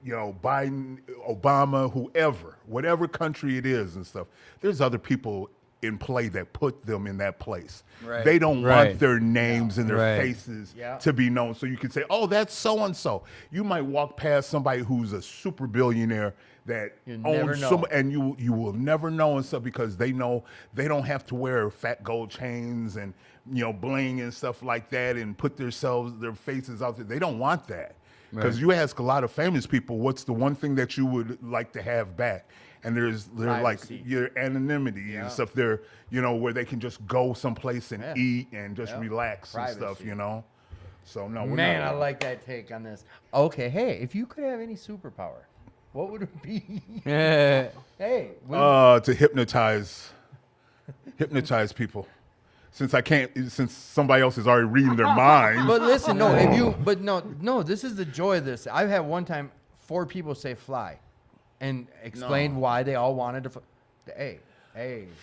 you know, Biden, Obama, whoever, whatever country it is and stuff, there's other people in play that put them in that place. Right. They don't Right. want their names and their Right. faces Yeah. to be known. So you can say, oh, that's so-and-so. You might walk past somebody who's a super billionaire that You never owns know. some, and you will never know and stuff because they know they don't have to wear fat gold chains and, you know, bling and stuff like that and put their faces out there. They don't want that. Because you ask a lot of famous people, what's the one thing that you would like to have back? And they're like Privacy. your anonymity and stuff. They're, you know, where they can just go someplace and Yeah. eat and just Yeah. relax and stuff, Privacy. you know. So no, we're Man, I not. like that take on this. Okay, hey, if you could have any superpower, what would it be? Yeah. Hey, what- To hypnotize people. Since somebody else is already reading their mind. but listen, no, this is the joy of this. I've had one time 4 people say fly, and explain why they all wanted to. Hey,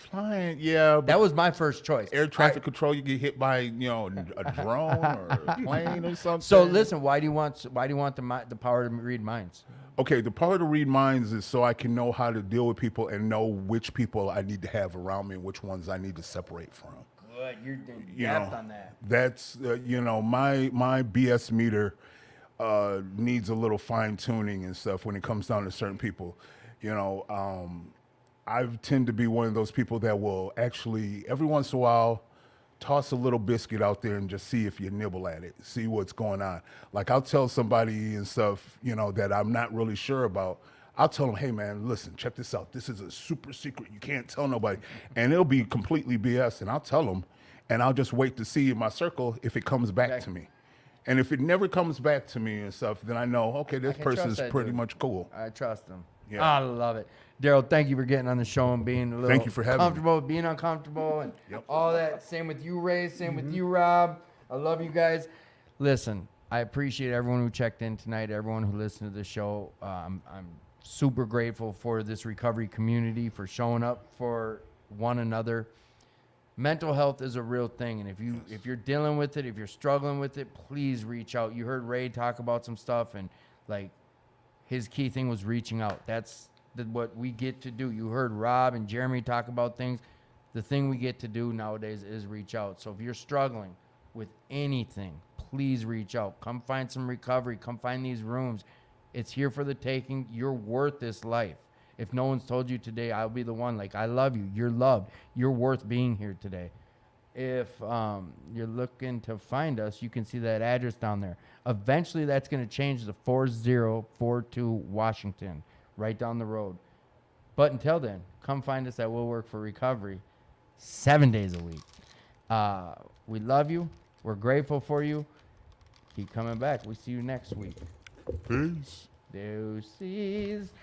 Flying, yeah, but that was my first choice. air traffic control, you get hit by, you know, a drone or a plane or something. So listen, why do you want the power to read minds? Okay, the power to read minds is so I can know how to deal with people and know which people I need to have around me and which ones I need to separate from. Good, you're You depth know, on that. that's you know, my BS meter needs a little fine tuning and stuff when it comes down to certain people. You know, I tend to be one of those people that will actually every once in a while toss a little biscuit out there and just see if you nibble at it, see what's going on. Like I'll tell somebody and stuff, you know, that I'm not really sure about. I'll tell them, hey man, listen, check this out. This is a super secret. You can't tell nobody. And it'll be completely BS. And I'll tell them, and I'll just wait to see in my circle if it comes back to me. And if it never comes back to me and stuff, then I know, okay, this can person trust is that pretty dude. much cool. I trust them. Yeah. I love it. Daryl, thank you for getting on the show and being a little Thank you for having me. comfortable, being uncomfortable, and all that. Same with you, Ray. Same with you, Rob. I love you guys. Listen, I appreciate everyone who checked in tonight, everyone who listened to the show. I'm super grateful for this recovery community, for showing up for one another. Mental health is a real thing, and if you're dealing with it, if you're struggling with it, please reach out. You heard Ray talk about some stuff, and like his key thing was reaching out. That's what we get to do. You heard Rob and Jeremy talk about things. The thing we get to do nowadays is reach out. So if you're struggling with anything, please reach out. Come find some recovery. Come find these rooms. It's here for the taking. You're worth this life. If no one's told you today, I'll be the one. Like, I love you. You're loved. You're worth being here today. If you're looking to find us, you can see that address down there. Eventually, that's going to change to 4042 Washington, right down the road. But until then, come find us at Will Work for Recovery 7 days a week. We love you. We're grateful for you. Keep coming back. We see you next week. Peace. Deuces.